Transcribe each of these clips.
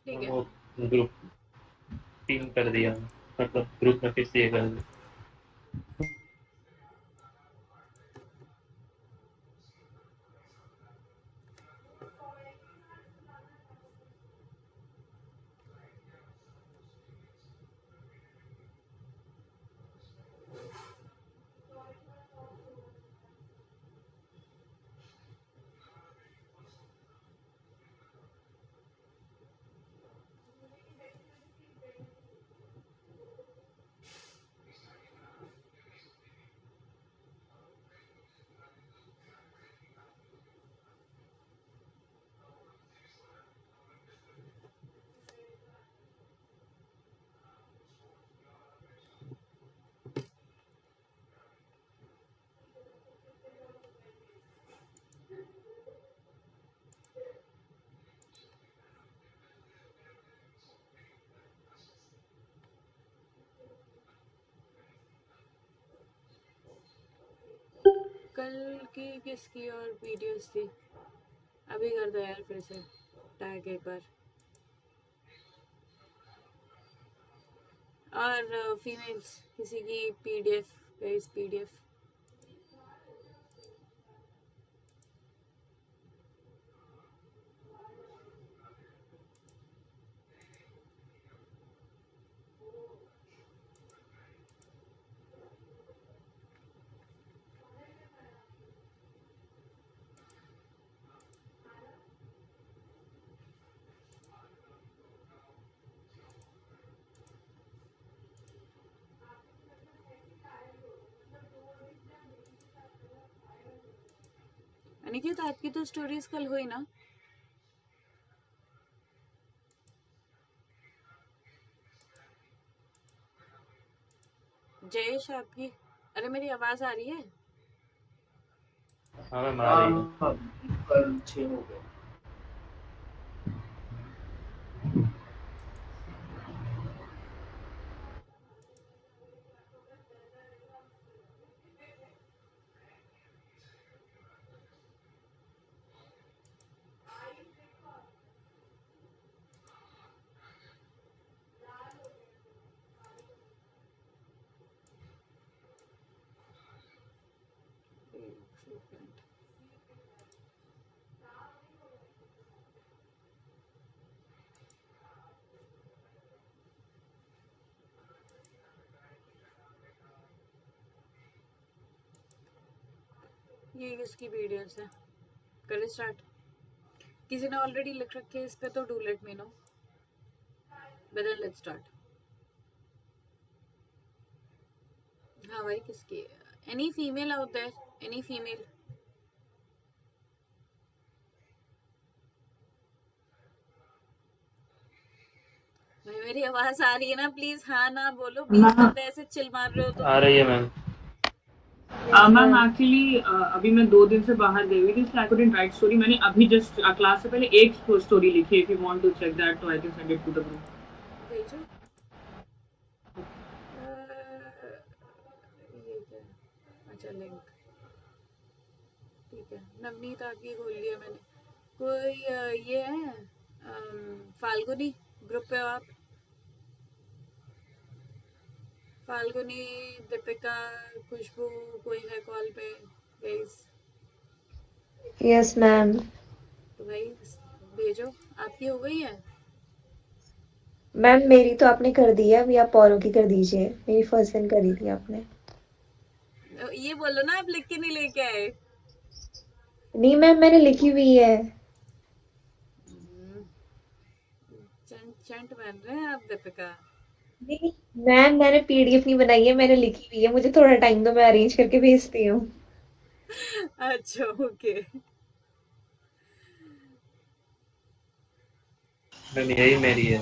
ठीक है। वो ग्रुप टीम कर दिया, मतलब ग्रुप में फिर से ये कर दिया। कल की किसकी और वीडियोस थी? अभी कर दो यार फिर से टैग एक बार। और फीमेल्स किसी की पीडीएफ, गाइस पीडीएफ। अनिकेत आपकी तो स्टोरीज कल हुई ना? जयेश आपकी, अरे मेरी आवाज आ रही है? हाँ मैम आ रही है। कल 6 हो गए। ये किसकी वीडियोस है? करें स्टार्ट। किसी ने ऑलरेडी लिख रखे है इस पे तो do let me know, but then let's start. हाँ भाई किसकी? Any female out there? Any female? भाई मेरी आवाज आ रही है ना? प्लीज हाँ ना बोलो, 20 बंदे ऐसे चिल मार रहे हो तुम। आ रही है मैम। मैम एक्चुअली अभी मैं 2 दिन से बाहर गई हुई थी, आई कुडंट राइट स्टोरी। मैंने अभी जस्ट क्लास से पहले एक स्टोरी लिखी है। If you want to check that तो I can send it to the group. भेजो। ये क्या? अच्छा लिंक, ठीक है। नवनीत आपकी खोल लिया मैंने। कोई ये है फाल्गुनी, ग्रुप पे हो आप? फाल्गुनी, दीपिका, खुशबू, कोई है कॉल पे? Guys yes ma'am. तो भाई भेजो। आपकी हो गई है? मैम मेरी तो आपने कर दी है, अभी आप औरों की कर दीजिए। मेरी फर्स्ट दिन करी थी आपने। ये बोलो ना, आप लिख के नहीं लेके आए। नहीं मैम मैंने लिखी हुई है। चंट बन रहे हैं आप दीपिका। नहीं मैम मैंने पीडीएफ नहीं बनाई है, मैंने लिखी हुई है। मुझे थोड़ा टाइम दो, मैं अरेंज करके भेजती हूँ। अच्छा ओके। मैम यही मेरी है।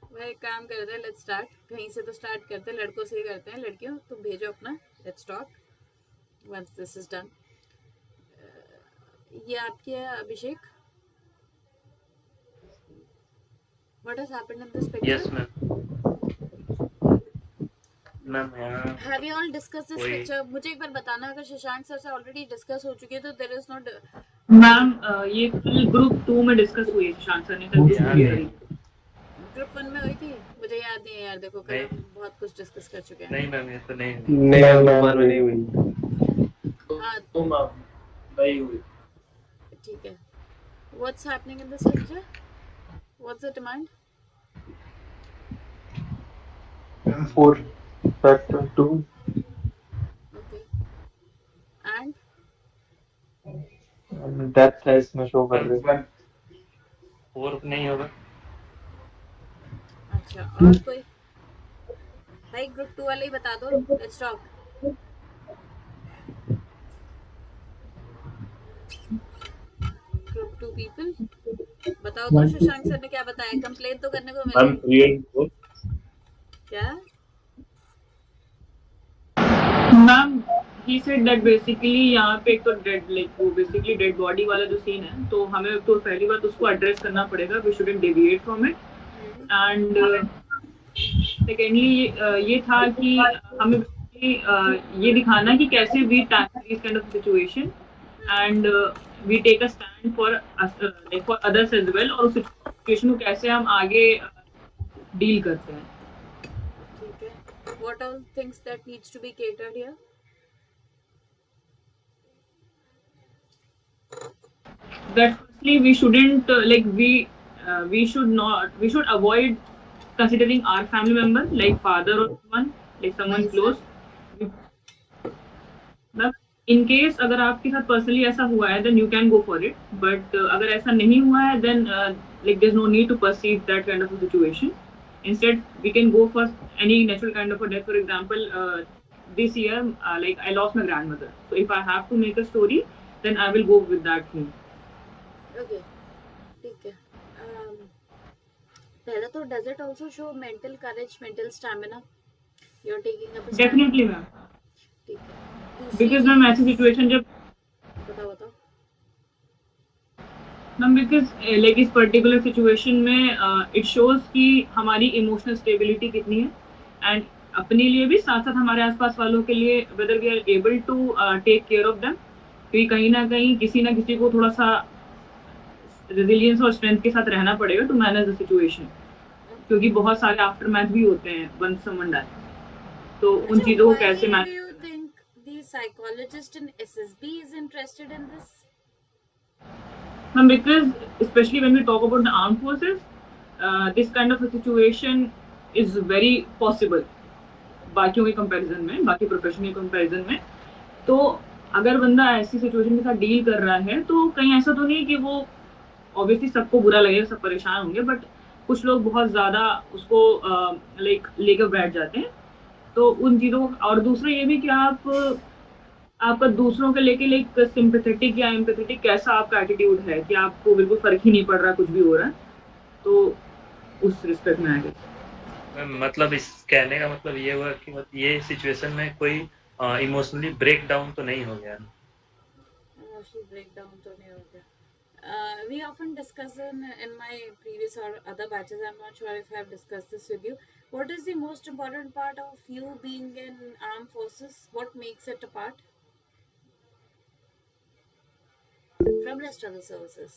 भाई काम करते हैं, लेट्स स्टार्ट। कहीं से तो स्टार्ट करते हैं, लड़कों से ही करते हैं। लड़कियों तुम भेजो अपना, let's talk once this is done. ये आपकी है Abhishek. What has happened in this yes picture? Ma'am. Ma'am यहाँ have you all discuss this कोई पिक्चर? मुझे एक बार बताना, अगर शशांक सर से ऑलरेडी डिस्कस हो चुकी है तो देयर इज नॉट मैम ये कल ग्रुप 2 में डिस्कस हुई है, शशांक सर ने कल कुछ याद वीडियो नहीं। करी। ग्रुप 1 में हुई थी, मुझे याद नहीं है यार, देखो कल नहीं। हम बहुत कुछ डिस्कस कर चुके हैं। नहीं मैम, ये तो नहीं। नहीं अनुमान में नहीं हुई। हाँ नहीं हुई। ठीक है। What's happening in this picture? What's the demand? 4 factor 2 Okay. And depth है इसमें शो कर रहे हैं। 4 नहीं होगा। अच्छा, और कोई भाई ग्रुप 2 वाले ही बता दो, लेट्स टॉक। ग्रुप 2 पीपल बताओ तो, शशांक सर ने क्या बताया? कंप्लेन तो करने को मैम मिलेगी क्या? Ma'am he said that basically यहाँ पे एक तो डेड लाइक वो बेसिकली डेड बॉडी वाला जो सीन है, तो हमें तो पहली बात उसको एड्रेस करना पड़ेगा, we shouldn't deviate from it, and secondly ये था कि हमें ये दिखाना कि कैसे we tackle this kind of situation and we take a stand for us, like for others as well, और उस सिचुएशन को कैसे हम आगे डील करते हैं। ठीक है। What all things that needs to be catered here? That firstly we shouldn't we should avoid considering our family member like father or someone like someone close. In case अगर आपके साथ personally ऐसा हुआ है then you can go for it, but अगर ऐसा नहीं हुआ है then like there's no need to perceive that kind of a situation. Instead we can go for any natural kind of a death. For example, this year like I lost my grandmother, so if I have to make a story then I will go with that theme. Okay, ठीक है। पहले तो does it also show mental courage, mental stamina? You're taking up a stand. Definitely ma'am, ठीक है। दूसरी because ma'am ऐसी situation जब बताओ मैम बिकॉज लाइक इस पर्टिकुलर सिचुएशन में इट शोज कि हमारी इमोशनल स्टेबिलिटी कितनी है, एंड अपने लिए भी साथ साथ हमारे आसपास वालों के लिए whether we are able to take care of them, क्योंकि कहीं ना कहीं किसी ना किसी को थोड़ा सा रेजिलियंस और स्ट्रेंथ के साथ रहना पड़ेगा टू मैनेज द सिचुएशन, क्योंकि बहुत सारे आफ्टरमैथ भी होते हैं वन समवन डाई, तो उन चीज़ों को कैसे Why manage. do you think the psychologist in SSB is interested in this? Because especially when we talk about the armed forces, this kind of a situation is very possible बाकियों के comparison में, बाकी profession के comparison में। तो अगर बंदा ऐसी सिचुएशन के साथ डील कर रहा है तो कहीं ऐसा तो नहीं कि वो ऑब्वियसली सबको बुरा लगेगा, सब परेशान होंगे, बट कुछ लोग बहुत ज़्यादा उसको लाइक लेकर बैठ जाते हैं, तो उन चीज़ों को। और दूसरा ये भी कि आपका दूसरों के लेके लाइक सिंपैथेटिक या एम्पैथेटिक कैसा आपका एटीट्यूड है, कि आपको बिल्कुल फर्क ही नहीं पड़ रहा कुछ भी हो रहा है, तो उस रिस्पेक्ट में आगे मतलब इस कहने का मतलब ये हुआ कि ये सिचुएशन में कोई इमोशनली ब्रेक डाउन तो नहीं हो गया। Emotional breakdown तो नहीं हो गया। We often discuss in my previous or other batches, I'm not sure if I have discussed this with you. What is the most important part of you being in armed forces? What makes it apart from rest of the services?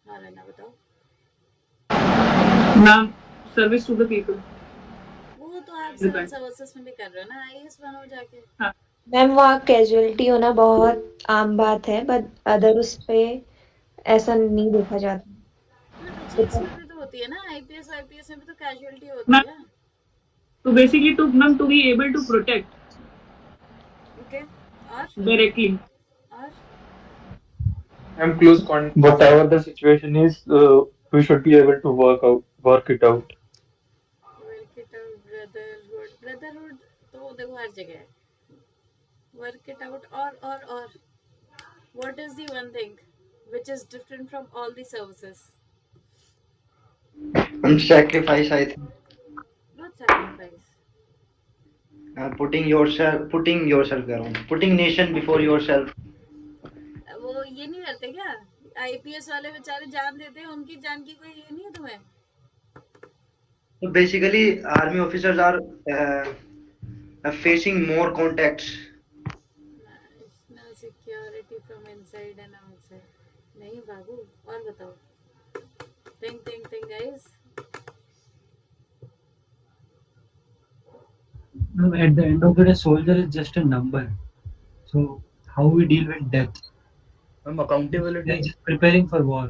हाँ लेना बताओ। Ma'am service to the people. वो तो आप civil services में भी कर रहे हो ना, आईएएस बनो जाके। मैम वहाँ कैजुअलिटी होना बहुत आम बात है, बट अदर उस पे ऐसा नहीं देखा जाता। रिचर्स में भी तो होती है ना, आईपीएस आईपीएस में भी तो कैजुअलिटी होती है। तो basically to be able to protect. Okay, और डायरेक्टली और I'm close contact. Whatever the situation is, we should be able to work it out. Work it out, brotherhood तो देखो हर जगह है। वर्क इट आउट और what is the one thing which is different from all the services? Sacrifice, I think. What sacrifice? Putting yourself around, putting nation before yourself. वो ये नहीं करते क्या आईपीएस वाले बेचारे जान देते हैं, उनकी जान की कोई ये नहीं है तुम्हें? So basically, army officers are facing more contacts. National security from inside and outside. नहीं बाबू, और बताओ. Think guys. No, at the end of the day, soldier is just a number. So how we deal with death? Ma'am They're accountability just preparing for war.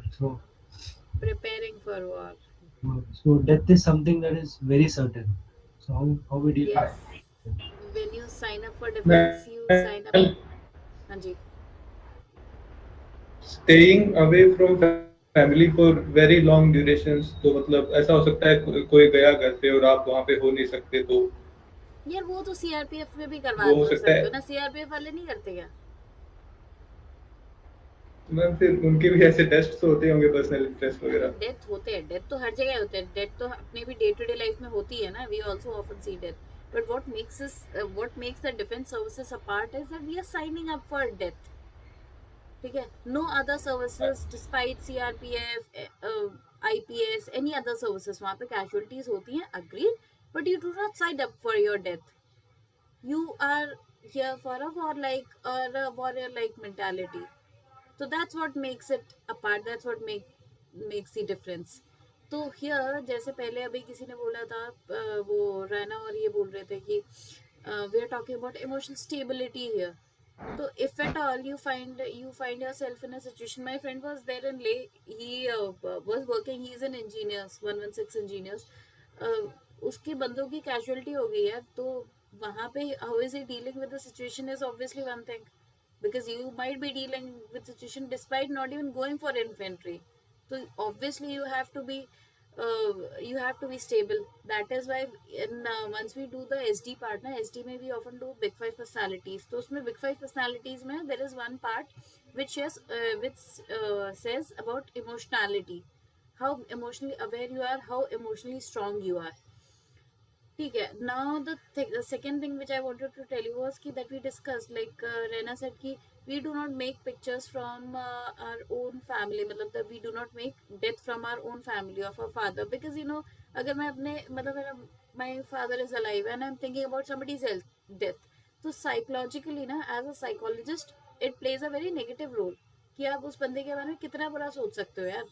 Preparing for war. So death is something that is very certain. So how we deal Yes. with it? When you sign up for defense, you sign up. Well, हाँ जी. staying away from family for very long durations, तो मतलब ऐसा हो सकता है कोई गया घर पे और आप वहाँ पे हो नहीं सकते, तो यार वो तो सीआरपीएफ में भी करवा वो हो दो सकता सकते हो है. ना, सीआरपीएफ वाले नहीं करते क्या? मैम फिर उनके भी ऐसे टेस्ट तो होते होंगे, पर्सनल टेस्ट वगैरह. डेथ होते हैं, डेथ तो हर जगह होते हैं, डेथ तो अपने भी डे टू डे लाइफ में होती है ना. We also often see death, but what makes the defence services apart is that we are signing up for death. ठीक है. No other services despite CRPF, IPS, any other services, वहाँ पे casualties होती हैं, agreed, but you do not sign up for your death. You are here for a warrior like mentality. So that's what makes it apart. That's what makes the difference. तो here जैसे पहले अभी किसी ने बोला था, वो रैना और ये बोल रहे थे कि we are talking about emotional stability here. So if at all you find yourself in a situation, my friend was there in Leh. He was working. He is an engineer, 116 engineers. उसके बंदों की casualty हो गई है, तो वहाँ पे how is he dealing with the situation is obviously one thing, because you might be dealing with situation despite not even going for infantry. So obviously you have to be stable. That is why once we do the SD part ना, SD में we often do big five personalities. तो उसमें big five personalities में there is one part which says about emotionality, how emotionally aware you are, how emotionally strong you are. ठीक है. Now the second thing which I wanted to tell you was कि that we discussed, like Rena said कि we do not make pictures from our own family, मतलब that we do not make death from our own family of our father, because you know अगर मैं अपने मतलब मेरा my father is alive and I'm thinking about somebody's death, तो psychologically ना, as a psychologist it plays a very negative role कि आप उस बंदे के बारे में कितना बुरा सोच सकते हो यार,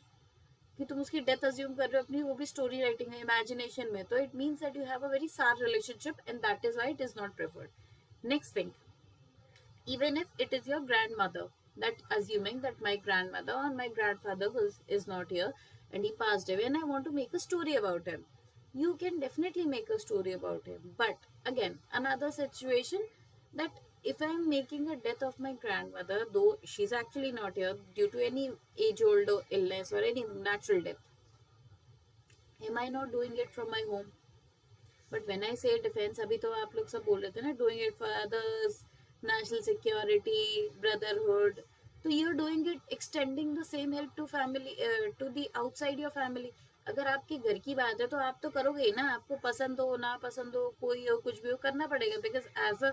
कि तुम उसकी डेथ अज्यूम कर रहे हो अपनी, वो भी स्टोरी राइटिंग है, इमेजिनेशन में, तो it means that you have a very sour relationship and that is why it is not preferred. Next thing, even if it is your grandmother, that assuming that my grandmother or my grandfather is not here and he passed away and I want to make a story about him, you can definitely make a story about him. But again, another situation, that if I'm making a death of my grandmother, though she's actually not here due to any age-old illness or any natural death, am I not doing it from my home? But when I say defense, अभी तो आप लोग सब बोल रहे थे ना, doing it for others, national security, brotherhood, तो you're doing it, extending the same help to family, to the outside your family. अगर आपके घर की बात है तो आप तो करोगे ही ना, आपको पसंद हो ना पसंद हो, कोई हो कुछ भी हो, करना पड़ेगा, because as a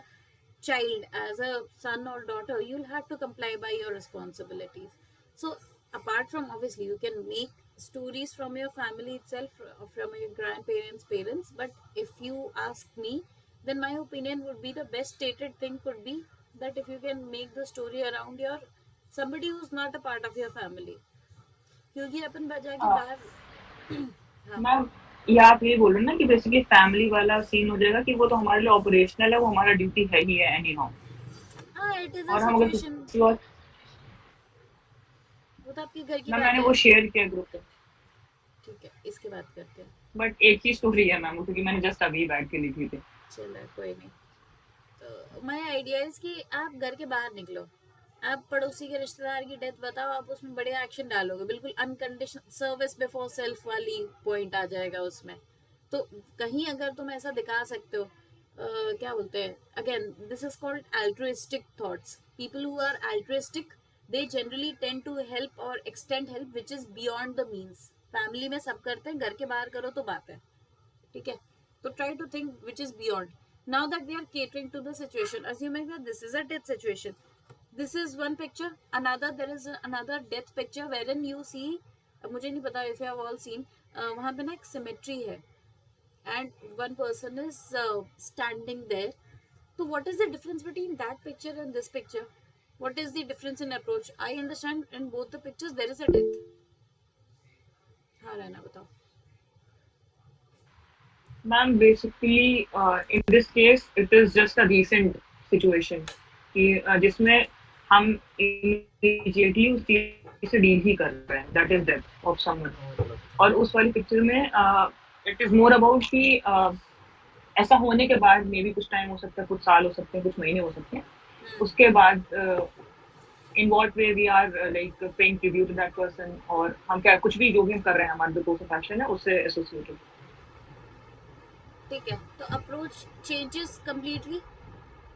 child, as a son or daughter, you'll have to comply by your responsibilities. So apart from, obviously you can make stories from your family itself, from your grandparents, parents, but if you ask me, then my opinion would be the best stated thing could be that if you can make the story around your somebody who's not a part of your family, क्योंकि अपन बजा के बाहर. हाँ. Ma'am ये आप ये बोल रहे हैं ना कि बेसिकली फैमिली वाला सीन हो जाएगा कि वो तो हमारे लिए ऑपरेशनल है, वो हमारा ड्यूटी है ही है एनी हाउ, हाँ, it is a और हम अगर situation, किसी और, वो तो आपके घर की मैम बात मैंने है. वो शेयर किया ग्रुप पे, ठीक है, इसके बात करते हैं. बट एक ही स्टोरी है मैम, क्योंकि मैंने जस्ट अभी बैठ के लिखी थी. चलो कोई नहीं. तो माय आइडिया इज कि आप घर के बाहर निकलो, आप पड़ोसी के रिश्तेदार की डेथ बताओ, आप उसमें बड़े एक्शन डालोगे, बिल्कुल अनकंडीशनल सर्विस बिफोर सेल्फ वाली पॉइंट आ जाएगा उसमें. तो कहीं अगर तुम ऐसा दिखा सकते हो, क्या बोलते हैं, again this is called altruistic thoughts. People who are altruistic, they generally tend to help or extend help which is beyond the means. Family में सब करते हैं, घर के बाहर करो तो बात है. ठीक है. तो try to think which is beyond. Now that we are catering to the situation, assuming that this is a death situation, this is one picture. There is another death picture wherein you see, मुझे नहीं पता if you have all seen, वहाँ पे ना एक cemetery है and one person is standing there. So what is the difference between that picture and this picture? What is the difference in approach? I understand in both the pictures there is a death. हाँ रहना बताओ. Ma'am, basically, in this case, it is just a recent situation कि जिसमें हम immediately उस चीज से deal ही कर रहे हैं. That is death of someone. और उस वाली पिक्चर में it is more about कि ऐसा होने के बाद मे बी कुछ टाइम हो सकता है, कुछ साल हो सकते हैं, कुछ महीने हो सकते हैं. उसके बाद in what way we are like paying tribute to that person, और हम क्या कुछ भी जो भी हम कर रहे हैं हमारे जो कोर्स ऑफ एक्शन है उससे एसोसिएटेड. ठीक है, तो अप्रोच चेंजेस कम्प्लीटली.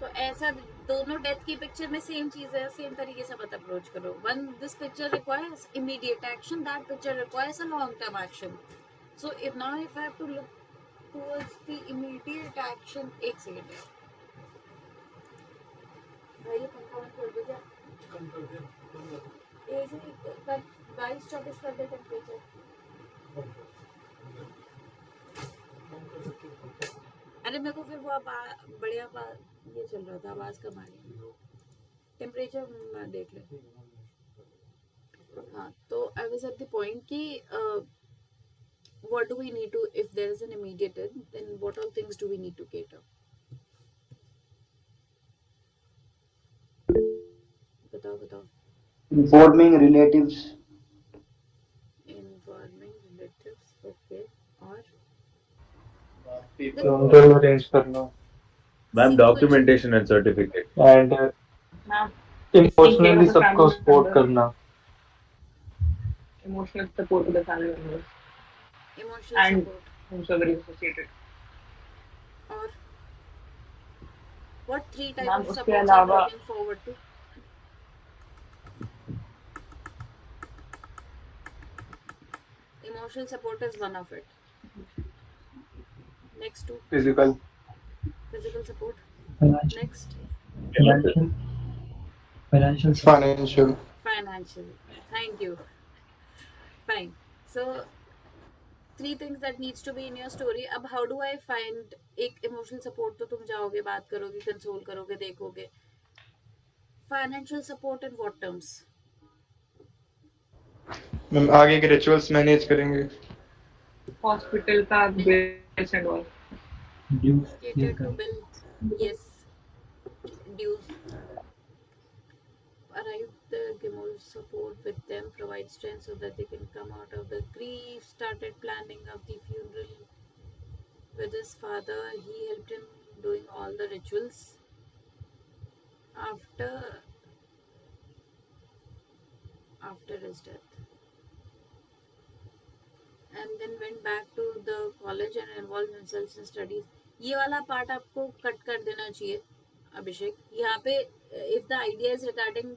तो ऐसा दोनों डेथ की पिक्चर में सेम चीज है, सेम तरीके से मत अप्रोच करो. One this picture requires immediate action, that picture requires a long term action. So if now if I have to look towards the immediate action. एक सेकंड है भाई, ये पंखा बंद कर दो क्या? एसी कर 22-24 कर दे टेम्परेचर. अरे मेरे को फिर वो बढ़िया ये चल रहा था, आवाज कम आ रही. टेम्परेचर देख ले. हाँ, तो I was at the point कि what do we need to, if there is an immediate end, then what all things do we need to cater? बताओ. Informing relatives. Informing relatives, okay. और Funeral arrange करना ma'am documentation and certificate. and ma'am emotionally सबको support करना. emotional support to the family members emotional and support. whomsoever is associated. और what 3 type ma'am of उसके supports are अलावा looking forward to? Emotional support is one of it. Next two, Physical. physical support. Financial, Next, financial support. financial. Thank you. Fine. So 3 things that needs to be in your story. अब how do I find एक emotional support? तो तुम जाओगे, बात करोगे, console करोगे, देखोगे. Financial support in what terms? Ma'am आगे के रिचुअल्स मैनेज करेंगे. hospital का bills and all. Dues Cater clear to करना. bill. Yes. Dues. Arrive the emotional support with them, provide strength so that they can come out of the grief. Started planning of the funeral with his father. He helped him doing all the rituals. After his death, and then went back to the college and involved himself in studies. ये वाला part आपको cut कर देना चाहिए अभिषेक. यहाँ पे if the idea is regarding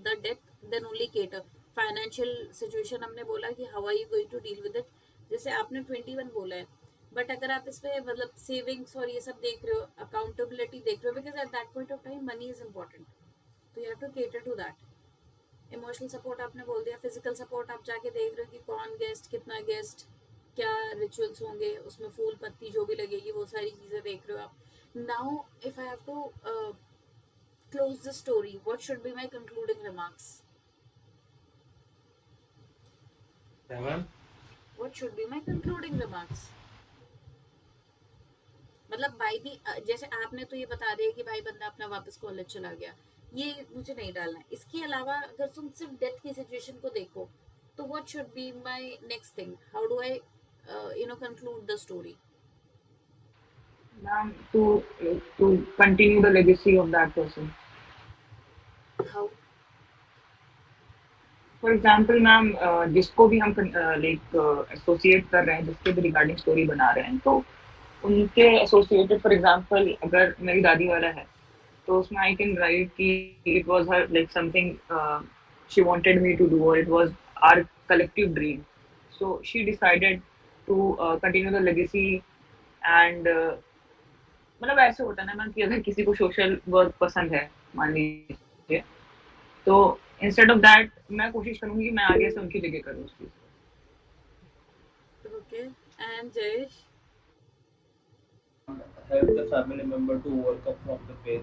the death, then only cater. Financial situation हमने बोला कि how are you going to deal with it. जैसे आपने 21 बोला है, बट अगर आप इसमें मतलब सेविंग्स और ये सब देख रहे हो, अकाउंटेबिलिटी देख रहे हो, because at that point of time money is important, तो you have to cater to that. Emotional support आपने बोल दिया. फिजिकल सपोर्ट आप जाके देख रहे हो कि कौन गेस्ट, कितना गेस्ट, क्या रिचुअल्स होंगे, उसमें फूल पत्ती जो भी लगेगी, वो सारी चीज़ें देख रहे हो आप. Now if I have to close the story, what should be my concluding remarks? What should be my concluding remarks? मतलब बाई दी, जैसे आपने तो ये बता दिया कि भाई बंदा अपना वापस कॉलेज चला गया, ये मुझे नहीं डालना है. इसके अलावा अगर तुम सिर्फ डेथ की सिचुएशन को देखो, तो what should be my next thing? How do I conclude the story? Ma'am, to continue the legacy of that person. How? For example, ma'am, जिसको भी हम like associate कर रहे हैं, जिसके भी regarding story बना रहे हैं, तो उनके associated, for example, अगर मेरी दादी वाला है, तो उसमें I can write कि it was her like something she wanted me to do, or it was our collective dream. So she decided to continue the legacy and मतलब ऐसे होता है ना मैम कि अगर किसी को सोशल वर्क पसंद है मान लीजिए, तो इंस्टेड ऑफ दैट मैं कोशिश करूंगी कि मैं आगे से उनकी जगह करूं उस चीज. Okay. And Jayesh? Help the family member to overcome from the pain.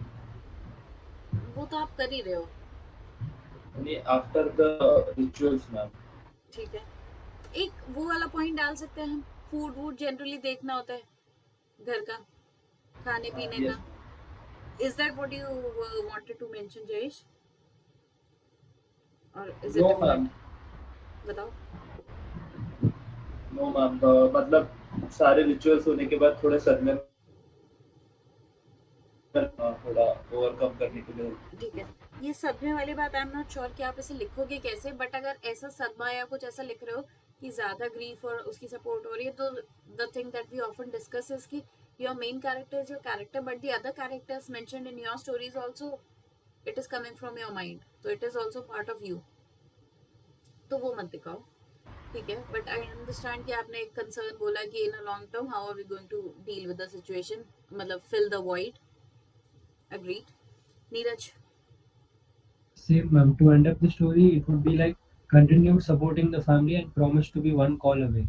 वो तो आप कर ही रहे हो. after the rituals, ma'am. ठीक है, एक वो वाला पॉइंट डाल सकते हैं हम, फूड वूड जनरली देखना होता है घर का, खाने पीने Yes. का. Is that what you wanted to mention, Jayesh? Or is it No, different? ma'am. बताओ. No, ma'am. मतलब सारे रिचुअल्स होने के बाद थोड़े सदमे में थोड़ा ओवरकम करने के लिए. ठीक है, ये सदमे वाली बात आई एम नॉट श्योर कि आप इसे लिखोगे कैसे, बट अगर ऐसा सदमा या कुछ ऐसा लिख रहे हो कि ज्यादा ग्रीफ और उसकी सपोर्ट हो रही है, तो the thing that we often discuss is कि your main character is your character, but the other characters mentioned in your stories also it is coming from your mind, तो it is also part of you, तो वो मत दिखाओ. ठीक है, but I understand कि आपने एक कंसर्न बोला कि in a long term how are we going to deal with the situation, मतलब fill the void. Agreed. Neeraj. Same, ma'am. To end up the story, it would be like continue supporting the family and promise to be one call away.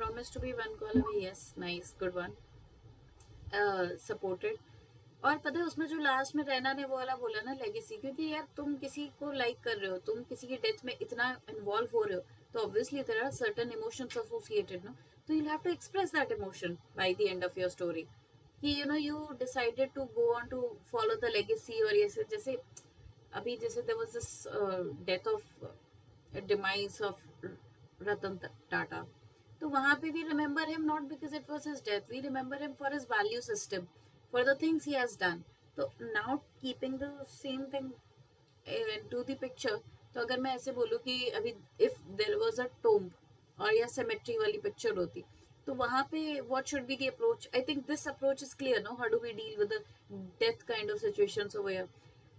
Promise to be one call away. Yes, nice, good one. Supported. और पता है उसमें जो last में रैना ने वो वाला बोला ना, लेगेसी, क्योंकि यार तुम किसी को लाइक कर रहे हो, तुम किसी की डेथ में इतना इन्वॉल्व हो रहे हो, तो obviously there are certain emotions associated, no, तो you have to express that emotion by the and of your story, कि you know you decided to go on to follow the legacy. और ये जैसे अभी जैसे there was this death of demise of Ratan Tata. तो वहाँ पे we remember him not because it was his death, we remember him for his value system, for the things he has done. तो now keeping the same thing into the picture, तो अगर मैं ऐसे बोलूँ कि अभी if there was a tomb और या cemetery वाली picture होती, तो वहाँ पे what should be the approach? I think this approach is clear, no? How do we deal with the death kind of situations over here?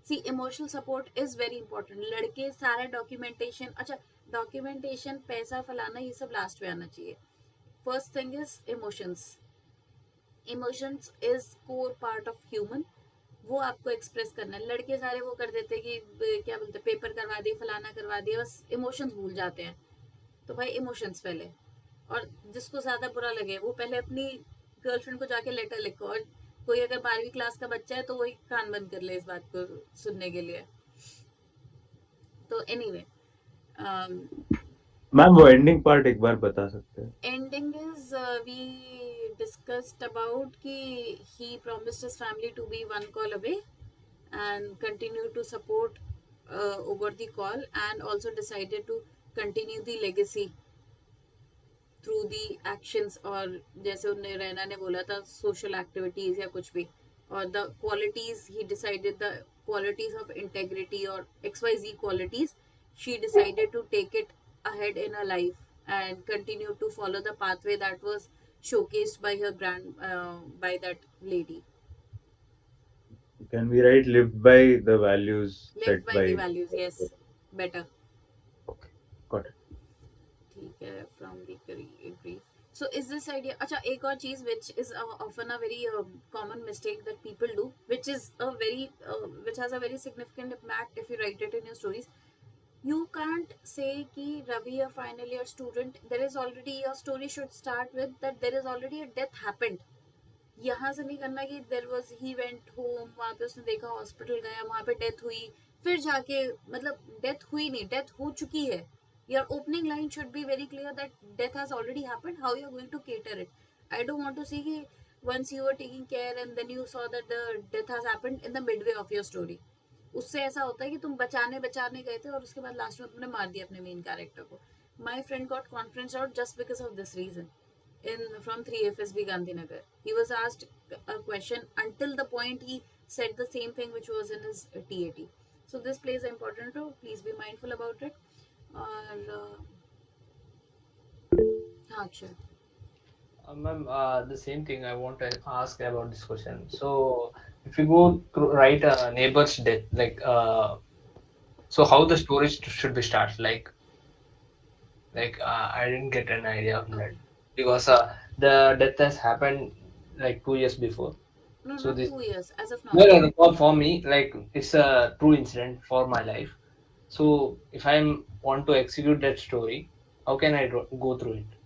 See emotional support is very important. लड़के सारा documentation, अच्छा documentation, पैसा फलाना, ये सब last में आना चाहिए. First thing is emotions. Emotions is core part of human, वो आपको एक्सप्रेस करना है. लड़के सारे वो कर देते कि क्या बोलते, पेपर करवा दिए, फलाना करवा दिए, बस इमोशंस भूल जाते हैं. तो भाई इमोशंस पहले, और जिसको ज्यादा बुरा लगे वो पहले अपनी गर्लफ्रेंड को जाके लेटर लिखो, और कोई अगर 12वीं क्लास का बच्चा है तो वही कान बंद कर ले इस बात को सुनने के लिए. तो एनीवे, मैम वो एंडिंग पार्ट एक बार बता सकते हैं? Ending is we discussed about कि he promised his family to be one call away and continue to support over the call, and also decided to continue the legacy through the actions, और जैसे उन्हें रैना ने बोला था social activities या कुछ भी, और the qualities he decided, the qualities of integrity or XYZ qualities, she decided to take it ahead in her life and continue to follow the pathway that was showcased by her by that lady. Can we write lived by the values Lived set by by? the values, yes, better. Okay, got it. ठीक है, from the grief. So is this idea, अच्छा एक और चीज which is often a very common mistake that people do, which is a very which has a very significant impact if you write it in your stories. You can't say कि Ravi, a final year student, there is already, your story should start with that there is already a death happened. यहाँ से नहीं करना कि there was, he went home, वहाँ पे उसने देखा, हॉस्पिटल गया, वहाँ पे डेथ हुई, फिर जाके, मतलब डेथ हुई नहीं, डेथ हो चुकी है. Your opening line should be very clear that death has already happened, how you are going to cater it. I don't want to see कि once you were taking care and then you saw that the death has happened in the midway of your story. उससे ऐसा होता है कि तुम बचाने गए थे और उसके बाद लास्ट में तुमने मार दिया अपने मेन कैरेक्टर को. My friend got conference out just because of this reason. From 3FSB Gandhinagar, he was asked a question until the point he said the same thing which was in his TAT. So this plays an important role. Please be mindful about it. और हाँ Akshay. Ma'am, the same thing I want to ask about this question. So, if you go to write a neighbor's death, like, so how the story should be start? Like, I didn't get an idea of that because the death has happened like 2 years before. No, So not this 2 years as of now. no, for me, like it's a true incident for my life. So if I want to execute that story, how can I go through it?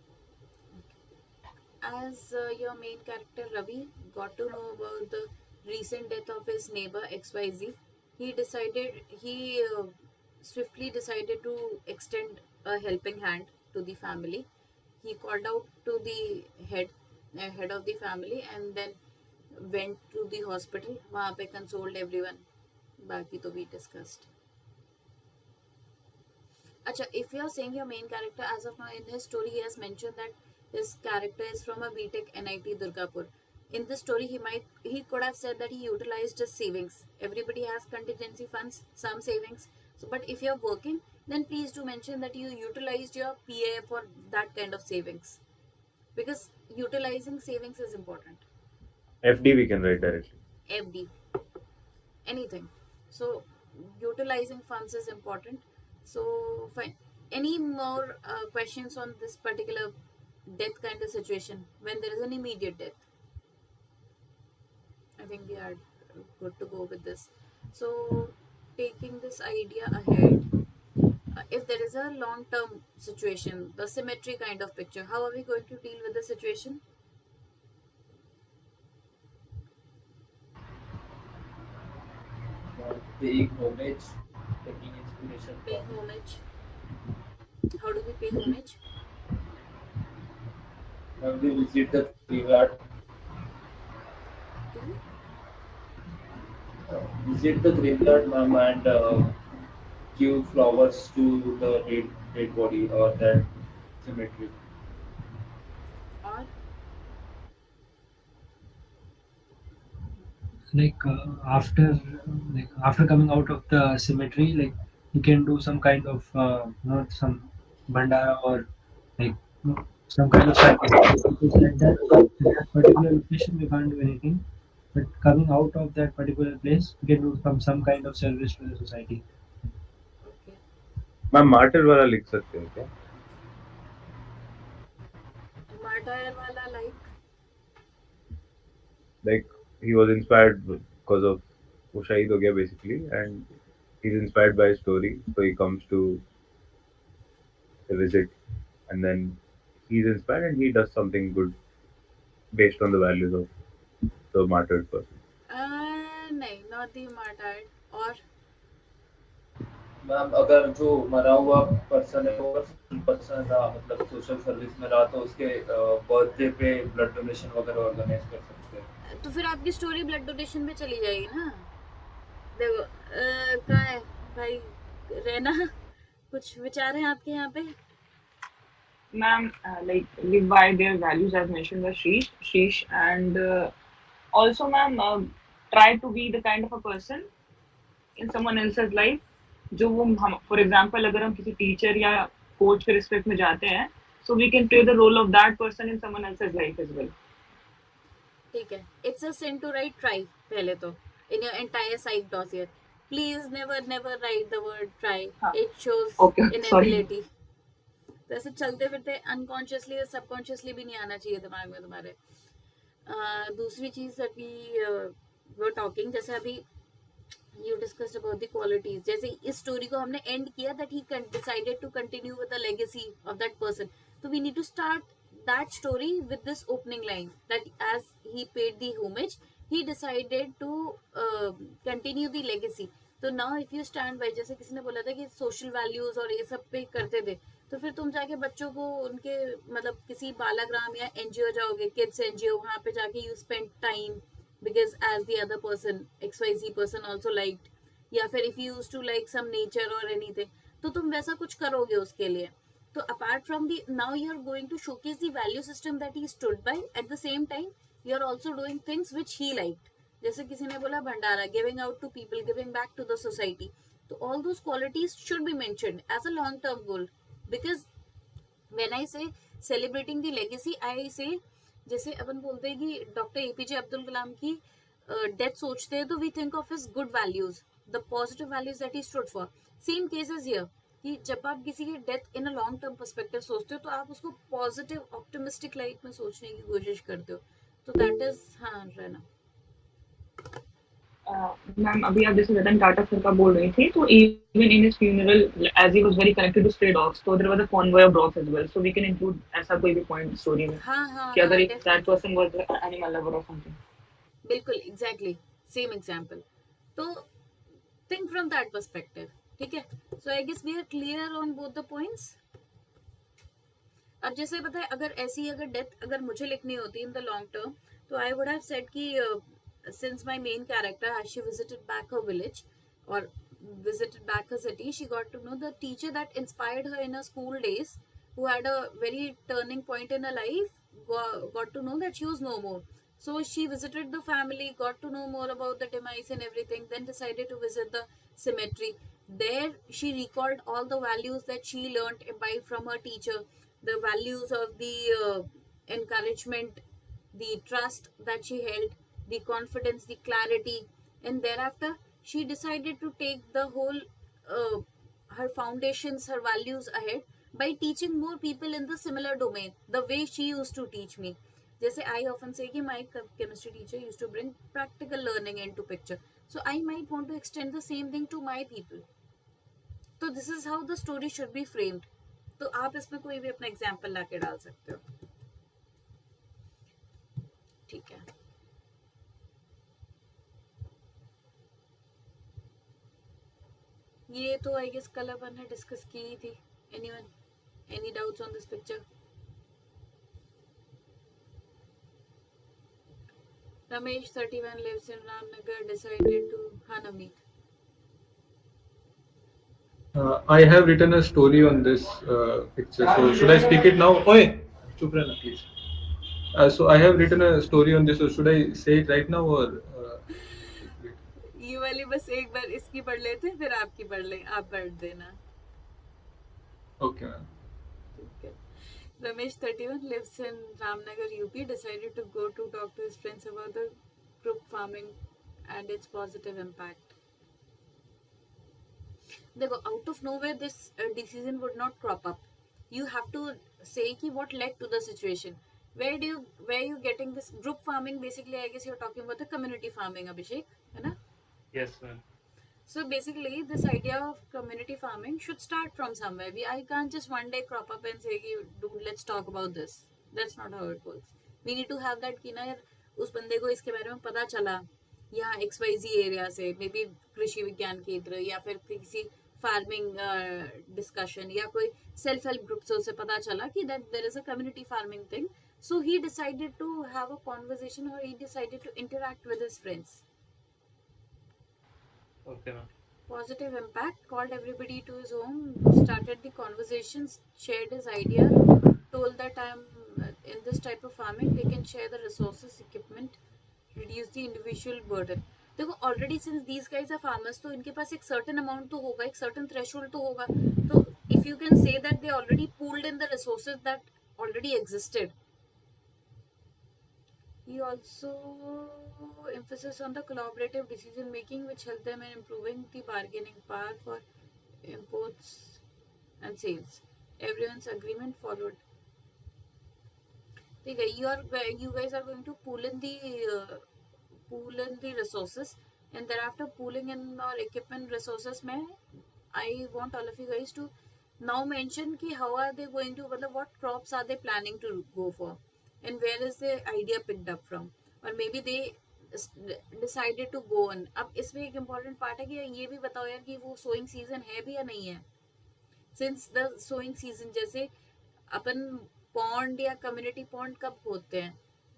As your main character Ravi got to know about the recent death of his neighbor XYZ, he decided, he swiftly decided to extend a helping hand to the family. He called out to the head of the family and then went to the hospital. वहाँ पे consoled everyone. बाकी तो we discussed. Acha, if you are saying your main character, as of now in his story he has mentioned that his character is from a BTech NIT Durgapur. In this story he could have said that he utilized his savings. Everybody has contingency funds, some savings. So, but if you're working, then please do mention that you utilized your PA for that kind of savings, because utilizing savings is important. FD we can write directly. FD, anything. So utilizing funds is important. So fine. Any more questions on this particular death kind of situation when there is an immediate death? I think we are good to go with this. So taking this idea ahead, if there is a long-term situation, the symmetry kind of picture, how are we going to deal with the situation? Paying homage, taking inspiration Paying from. homage. How do we pay homage? When we visit the graveyard, visit the graveyard, ma'am, and give flowers to the dead body or that cemetery. Or after coming out of the cemetery, like you can do some kind of some bandara or some kind of sacrifice. Because at that particular location we can't do anything, but coming out of that particular place we can do some kind of service to the society. okay. Ma'am martyr वाला लिख सकते हैं क्या? Martyr wala Like he was inspired because of वो शहीद हो गया basically, and he's inspired by a story, so he comes to visit, and then he's inspired and he does something good based on the values of the martyred person. नहीं, not the martyr. और ma'am अगर जो मरा हुआ person है वो person रहा, मतलब सोशल सर्विस में रहा, तो उसके बर्थडे पे ब्लड डोनेशन वगैरह ऑर्गेनाइज कर सकते हैं. तो फिर आपकी स्टोरी ब्लड डोनेशन में चली जाएगी ना. देखो कहाँ है भाई रहना, कुछ विचार हैं आपके यहाँ पे? Ma'am, like live by their values as mentioned by Sheesh, and also, ma'am, try to be the kind of a person in someone else's life. जो वो हम, for example, अगर हम किसी टीचर या कोच के रिस्पेक्ट में जाते हैं, so we can play the role of that person in someone else's life as well. ठीक है. It's a sin to write try पहले तो in your entire psych dossier. Please never write the word try. हाँ. It shows Okay, sorry. inability. तो ऐसे चलते फिरते unconsciously और सबकॉन्शियसली भी नहीं आना चाहिए दिमाग में तुम्हारे. दूसरी चीज that we were talking, जैसे अभी you discussed about the qualities, जैसे इस स्टोरी को हमने एंड किया that he decided to continue with the legacy of that person. So we need to start that story with this opening line that as he paid the homage, he decided to continue the legacy. तो now if you stand by, जैसे किसी ने बोला था कि social values और ये सब पे करते थे, तो फिर तुम जाके बच्चों को उनके मतलब किसी बालाग्राम या एनजीओ जाओगे, किड्स एनजीओ, वहाँ पे जाके you spend time because as the other person XYZ person also liked, या फिर if you used to like some nature or anything, तो तुम वैसा कुछ करोगे उसके लिए. तो apart from the, now you are going to showcase the value system that he stood by, at the same time you are also doing things which he liked. जैसे किसी ने बोला भंडारा, giving out to people, giving back to the society, तो all those qualities should be mentioned as a long term goal. Because when I say celebrating the legacy, I say, जैसे अपन बोलते हैं कि doctor APJ Abdul Kalam की death सोचते हैं तो we think of his good values, the positive values that he stood for. Same cases here कि जब आप किसी की death in a long term perspective सोचते हो तो आप उसको पॉजिटिव ऑप्टिमिस्टिक लाइट में सोचने की कोशिश करते हो. तो दैट इज हाँ रहना. मैम अभी आप जैसे रतन टाटा सर का बोल रही थी, तो even in his funeral as he was very connected to stray dogs, तो there was a convoy of dogs as well, so we can include ऐसा कोई भी पॉइंट स्टोरी में कि अगर एक that person was animal lover और something. बिल्कुल एग्जैक्टली सेम एग्जांपल. तो थिंक फ्रॉम दैट पर्सपेक्टिव ठीक है. So I guess we are clear on both the points. अब जैसे पता है, अगर ऐसी अगर डेथ अगर मुझे लिखनी होती इन द लॉन्ग टर्म, तो आई वुड हैव सेड कि since my main character, as she visited back her village or visited back her city, she got to know the teacher that inspired her in her school days, who had a very turning point in her life, got to know that she was no more. So she visited the family, got to know more about the demise and everything, then decided to visit the cemetery. There she recalled all the values that she learned imbibed from her teacher, the values of the encouragement, the trust that she held, the confidence, the clarity, and thereafter she decided to take the whole her foundations, her values ahead by teaching more people in the similar domain, the way she used to teach me. जैसे I often say कि my chemistry teacher used to bring practical learning into picture, so I might want to extend the same thing to my people. तो this is how the story should be framed. तो आप इसमें कोई भी अपना example लाके डाल सकते हो. ठीक है. ये तो आई गेस कल अपन ने डिस्कस की ही थी. Anyone, any doubts on this picture? Ramesh 31 lives in Ramnagar, decided to Hanamit. I have written a story on this picture. So should I speak it now? Oi, chup rehna, please. So I have written a story on this. So should I say it right now or? ये वाली बस एक बार इसकी पढ़ लेते हैं, फिर आपकी पढ़ ले, आप पढ़ देना. Okay, ma'am. ठीक है. Ramesh 31 lives in Ramnagar, UP, decided to go to talk to his friends about the group farming and its positive impact. देखो, out of nowhere this decision would not crop up. You have to say कि what led to the situation. Where you getting this group farming? Basically, I guess you're talking about the community farming, Abhishek, है ना? Yes, ma'am. So basically, this idea of community farming should start from somewhere. I can't just one day crop up and say, dude, let's talk about this. That's not how it works. We need to have that कि ना यार उस बंदे को इसके बारे में पता चला यहाँ XYZ एरिया से, मे बी कृषि विज्ञान केंद्र या फिर किसी फार्मिंग डिस्कशन या कोई सेल्फ हेल्प ग्रुप से उसे पता चला कि that there is a community farming thing. So he decided to have a conversation, or he decided to interact with his friends. Okay, ma'am. Positive impact, called everybody to his home, started the conversations, shared his idea, told that I'm in this type of farming, they can share the resources, equipment, reduce the individual burden. देखो, already since these guys are farmers, तो इनके पास एक certain amount तो होगा, एक certain threshold तो होगा. तो if you can say that they already pooled in the resources that already existed. He also emphasis on the collaborative decision making, which helped them in improving the bargaining power for imports and sales. Everyone's agreement followed. Okay, you guys are going to pool in the resources, and thereafter pooling in our equipment resources. I want all of you guys to now mention कि how are they going to, मतलब what crops are they planning to go for. And where is the idea picked up from, or maybe they decided to go on. अब इसमें एक important part है कि ये भी बताओ यार कि वो sowing season है भी या नहीं है. Since the sowing season, जैसे अपन pond या community pond कब खोदते हैं?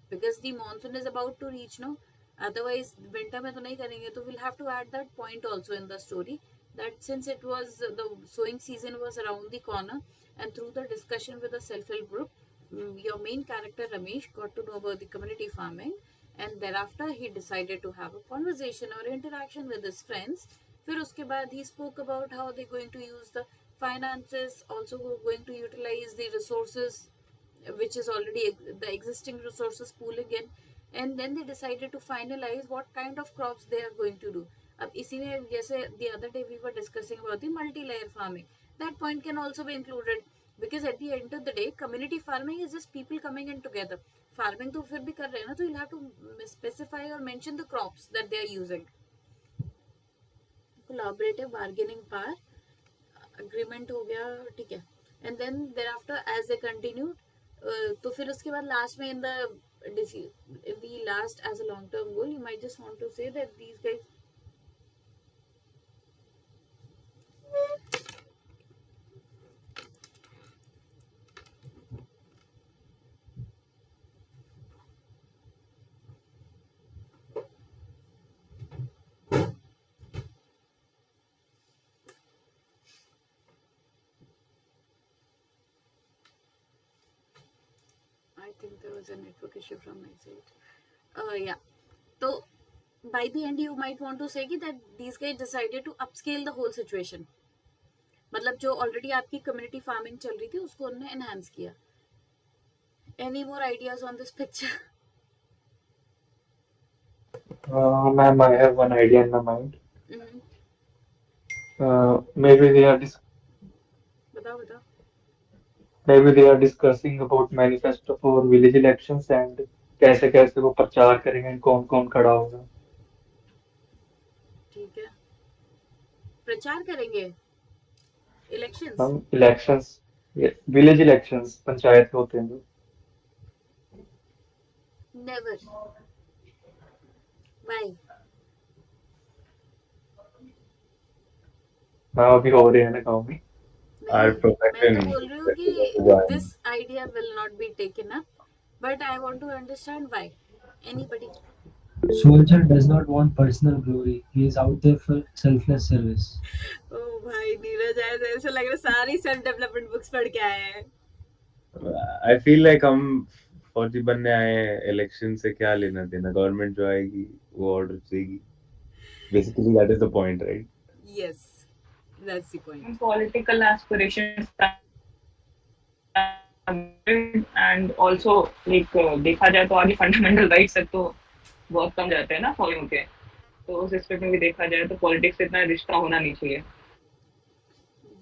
Because the monsoon is about to reach, no? Otherwise winter में तो नहीं करेंगे. तो we'll have to add that point also in the story, that since it was the sowing season was around the corner, and through the discussion with the self-help group, your main character Ramesh got to know about the community farming, and thereafter he decided to have a conversation or interaction with his friends. फिर उसके बाद he spoke about how they're going to use the finances, also going to utilize the resources which is already the existing resources pooling in, and then they decided to finalize what kind of crops they are going to do. अब इसी में जैसे the other day we were discussing about the multi-layer farming, that point can also be included. Because at the end of the day, community farming is just people coming in together. Farming तो फिर भी कर रहे हैं ना, तो you'll have to specify or mention the crops that they are using. Collaborative bargaining power, agreement हो गया, ठीक है. And then thereafter, as they continued, तो फिर उसके बाद last में in the last as a long term goal, you might just want to say that these guys. I think there was a network issue from my side. Yeah. So by the end, you might want to say कि that these guys decided to upscale the whole situation. मतलब जो already आपकी community farming चल रही थी उसको उन्होंने enhance किया. Any more ideas on this picture? Ma'am, I have one idea in my mind. Mhm. Maybe they are बताओ बताओ. maybe they are discussing about manifesto for village elections and कैसे कैसे वो प्रचार करेंगे कौन कौन खड़ा होगा. ठीक है. प्रचार करेंगे. Elections. हम elections, village elections पंचायत में होते हैं जो. Never. Why? हाँ अभी हो रहे हैं ना गाँव में. Our नहीं, मैं profession. तो बोल रही हूँ कि this idea will not be taken up, but I want to understand why. Anybody? Soldier does not want personal glory. He is out there for selfless service. Oh भाई नीरज ऐसा लग रहा है सारी सेल्फ डेवलपमेंट बुक्स पढ़ के आए हैं. I feel like हम फौजी बनने आए हैं. इलेक्शन से क्या लेना देना. गवर्नमेंट जो आएगी वो ऑर्डर देगी. Basically that is the point, right? Yes, that's the point. Political aspirations and also like देखा जाए तो आगे फंडामेंटल राइट्स तक तो बहुत कम जाते हैं ना फॉलो के. तो उस एस्पेक्ट में भी देखा जाए तो पॉलिटिक्स से इतना रिश्ता होना नहीं चाहिए.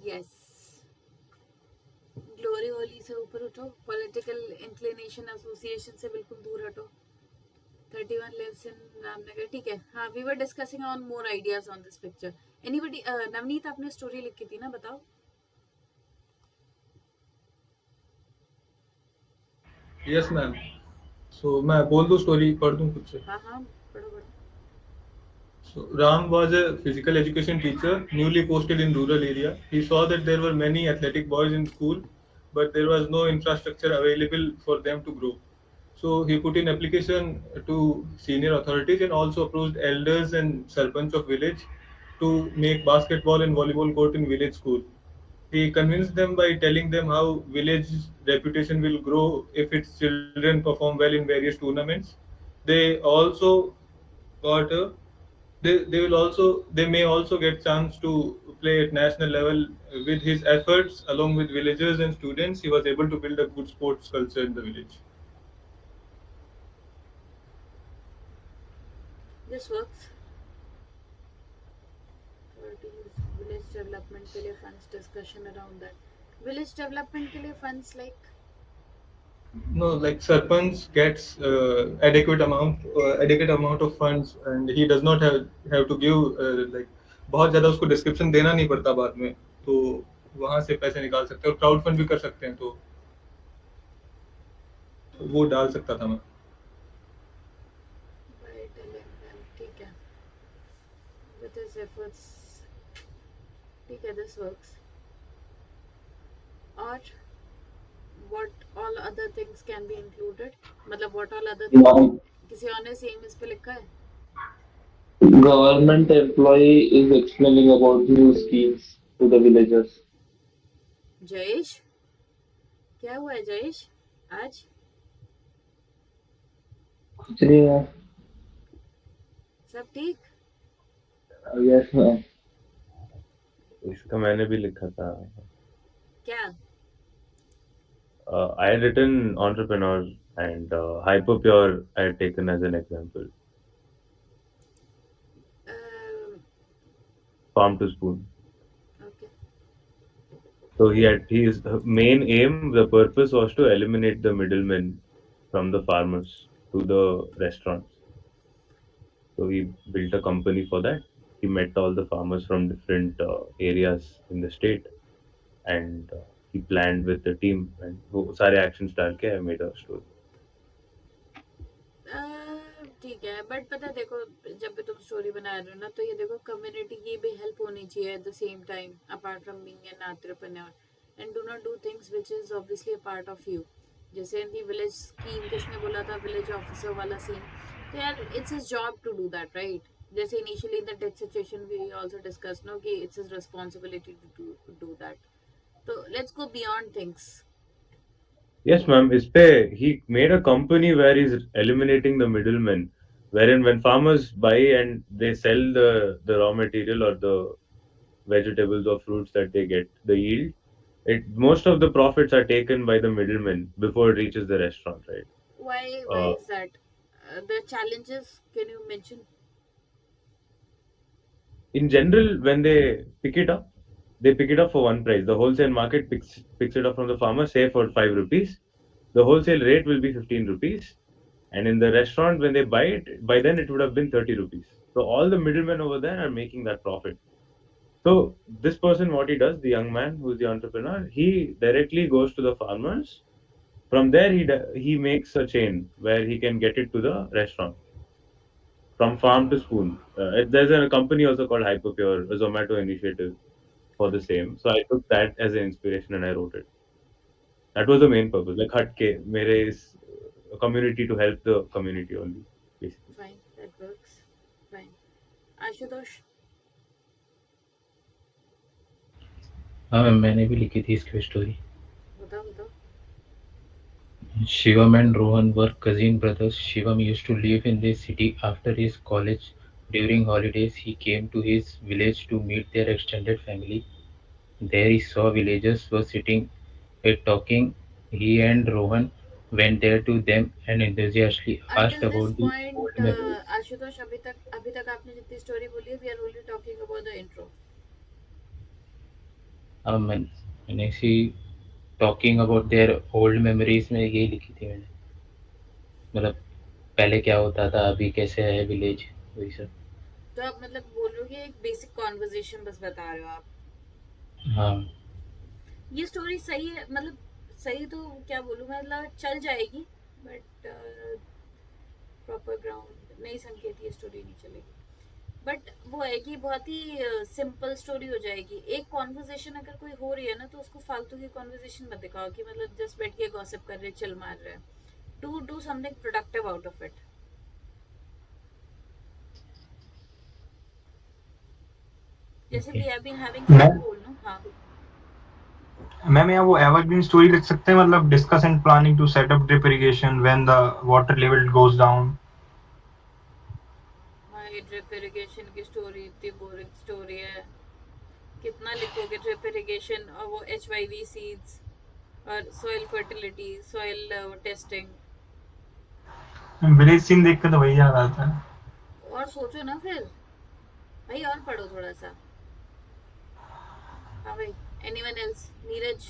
Yes. ग्लोरी होली से ऊपर उठो. पॉलिटिकल इंक्लिनेशन एसोसिएशन से बिल्कुल दूर हटो. 31 lives in रामनगर. ठीक है. हाँ, we were discussing on more ideas on this picture. Anybody? Navneet आपने स्टोरी लिखी थी ना, बताओ. Yes, ma'am. So मैं बोल दूँ story पढ़ दूँ खुद से. हाँ हाँ पढ़ो पढ़ो. So Ram was a physical education teacher newly posted in rural area. He saw that there were many athletic boys in school, but there was no infrastructure available for them to grow. So he put in application to senior authorities and also approached elders and sarpanch of village to make basketball and volleyball court in village school. He convinced them by telling them how village reputation will grow if its children perform well in various tournaments. They also got a they may also get chance to play at national level. With his efforts along with villagers and students, he was able to build a good sports culture in the village. This works. Village development के लिए funds discussion around that. Village development के लिए funds like No, like Sarpanch gets adequate amount of funds, and he does not have to give like बहुत ज्यादा उसको description देना नहीं पड़ता बाद में, तो वहां से पैसे निकाल सकते हैं और क्राउड फंड भी कर सकते हैं, तो वो डाल सकता था मैं. by telling them. ठीक है. With his efforts. ठीक है, this works. Or what all other things can be included? मतलब what all other things? किसी और ने सेम इस पे लिखा है? Government employee is explaining about new schemes to the villagers. Jayesh, क्या हुआ है जयेश आज? कुछ नहीं है. सब ठीक? Yes, ma'am. इसका मैंने भी लिखा था. क्या? I had written entrepreneur and Hyperpure I had taken as an example. Farm to spoon. Okay. So his main aim, the purpose was to eliminate the middlemen from the farmers to the restaurants. So he built a company for that. He met all the farmers from different areas in the state, and he planned with the team, and वो सारे actions डाल के I made a story. ठीक है, but पता है देखो, जब भी तुम स्टोरी बना रहे हो ना, तो ये देखो कम्युनिटी की भी हेल्प होनी चाहिए at the same time, apart from being an entrepreneur, and do not do things which is obviously a part of you. जैसे इन दी विलेज स्कीम किसने बोला था, विलेज ऑफिसर वाला सीन, तो यार it's his job to do that, right? जैसे initially in the death situation we also discuss no कि it's his responsibility to do that, तो let's go beyond things. Yes, ma'am. He made a company where he's eliminating the middlemen, wherein when farmers buy and they sell the raw material or the vegetables or fruits that they get, the yield, most of the profits are taken by the middlemen before it reaches the restaurant, right? Why Uh, is that? The challenges, can you mention? in general, when they pick it up for one price. The wholesale market picks it up from the farmer, say for 5 rupees. The wholesale rate will be 15 rupees, and in the restaurant when they buy it, by then it would have been 30 rupees. So all the middlemen over there are making that profit. So this person, what he does, the young man who is the entrepreneur, he directly goes to the farmers. From there, he makes a chain where he can get it to the restaurant from farm to spoon. There's a company also called Hyperpure, a Zomato initiative for the same. So I took that as an inspiration and I wrote it. That was the main purpose. Like Hatke, mere is a community to help the community only, basically. Fine, that works. Fine. Ashutosh, हाँ ma'am मैंने भी लिखी थी इसकी story. बताओ बताओ। Shivam and Rohan were cousin brothers. Shivam used to live in the city after his college. During holidays, he came to his village to meet their extended family. There he saw villagers were sitting talking. He and Rohan went there to them and enthusiastically asked Until this about the point, old memories. Ashutosh, अभी तक आपने जितनी story बोली है, we are only talking about the intro. मैंने see talking about their old memories में यही लिखी थी मैंने, मतलब पहले क्या होता था, अभी कैसे है विलेज, वही सब। तो आप मतलब बोल रहे हो कि एक बेसिक कॉन्वर्सेशन बस बता रहे हो आप। हाँ ये स्टोरी सही है, मतलब सही तो क्या बोलूँ, मतलब चल जाएगी, बट प्रॉपर ग्राउंड नहीं, संकेत ये स्टोरी नहीं चलेगी। बट वो है कि बहुत ही सिंपल स्टोरी हो जाएगी। एक कॉन्वर्सेशन अगर कोई हो रही है ना, तो उसको फालतू की कॉन्वर्सेशन मत दिखाओ कि मतलब जस्ट बैठ के गॉसिप कर रहे, चिल मार रहे हैं। Do something productive out of it. जैसे we have been having fun बोल नो। हाँ मैम यहाँ वो एवरग्रीन स्टोरी लिख सकते हैं, मतलब discuss and planning to set up drip irrigation when the water level goes down. भाई ड्रिप इरिगेशन की स्टोरी इतनी बोरिंग स्टोरी है, कितना लिखोगे ड्रिप इरिगेशन, और वो HYV सीड्स और soil fertility, soil testing. Village scene देख के तो वही याद आता है। और सोचो ना फिर भाई, और पढ़ो थोड़ा सा। हाँ भाई, anyone else? Neeraj?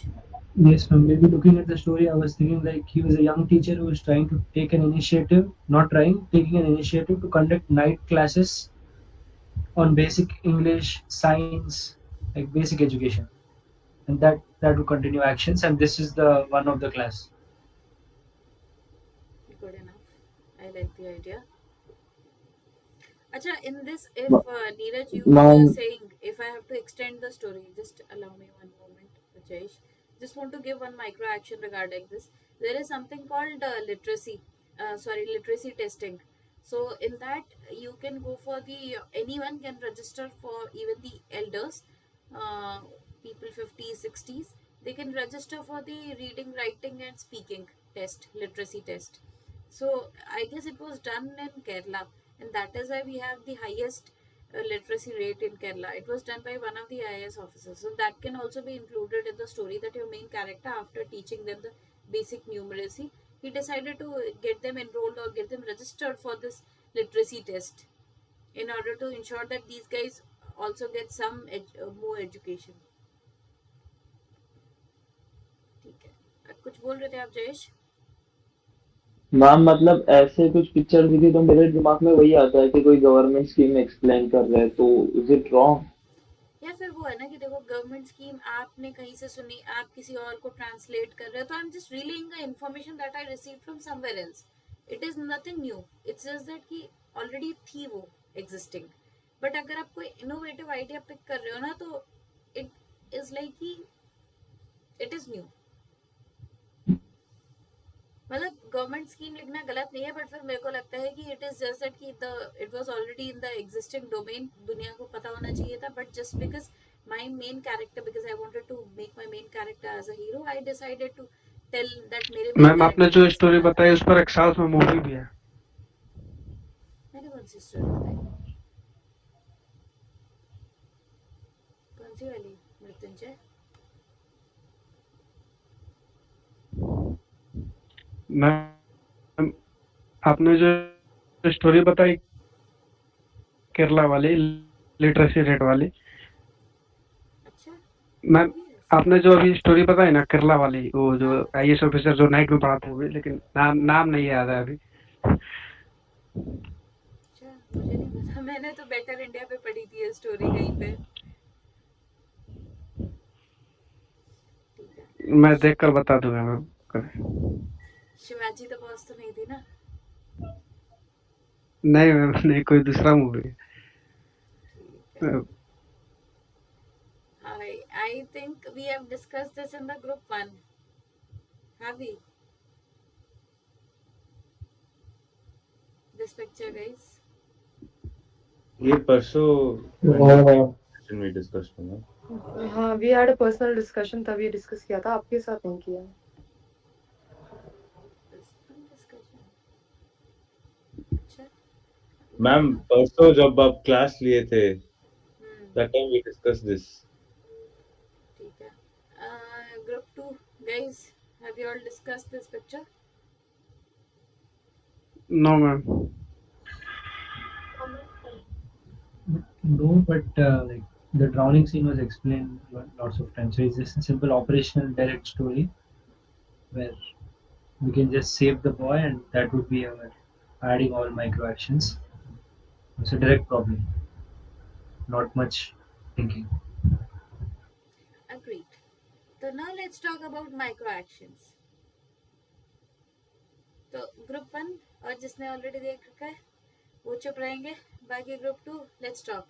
Yes, ma'am. Maybe looking at the story, I was thinking like he was a young teacher who was trying to take an initiative, not trying, taking an initiative to conduct night classes on basic English, science, like basic education, and that would continue actions. And this is the one of the class. Good enough. I like the idea. Acha, in this, if Neeraj, you were saying, if I have to extend the story, just allow me one moment, Jayesh. Just want to give one micro action regarding this. There is something called literacy testing. So in that, you can go for anyone can register for, even the elders, people 50s, 60s, they can register for the reading, writing and speaking test, literacy test. So I guess it was done in Kerala, and that is why we have the highest literacy rate in Kerala. It was done by one of the IAS officers. So that can also be included in the story, that your main character, after teaching them the basic numeracy, he decided to get them enrolled or get them registered for this literacy test in order to ensure that these guys also get some more education. ठीक है, कुछ बोल रहे थे आप Jayesh? Ma'am मतलब ऐसे कुछ पिक्चर दिखी तो मेरे दिमाग में वही आता है कि कोई गवर्नमेंट स्कीम एक्सप्लेन कर रहे हैं, तो इज इट रॉन्ग? या फिर वो है ना कि देखो, गवर्नमेंट स्कीम आपने कहीं से सुनी, आप किसी और को ट्रांसलेट कर रहे हो, तो I am just relying the information that I received from somewhere else. It is nothing new, it's just that कि ऑलरेडी थी वो एग्जिस्टिंग। बट अगर आप कोई इनोवेटिव आइडिया पिक कर रहे हो ना, तो इट इज लाइक कि इट इज न्यू। मतलब गवर्नमेंट स्कीम लिखना गलत नहीं है, बट फिर मेरे को लगता है कि इट इज जस्ट दैट कि it was already in the existing domain, दुनिया को पता होना चाहिए था। But just because my main character, because I wanted to make my main character as a hero, I decided to tell that मेरे main ma'am आपने character जो को ऐसा स्टोरी होना था। बताई उस पर एक साउथ में मूवी भी है। मैंने कौन सी स्टोरी बताई? कौन सी वाली? मृत्युंजय? मैम आपने जो स्टोरी बताई केरला वाली, लिटरेसी रेट वाली, अच्छा मैम आपने जो अभी स्टोरी बताई ना केरला वाली, वो जो आईएएस ऑफिसर जो नाइट में पढ़ाते हुए, लेकिन नाम नहीं याद है अभी। अच्छा मुझे नहीं पता, मैंने तो बेटर इंडिया पे पढ़ी थी ये स्टोरी कहीं पे। ठीक है, मैं देखकर बता दूंगा मैम। शिवाजी द बॉस तो नहीं थी ना? नहीं मैम, नहीं, कोई दूसरा मूवी है। I think we have discussed this in the group one. Have we? This picture, guys. ये परसों में डिस्कस हुआ। हाँ, we had a personal discussion, तभी डिस्कस किया था, आपके साथ नहीं किया। मैम परसों जब आप क्लास लिए थे, that time we discussed this. ठीक है। Group 2, guys, have you all discussed this picture? No ma'am. No, but like the drowning scene was explained lots of times. So it's just a simple operational direct story where we can just save the boy, and that would be our adding all micro actions. It's a direct problem. Not much thinking. Agreed. So now let's talk about micro actions. तो group 1 और जिसने already देख रखा है वो चुप रहेंगे, बाकी ग्रुप 2 लेट्स टॉक।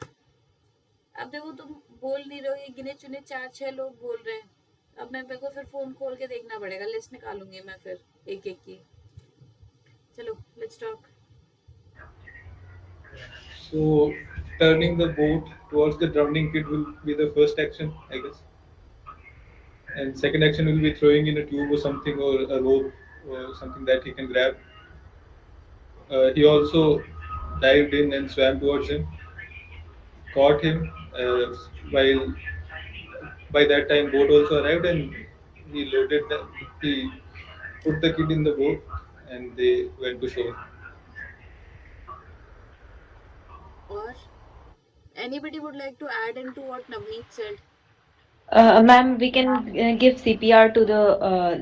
अब देखो तुम बोल नहीं रहे हो, ये गिने चुने 4-6 लोग बोल रहे हैं। अब मेरे को फिर फोन खोल के देखना पड़ेगा, लिस्ट निकालूंगी मैं फिर एक एक की। चलो let's talk. So turning the boat towards the drowning kid will be the first action, I guess. And second action will be throwing in a tube or something, or a rope or something that he can grab. He also dived in and swam towards him, caught him. While by that time boat also arrived, and he put the kid in the boat, and they went to shore. Or anybody would like to add into what Navneet said? Ma'am, we can give CPR to the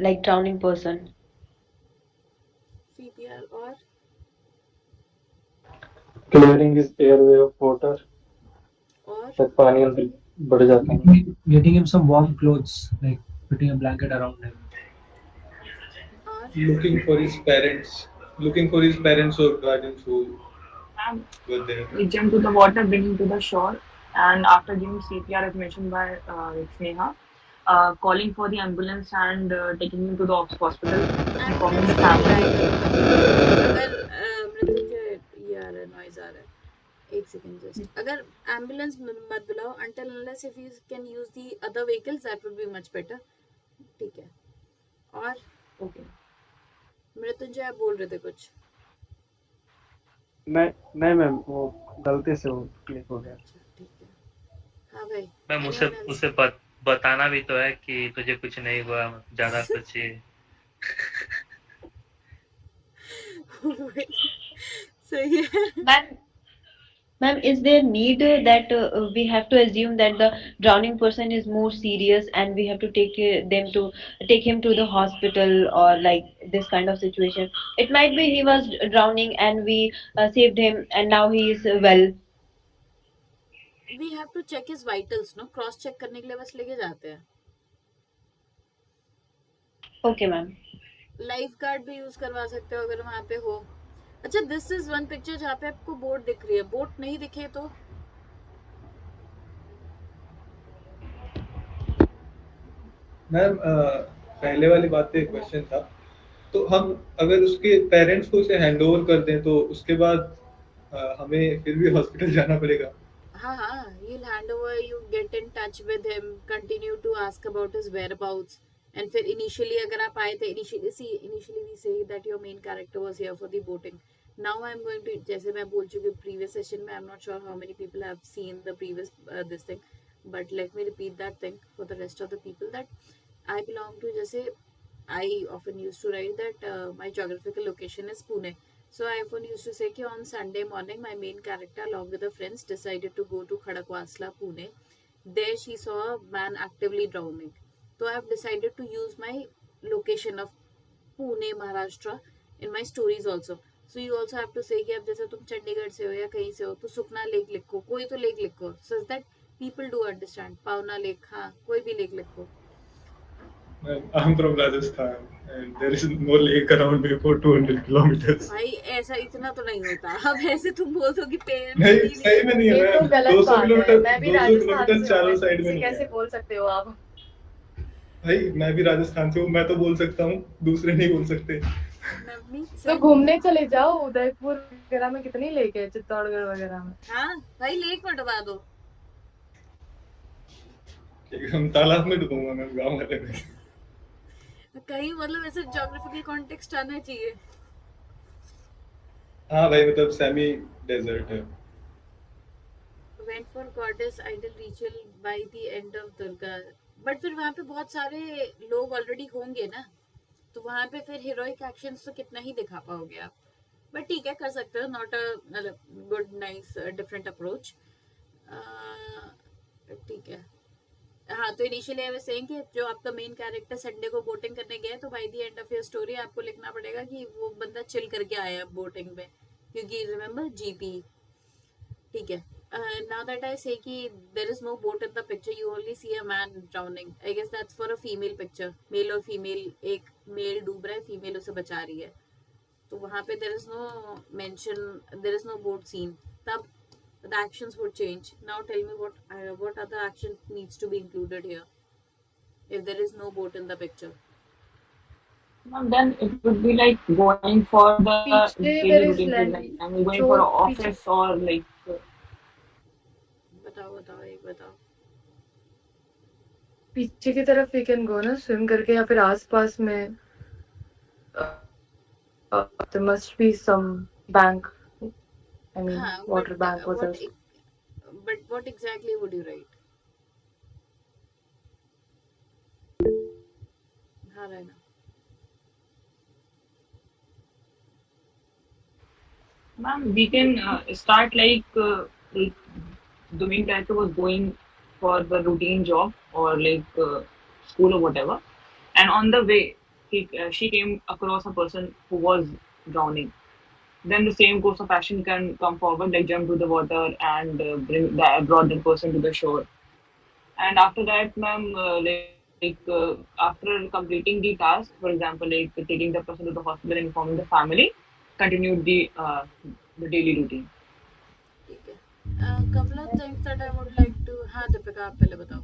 like drowning person. CPR or Clearing his airway of water. और पानी अंदर बढ़ जाता है। Getting him some warm clothes, like putting a blanket around him. Looking for his parents or guardians who were there. We jump to the water, bring him to the shore, and after giving CPR as mentioned by Sneha, calling for the ambulance and taking him to the hospital, informing the family. अगर मृत्युंजय ये आ रहा है, noise आ रहा है, एक second just. अगर ambulance मत बुलाओ until unless if you can use the other vehicles, that would be much better. ठीक है। और ओके मृत्युंजय आप बोल रहे थे कुछ? नहीं मैम, वो गलती से वो क्लिक हो गया। हाँ भाई। मैम उसे बताना भी तो है कि तुझे कुछ नहीं हुआ, ज्यादा सोचिए। सही है। Ma'am, is there need that we have to assume that the drowning person is more serious and we have to take him to the hospital, or like this kind of situation? It might be he was drowning and we saved him and now he is well. We have to check his vitals, no? Cross check करने के लिए बस लेके जाते हैं। Okay, ma'am. Life guard भी use करवा सकते हो अगर वहां पे हो. अच्छा, दिस इज वन पिक्चर जहाँ पे आपको बोट दिख रही है. बोट नहीं दिखे तो मैम पहले वाली बात पे एक क्वेश्चन था, तो हम अगर उसके पेरेंट्स को उसे हैंड ओवर कर दें तो उसके बाद हमें फिर भी हॉस्पिटल जाना पड़ेगा? हाँ हाँ, you'll hand over, you get in touch with him, continue to ask about his whereabouts, and फिर initially अगर आप आए थे, initially we say that your main character was here for the boating. Now I'm going to, जैसे मैं बोल चुकी हूँ previous session में, I'm not sure how many people have seen the previous this thing, but let me repeat that thing for the rest of the people that I belong to. जैसे I often used to write that my geographical location is Pune. So I often used to say that on Sunday morning, my main character, along with her friends, decided to go to Khadakwasla, Pune. There she saw a man actively drowning. So I have decided to use my location of Pune, Maharashtra in my stories also. So you also have to say कि अब जैसे तुम चंडीगढ़ से हो या कहीं से हो तो सुखना लेक लिखो, कोई तो लेक लिखो, so that people do understand. पावना लेक, हाँ, कोई भी लेक लिखो. I'm from Rajasthan and there is no lake around me for 200 kilometers. भाई ऐसा इतना तो नहीं होता. अब ऐसे तुम बोल दो कि पेड़ नहीं, सही में नहीं है ये तो मैम. गलत 200 बात है. किलोमीटर मैं भी 200 राजस्थान किलोमीटर से हूँ, चारों साइड में ऐसे नहीं कैसे है. बोल सकते हो आप? भाई मैं भी राजस्थान से हूँ, मैं तो बोल सकता हूँ, दूसरे नहीं बोल सकते. तो घूमने चले जाओ, उदयपुर वगैरह में कितनी लेक है, चित्तौड़गढ़ वगैरह में. हाँ भाई, लेक में डुबा दो. हम तालाब में डूबूंगा मैं गाँव वाले में. कहीं मतलब ऐसे ज्योग्राफिकल कॉन्टेक्स्ट आना चाहिए. हाँ भाई, मतलब सेमी डेजर्ट है. Went for goddess idol ritual by the end of Durga. But फिर वहाँ पे बहुत सारे लोग ऑलरेडी होंगे ना, तो वहाँ पे फिर हीरोइक एक्शंस तो कितना ही दिखा पाओगे आप. बट ठीक है, कर सकते हो. नॉट अ मतलब गुड नाइस डिफरेंट अप्रोच. ठीक है. हाँ, तो इनिशियली आई वाज सेइंग कि जो आपका मेन कैरेक्टर संडे को बोटिंग करने गया है, तो bye the and of your story आपको लिखना पड़ेगा कि वो बंदा चिल करके आया बोटिंग में, क्योंकि रिमेम्बर जीपी. ठीक है. Now that I say कि there is no boat in the picture, you only see a man drowning. I guess that's for a female picture. Male और female, एक male डूब रहा है, female उसे बचा रही है. तो वहाँ पे there is no mention, there is no boat scene. तब the actions would change. Now tell me what other action needs to be included here if there is no boat in the picture. Then it would be like going for the पीछे daily there is routine, land. like I'm going जो for an पीछे office or like बताओ एक बताओ. पीछे की तरफ we can go ना, स्विम करके, या फिर आसपास में there must be some bank. I mean, हाँ, water bank was there. but what exactly would you write? हाँ रहना. ma'am, we can start like the main character was going for the routine job or like school or whatever, and on the way she came across a person who was drowning. Then the same course of action can come forward, like jump to the water and brought that person to the shore. And after that, ma'am, after completing the task, for example, like taking the person to the hospital and informing the family, continued the daily routine. ठीक है. couple of things that I would like to. हाँ दीपिका, आप पहले बताओ.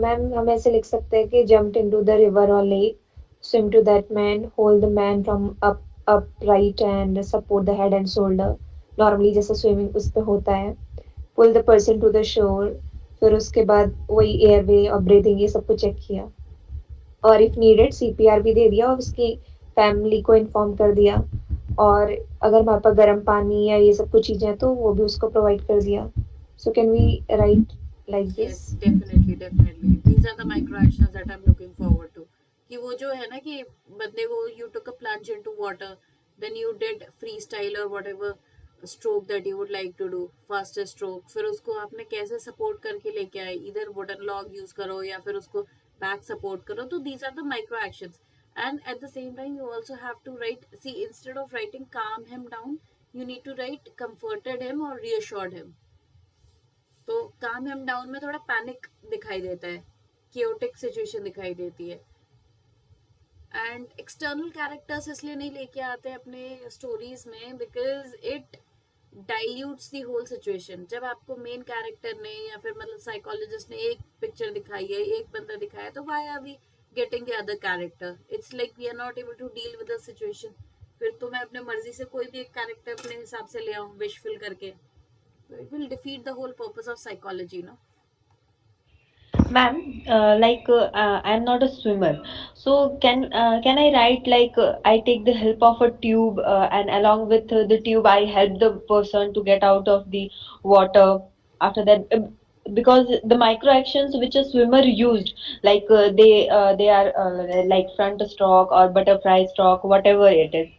Ma'am हम ऐसे लिख सकते हैं कि jumped into the river or lake, swim to that man, hold the man from upright and support the head and shoulder. Normally जैसे swimming उस पे होता है. Pull the person to the shore. फिर उसके बाद वही एयरवे और ब्रीदिंग ये सब कुछ चेक किया, और इफ नीडेड CPR भी दे दिया और उसकी फैमिली को इन्फॉर्म कर दिया, और अगर वहाँ पर गर्म पानी या ये सब कुछ चीजें हैं तो वो भी उसको प्रोवाइड कर दिया. So can we write like this? Yes, definitely. These are the micro actions that I'm looking forward to. कि वो जो है ना कि बंदे को you took a plunge into water, then you did freestyle or whatever stroke that you would like to do, faster stroke. फिर उसको आपने कैसे support करके लेके आए, either wooden log use करो या फिर उसको back support करो. तो these are the micro actions. And at the same time you also have to write, see, instead of writing calm him down, you need to write comforted him or reassured him. तो काम him down में थोड़ा panic दिखाई देता है, chaotic situation दिखाई देती है. एंड एक्सटर्नल कैरेक्टर्स इसलिए नहीं लेके आते अपने स्टोरीज में because it dilutes the whole situation. जब आपको मेन कैरेक्टर ने या फिर मतलब साइकोलॉजिस्ट ने एक पिक्चर दिखाई है, एक बंदा दिखाया है, तो why are we getting the other character? It's like we are not able to deal with the situation. फिर तो मैं अपने मर्जी से कोई भी एक कैरेक्टर अपने हिसाब से ले आऊं विश फिल करके, तो it will defeat the whole purpose of psychology, no. Ma'am, I'm not a swimmer, so can I write like I take the help of a tube, and along with the tube I help the person to get out of the water after that, because the micro actions which a swimmer used, like they are like front stroke or butterfly stroke, whatever it is.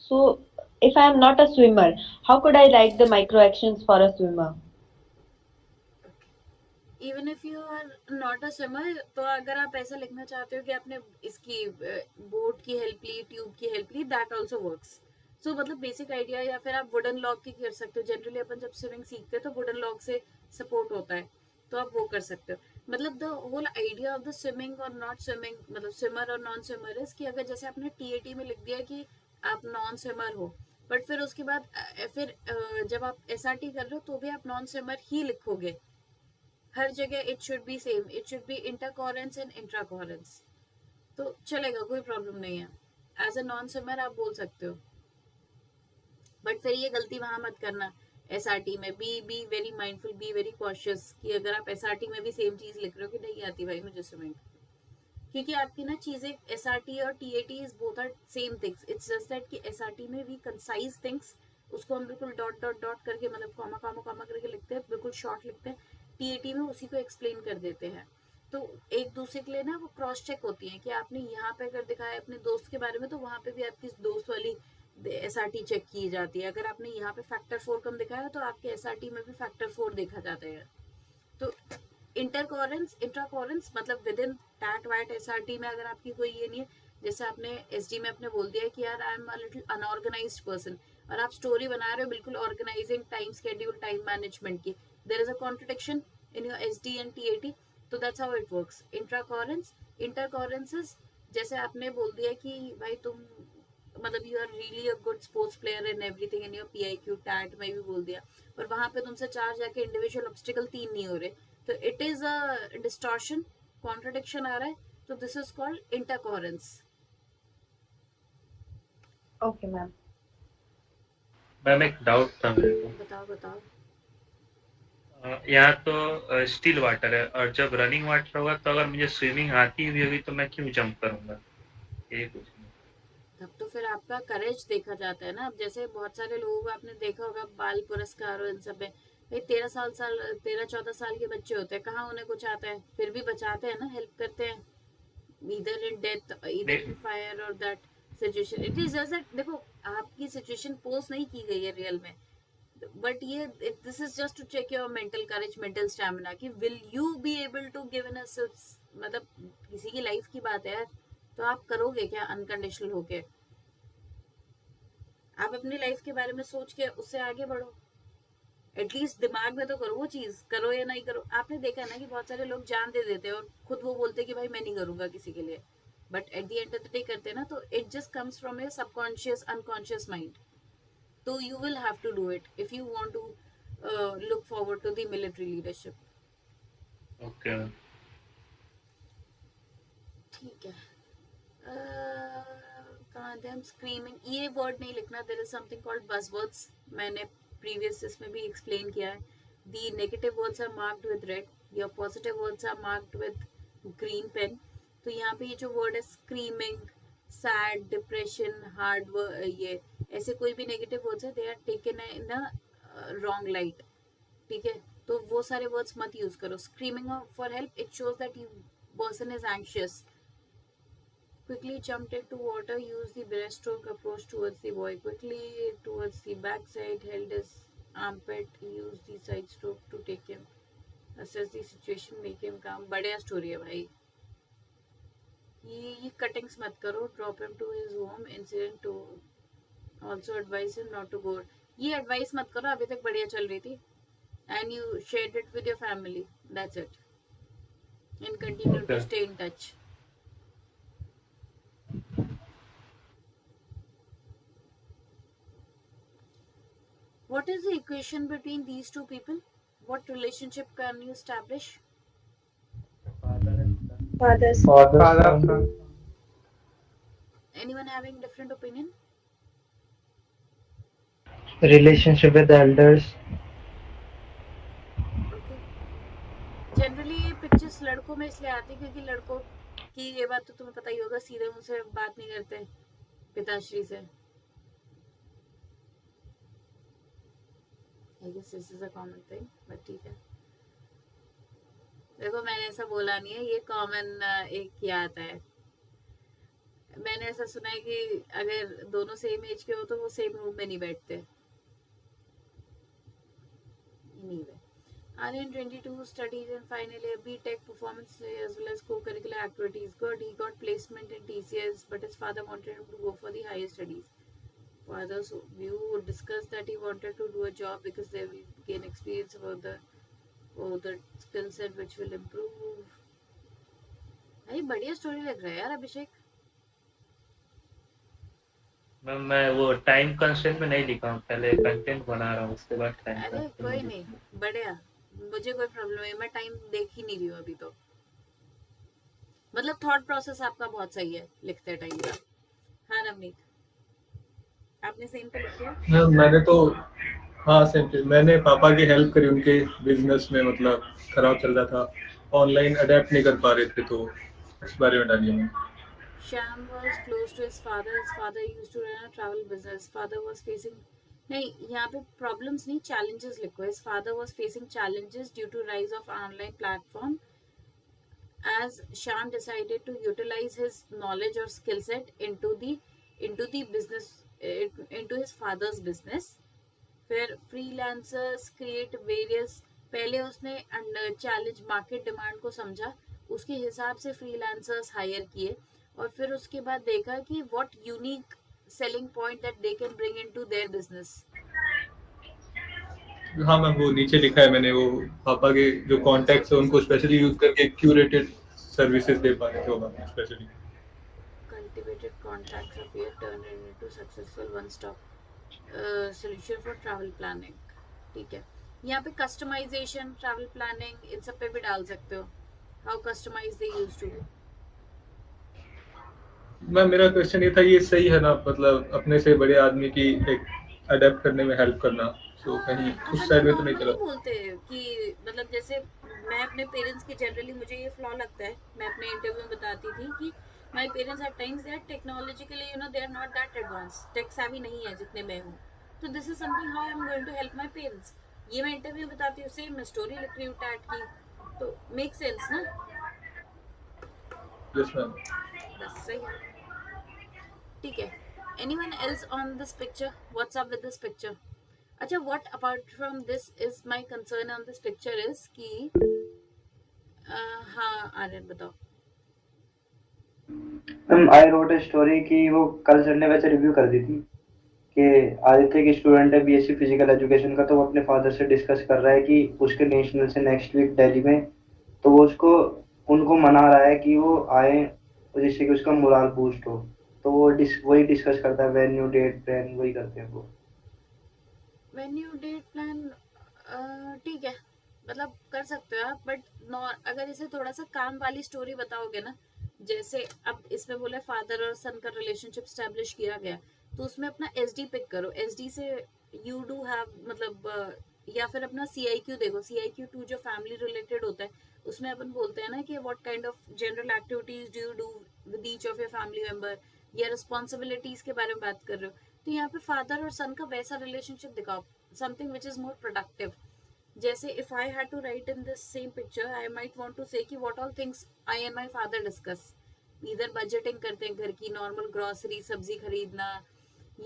So if I am not a swimmer, how could I write the micro actions for a swimmer? Even if you are not a swimmer, तो अगर आप ऐसा लिखना चाहते हो कि आपने इसकी बोट की हेल्प ली, ट्यूब की हेल्प ली, दैट ऑल्सो वर्क्स. सो मतलब बेसिक आइडिया. या फिर आप वुडन लॉग की कर सकते हो. जनरली अपन जब स्विमिंग सीखते हैं तो वुडन लॉग से सपोर्ट होता है, तो आप वो कर सकते हो. मतलब the whole idea of the swimming और नॉट स्विमिंग, मतलब स्विमर और नॉन स्विमर, इज कि अगर जैसे आपने टीएटी में लिख दिया कि आप नॉन स्विमर हो, बट फिर उसके बाद फिर जब आप एसआरटी कर रहे हो तो भी आप नॉन स्विमर ही लिखोगे. हर जगह it should be same. It should be intercoherence and intracoherence, तो चलेगा, कोई प्रॉब्लम नहीं है. एज अ नॉन स्विमर आप बोल सकते हो, बट फिर ये गलती वहां मत करना एसआरटी में. Be very mindful, be very cautious कि अगर आप एसआरटी में भी सेम चीज लिख रहे हो कि नहीं आती भाई मुझे स्विमिंग, क्योंकि आपकी ना चीजें एसआरटी और TAT is both are same things. It's just that कि एसआरटी में वी कंसाइज थिंग्स, उसको हम बिल्कुल डॉट डॉट डॉट करके, मतलब कॉमा कॉमा कॉमा करके लिखते हैं, बिल्कुल शॉर्ट लिखते हैं. टीएटी में उसी को एक्सप्लेन कर देते हैं. तो एक दूसरे के लिए ना वो क्रॉस चेक होती है कि आपने यहाँ पे अगर दिखाया अपने दोस्त के बारे में, तो वहां पे भी आपकी दोस्त वाली एसआरटी चेक की जाती है. अगर आपने यहाँ पे फैक्टर 4 कम दिखाया तो आपके एसआरटी में भी फैक्टर 4 देखा जाता है. तो इंटरकॉरेंस, इंट्राकॉरेंस, मतलब विद इन टैट वाइट एसआरटी में अगर आपकी कोई ये नहीं है, जैसे आपने एसडी में अपने बोल दिया कि यार I am a little unorganized person, और आप स्टोरी बना रहे हो बिल्कुल organizing, time schedule, time management की, there is a contradiction in your SD and TAT. तो that's how it works. Intracoherence, intercoherences, जैसे आपने बोल दिया कि भाई तुम मतलब you are really a good sports player in everything in your PIQ TAT में भी बोल दिया, और वहां पे तुमसे 4 जाके इंडिविजुअल ऑब्स्टिकल 3 नहीं हो रहे, तो it is a distortion, contradiction आ रहा है. तो this is called intercoherence. Okay ma'am. Ma'am एक डाउट था मेरे को. बताओ. यहाँ तो स्टिल वाटर है, और जब रनिंग वाटर होगा तो अगर मुझे स्विमिंग आती हुई होगी तो मैं क्यों जंप करूंगा? ये कुछ नहीं. तब तो फिर आपका करेज देखा जाता है ना. अब जैसे बहुत सारे लोगों को आपने देखा होगा बाल पुरस्कार और इन सब में, भाई 13-14 साल के बच्चे होते हैं, कहाँ उन्हें कुछ आता है, फिर भी बचाते हैं ना, हेल्प करते हैं, either in death, either in fire और that situation. It is just that, देखो आपकी सिचुएशन पोस्ट नहीं की गई है रियल में, बट ये this is just to check your mental courage, mental stamina, कि will you be able to give in a, मतलब किसी की लाइफ की बात है यार, तो आप करोगे क्या अनकंडीशनल होके? आप अपनी लाइफ के बारे में सोच के उससे आगे बढ़ो, एटलीस्ट दिमाग में तो करो वो चीज, करो या नहीं करो. आपने देखा ना कि बहुत सारे लोग जान दे देते हैं और खुद वो बोलते हैं कि भाई मैं नहीं करूंगा किसी के लिए, but at the end of the day करते हैं ना, तो it just comes from your subconscious unconscious mind. तो you will have to do it if you want to look forward to the military leadership. Okay. ठीक है. कहाँ थे हम? स्क्रीमिंग, ये वर्ड नहीं लिखना. There is something called buzzwords. मैंने प्रीवियस इसमें भी एक्सप्लेन किया है. The negative words are marked with red, your positive words are marked with green pen. तो यहाँ पे ये जो वर्ड है स्क्रीमिंग, सैड, डिप्रेशन, हार्ड, ये ऐसे कोई भी नेगेटिव वर्ड्स है, they are taken in a wrong light. ठीक है, तो वो सारे वर्ड्स मत यूज करो. Screaming for help, it shows that you person is anxious. Quickly jumped into water, used the breaststroke approach towards the boy. Quickly towards the backside, held his armpit, used the side stroke to take him. Assess the situation, make him calm. बढ़िया story है भाई. ये cuttings मत करो. Drop him to his home. Incident to also advise him not to go. ये advice मत करो, अभी तक बढ़िया चल रही थी. And you shared it with your family. That's it. And continue to stay in touch. What is the equation between these two people? What relationship can you establish? Fathers. Father, son. Anyone having different opinion? Relationship with the elders. Okay. Generally ये pictures लड़कों में इसलिए आती क्योंकि लड़कों की, ये बात तो तुम्हें पता ही होगा, सीधे मुंह से बात नहीं करते पिताश्री से. I guess this is a common thing, but ठीक है. देखो मैंने ऐसा बोला नहीं है, ये कॉमन एक क्या आता है. मैंने ऐसा सुना है कि अगर दोनों सेम एज के हो तो वो सेम रूम में नहीं बैठते. Anyway. Aryan 22 studied in final year BTech performance as well as co-curricular activities. Good, he got placement in TCS, but his father wanted him to go for the higher studies. Father's view discussed that he wanted to do a job because they will gain experience about the skill set which will improve. भाई बढ़िया story लग रहा है यार अभिषेक. Ma'am मैं वो time constraint में नहीं लिखा हूँ, पहले कंटेंट बना रहा हूँ उसके बाद टाइम अरे कोई नहीं, बढ़िया, मुझे कोई प्रॉब्लम है, मैं टाइम देख ही नहीं रही हूँ अभी तो. मतलब थॉट प्रोसेस आपका बहुत सही है लिखते टाइम का. हाँ नवनीत, आपने सेम पे लिख दिया? मैंने तो हाँ सेम पे मैंने पापा की हेल्प करी, उनके बिजनेस में मतलब खराब चल रहा था, ऑनलाइन अडेप्ट नहीं कर पा रहे थे, तो इस बारे में डालिए मैंने. Sham was close to his father. His father used to run a travel business. Father was facing, नहीं यहाँ पे problems नहीं, challenges लिखो. His father was facing challenges due to rise of online platform. As Sham decided to utilize his knowledge or skill set into the business, into his father's business. फिर freelancers create various, पहले उसने challenge market demand को समझा, उसके हिसाब से freelancers hire किए, और फिर उसके बाद देखा कि what unique selling point that they can bring into their business. हाँ मैम वो नीचे लिखा है मैंने, वो पापा के जो कॉन्टैक्ट्स है उनको स्पेशली यूज करके क्यूरेटेड सर्विसेज दे पा रहे थे वो specially. Cultivated contacts of your turned into successful one-stop solution for travel planning. ठीक है, यहाँ पे customization, travel planning, इन सब पे भी डाल सकते हो. How customized they used to be. Ma'am मेरा क्वेश्चन ये था, ये सही है ना, मतलब अपने से बड़े आदमी की एक अडेप्ट करने में हेल्प करना, तो कहीं उस साइड में तो नहीं चला. बोलते हैं कि मतलब जैसे मैं अपने पेरेंट्स के, जनरली मुझे ये फ्लॉ लगता है, मैं अपने इंटरव्यू में बताती थी कि my parents at times they are technologically they are not that advance, tech savvy नहीं है जितने मैं हूँ, तो this is something how I am going to help my parents. ये मैं इंटरव्यू में बताती हूँ, सेम मैं स्टोरी लिख रही हूँ टैट की, तो मेक सेंस ना. Yes ma'am. बस सही है, ठीक है. Anyone else on this picture? What's up with this picture? अच्छा, what apart from this is my concern on this picture is कि हाँ आर्यन बताओ. आई रोट ए स्टोरी कि वो कल सर ने वैसे रिव्यू कर दी थी कि आदित्य की स्टूडेंट है बीएससी फिजिकल एजुकेशन का, तो वो अपने फादर से डिस्कस कर रहा है कि उसके नेशनल से नेक्स्ट वीक दिल्ली में, तो वो उनको मना रहा है कि वो आए जिससे कि उसका मोरल बूस्ट हो, तो वो वही डिस्कस करता है. वेन्यू डेट प्लान वही करते हैं वो. वेन्यू डेट प्लान ठीक है, मतलब कर सकते हो आप, बट अगर इसे थोड़ा सा काम वाली स्टोरी बताओगे ना, जैसे अब इसमें बोले फादर और सन का रिलेशनशिप स्टैब्लिश किया गया, तो उसमें अपना एसडी पिक करो. एसडी से यू डू हैव मतलब या फिर अपना CIQ देखो. CIQ2 जो फैमिली रिलेटेड होता है, उसमें अपन बोलते हैं ना कि what kind of general activities do you do with each of your family member, या रिस्पॉन्सिबिलिटीज के बारे में बात कर रहे हो, तो यहाँ पे फादर और सन का वैसा रिलेशनशिप दिखाओ, something which is more productive. जैसे if I had to write in this same picture, I might want to say कि what all things I and my father discuss. इधर बजटिंग करते हैं घर की, नॉर्मल ग्रोसरी सब्जी खरीदना,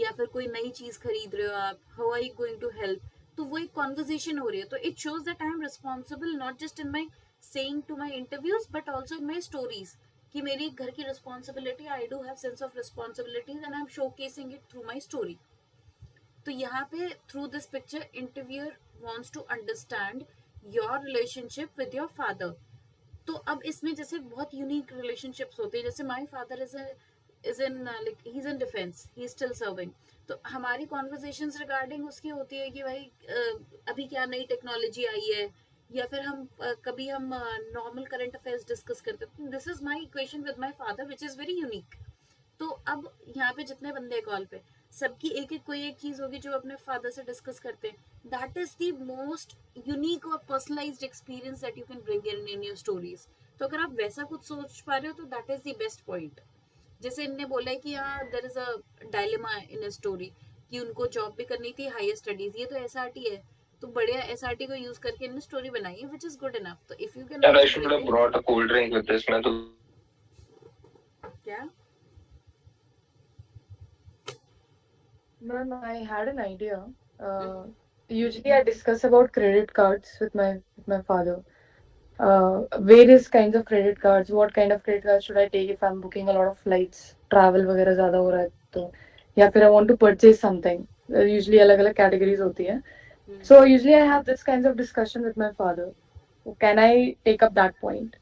या फिर कोई नई चीज खरीद रहे हो आप, how are you going to help, तो वो एक कॉन्वर्जेशन हो रही है. तो it shows that I am responsible not just in my saying to my interviews but also in my stories, कि मेरी घर की responsibility, I do have sense of responsibilities and I am showcasing it through my story. तो यहाँ पे through this picture interviewer wants to understand your relationship with your father. तो अब इसमें जैसे बहुत यूनिक रिलेशनशिप्स होते हैं, जैसे my father is a is in like he's in defense, he's still serving. तो हमारी conversations regarding उसकी होती है कि भाई अभी क्या नई टेक्नोलॉजी आई है, या फिर हम कभी हम नॉर्मल करंट अफेयर्स डिस्कस करते हैं. This is my equation with my father which is very unique. तो अब यहाँ पे जितने बंदे कॉल पे, सबकी एक एक कोई एक चीज़ होगी जो अपने फादर से डिस्कस करते हैं. That is the most unique और personalized experience that you can bring in your stories. तो अगर आप वैसा कुछ सोच पा रहे हो तो that is the best point. जैसे इनने बोला है कि हाँ there is a dilemma in a story कि उनको जॉब भी करनी थी, हायर स्टडीज, ये तो एसआरटी है. तो बढ़िया एसआरटी को यूज करके इन्होंने स्टोरी बनाई है व्हिच इज गुड इनफ. तो इफ यू कैन यार I should have brought a cold drink with this. मैं तो क्या Ma'am, I had an idea. Usually, I discuss about credit cards with my father. Various kinds of credit cards. What kind of credit cards should I take if I'm booking a lot of flights, travel वगैरह ज़्यादा हो रहा है तो, या फिर I want to purchase something. Usually अलग-अलग categories होती हैं. So usually I have this kinds of discussion with my father. Can I take up that point?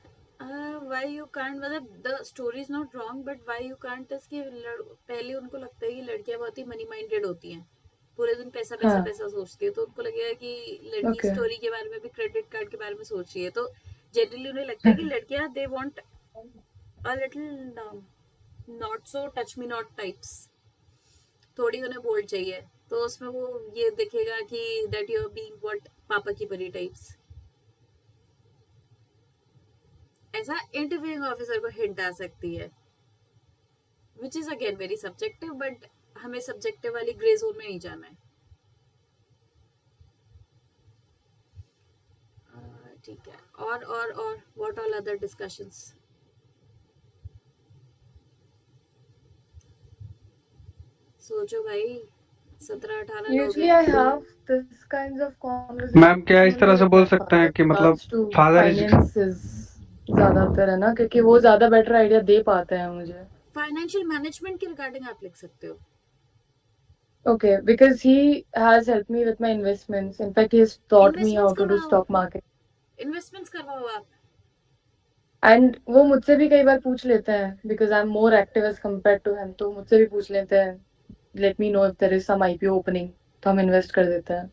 why you can't, मतलब the story is not wrong but why you can't is कि पहले उनको लगता है कि लड़कियां बहुत ही मनी माइंडेड होती हैं, पूरे दिन पैसा पैसा हाँ. पैसा सोचती है. तो उनको लगेगा कि लड़की Okay. स्टोरी के बारे में भी, क्रेडिट कार्ड के बारे में सोच रही है. तो जनरली उन्हें लगता है कि लड़कियां they want a little not so touch me not types, थोड़ी उन्हें बोल्ड चाहिए. तो उसमें वो ये दिखेगा कि that you are being what पापा की परी टाइप्स. ऐसा इंटरव्यूइंग ऑफिसर को हिंट आ सकती है, which is again very subjective, but हमें सब्जेक्टिव वाली ग्रे जोन में नहीं जाना है. ठीक है. और व्हाट ऑल अदर डिस्कशंस? सोचो भाई, 17-18 लोग Usually हैं. I have this kinds of conversations ma'am क्या इस तरह से बोल सकते हैं कि मतलब regards to father is finances ज्यादातर है ना, क्योंकि वो ज्यादा बेटर आइडिया दे पाते हैं मुझे. फाइनेंशियल मैनेजमेंट के रिगार्डिंग आप लिख सकते हो. Okay, because he has helped me with my investments. In fact, he has taught me how investments to do करवाओ, stock market. इन्वेस्टमेंट्स करवाओ आप. And वो मुझसे भी कई बार पूछ लेते हैं because I'm more active as compared to him. तो मुझसे भी पूछ लेते हैं, let me know if there is some IPO opening. तो हम invest कर देते हैं.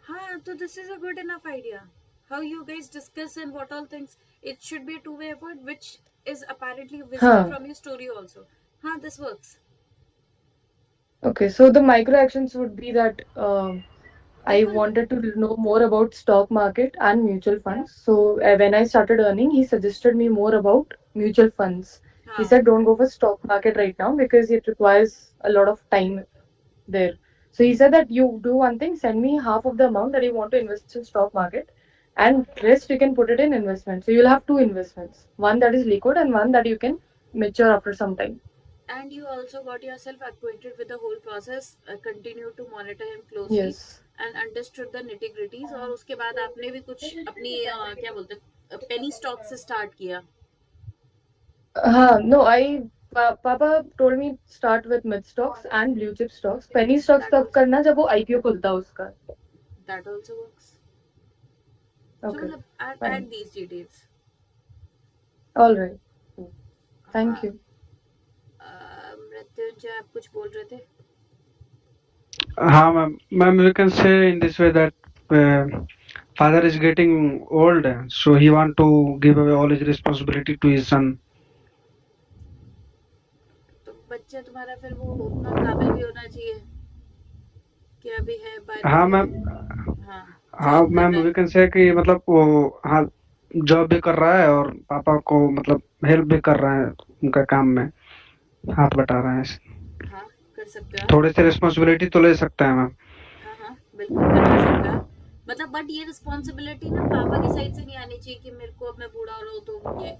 हाँ, तो this is a good enough idea. How you guys discuss and what all things. It should be a two-way effort, which is apparently visible हाँ. from your story also. हाँ, this works. Okay, so the micro actions would be that I देखो, wanted to know more about stock market and mutual funds. So when I started earning, he suggested me more about mutual funds. He हाँ, said, don't go for stock market right now because it requires a lot of time there. So he said that you do one thing, send me half of the amount that you want to invest in stock market, and rest you can put it in investment. So you'll have two investments, one that is liquid and one that you can mature after some time. and you also got yourself acquainted with the whole process, continue to monitor him closely Yes. and understood the nitty-gritties. और उसके बाद आपने भी कुछ अपनी क्या बोलते हैं penny stock से start किया. No, Papa told me start with mid stocks and blue chip stocks. Penny stocks That तब also, करना जब वो IPO खुलता है उसका. that also works. So Okay, मतलब add fine. these details. All right. Thank हाँ, you. मृत्युंजय आप कुछ बोल रहे थे? हाँ ma'am we can say in this way that father is getting old, so he want to give away all his responsibility to his son. तो बच्चा तुम्हारा फिर वो उतना काबिल भी होना चाहिए कि अभी है हाँ बारहवीं मैम में. हाँ, हाँ जॉब कर मैम रहा we है. can say कि मतलब वो हाँ जॉब भी कर रहा है और पापा को मतलब हेल्प भी कर रहा है उनका काम में, हाथ बटा रहा है. हाँ, कर सकते हो आप. थोड़ी सी रिस्पॉन्सिबिलिटी तो ले सकते हैं मैम. हाँ हाँ, बिल्कुल करवा सकते हो आप. मतलब बट ये रिस्पॉन्सिबिलिटी ना पापा की साइड से नहीं आनी चाहिए कि मेरे को अब मैं बूढ़ा हो रहा हूँ तो ये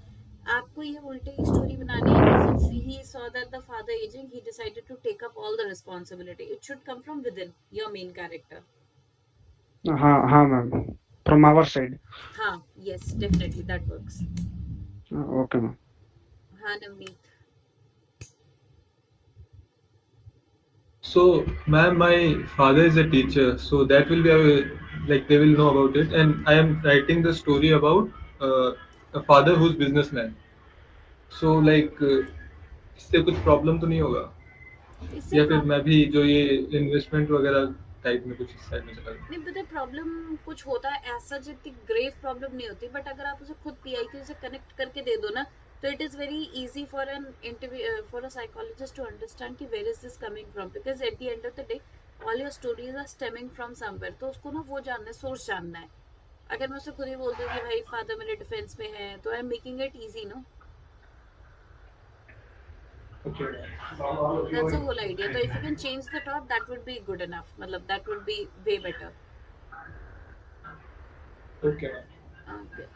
आपको ये उल्टे की स्टोरी बनानी है कि since he saw that the father aging, he decided to take up all the responsibility. It should come from within your main character. हाँ मैम from our side. हाँ, yes, definitely that works. Okay ma'am. हाँ Navneet. So, ma'am, my father is a teacher, so that will be like they will know about it. And I am writing the story about a father who's businessman. So, like इससे कुछ problem तो नहीं होगा, इससे या फिर problem मैं भी जो ये इन्वेस्टमेंट वगैरह टाइप में कुछ साइड में चला नहीं, पता प्रॉब्लम कुछ होता है ऐसा, जितनी ग्रेव प्रॉब्लम नहीं होती, बट अगर आप उसे खुद पीआईक्यू से कनेक्ट करके दे दो ना, तो it is very easy for an interview for a psychologist to understand कि where is this coming from, because at the end of the day all your stories are stemming from somewhere. तो उसको ना वो जानना है, source जानना है। अगर मैं उसे खुद ही बोल दूँ कि भाई फादर मेरे डिफेंस में है, तो I am making it easy, no. That's the whole idea. So if you can change the top, that would be good enough. मतलब that would be way better. Okay. Okay.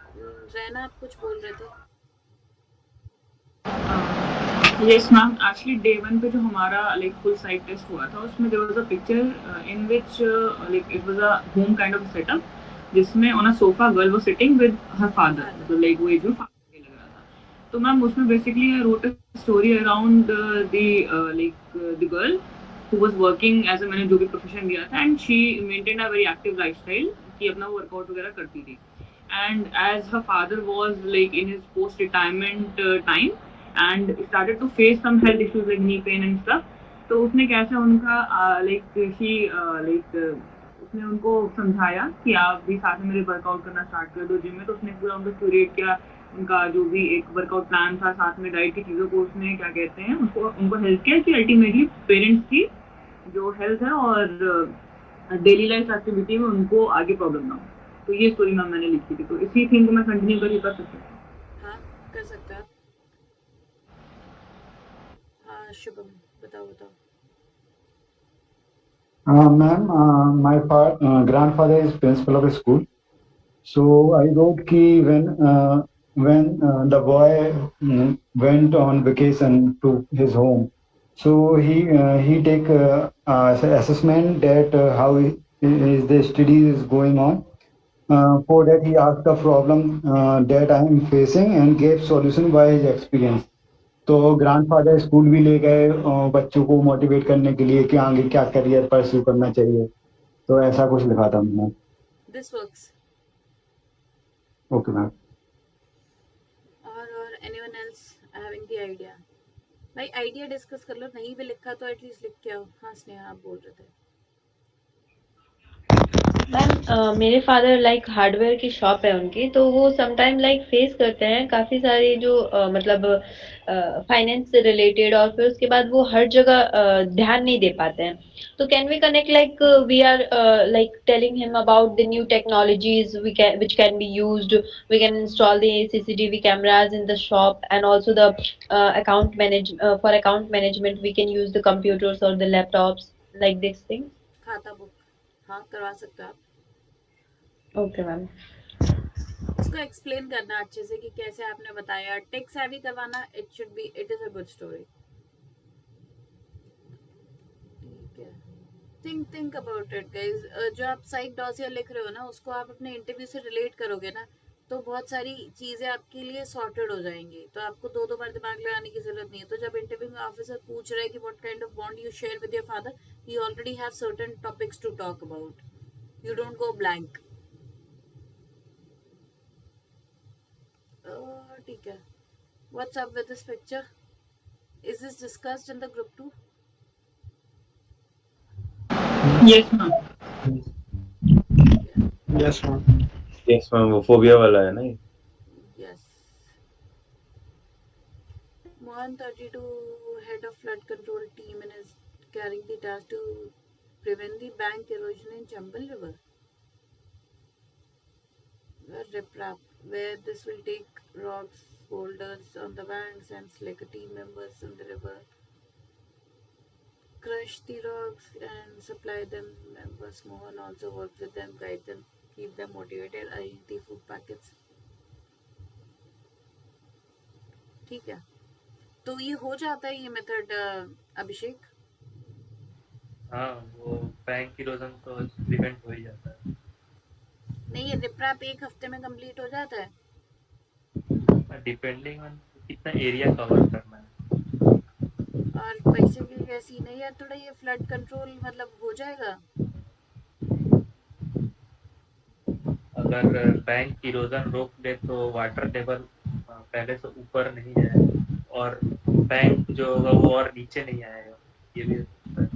Raina, आप कुछ बोल रहे थे? Yes, ma'am. Actually, day 1 पे जो हमारा like full site test हुआ था, उसमें there was a picture in which like it was a home kind of setup, जिसमें on a sofa girl was sitting with her father. तो like वो एक जो father लग रहा था। तो मैम उसमें basically I wrote a story around the girl who was working as a, मैंने जो भी profession लिया था, and she maintained a very active lifestyle कि अपना workout वगैरह करती थी। And as her father was like in his post-retirement time and started to face some health issues like knee pain and stuff, तो उसने कैसे उनका उसने उनको समझाया कि आप भी साथ में मेरे वर्कआउट करना स्टार्ट कर दो जिम में। तो उसने पूरा उनको क्यूरेट किया, उनका जो भी एक वर्कआउट प्लान था, साथ में डाइट की चीज़ों को उसने क्या कहते हैं उनको हेल्प किया कि अल्टीमेटली पेरेंट्स की जो हेल्थ है और डेली लाइफ एक्टिविटी में उनको आगे प्रॉब्लम ना हो। तो ये स्टोरी मैम मैंने लिखी थी, तो इसी थिंग को मैं कंटिन्यू कर सकती हूँ। हाँ, कर सकते हैं। हाँ शुभम, बताओ। Ma'am, my grandfather is principal of a school. So I wrote ki when the boy went on vacation to his home, so he take assessment that how is the studies is going on. For that he asked the problem that I am facing and gave solution by his experience. तो grandfather school भी ले गए बच्चों को motivate करने के लिए कि आगे क्या करियर परस्यू करना चाहिए, तो ऐसा कुछ लिखा था मैंने। This works. Okay ma'am. और anyone else having the idea? भाई आइडिया डिस्कस कर लो, नहीं भी लिखा तो एटलीस्ट लिख के आओ। हाँ स्नेहा, आप बोल रहे थे। मैम मेरे फादर लाइक हार्डवेयर की शॉप है उनकी, तो वो समटाइम लाइक फेस करते हैं काफ़ी सारी जो मतलब फाइनेंस से रिलेटेड, और फिर उसके बाद वो हर जगह ध्यान नहीं दे पाते हैं। तो can we connect like we are like telling him about the new technologies which can be used. We can install the CCTV cameras in the shop, and also the for account management we can use the computers or the laptops like this thing. खाता book, हाँ करवा सकते हो आप। Okay ma'am. उसको explain करना अच्छे से कि कैसे आपने बताया, टेक सेवी करवाना। It is a good story. ठीक है, थिंक अबाउट इट गाइस। जो आप साइक डॉसियर लिख रहे हो ना, उसको आप अपने इंटरव्यू से रिलेट करोगे ना, तो बहुत सारी चीज़ें आपके लिए सॉर्टेड हो जाएंगी। तो आपको दो बार दिमाग लगाने की जरूरत नहीं है। तो जब इंटरव्यू ऑफिसर पूछ रहे हैं कि what kind of bond you share with your father, you already have certain topics to talk about, you don't go blank. ठीक है, what's up with this picture? Is this discussed in the group too? Yes ma'am. Yes ma'am. Yes ma'am, वो phobia वाला है ना ये? Yes. Mohan 32, head of flood control team, and is carrying the task to prevent the bank erosion in Chambal River. Riprap, where this will take rocks, boulders on the banks and select team members in the river, crush the rocks and supply them members. Mohan also works with them, guide them, keep them motivated, arrange the food packets. ठीक है, तो ये हो जाता है ये method अभिषेक? हाँ, वो बैंक इरोजन तो प्रिवेंट हो ही जाता है। नहीं, ये रिप्रैप 1 हफ्ते में कंप्लीट हो जाता है। डिपेंडिंग ऑन कितना एरिया कवर करना है और पैसे की क्या सीन है यार, थोड़ा ये फ्लड कंट्रोल मतलब हो जाएगा? अगर बैंक इरोजन रोक दे तो वाटर लेवल पहले से ऊपर नहीं जाए, और बैंक जो होगा वो और नीचे नहीं आएगा, ये भी हो सकता है।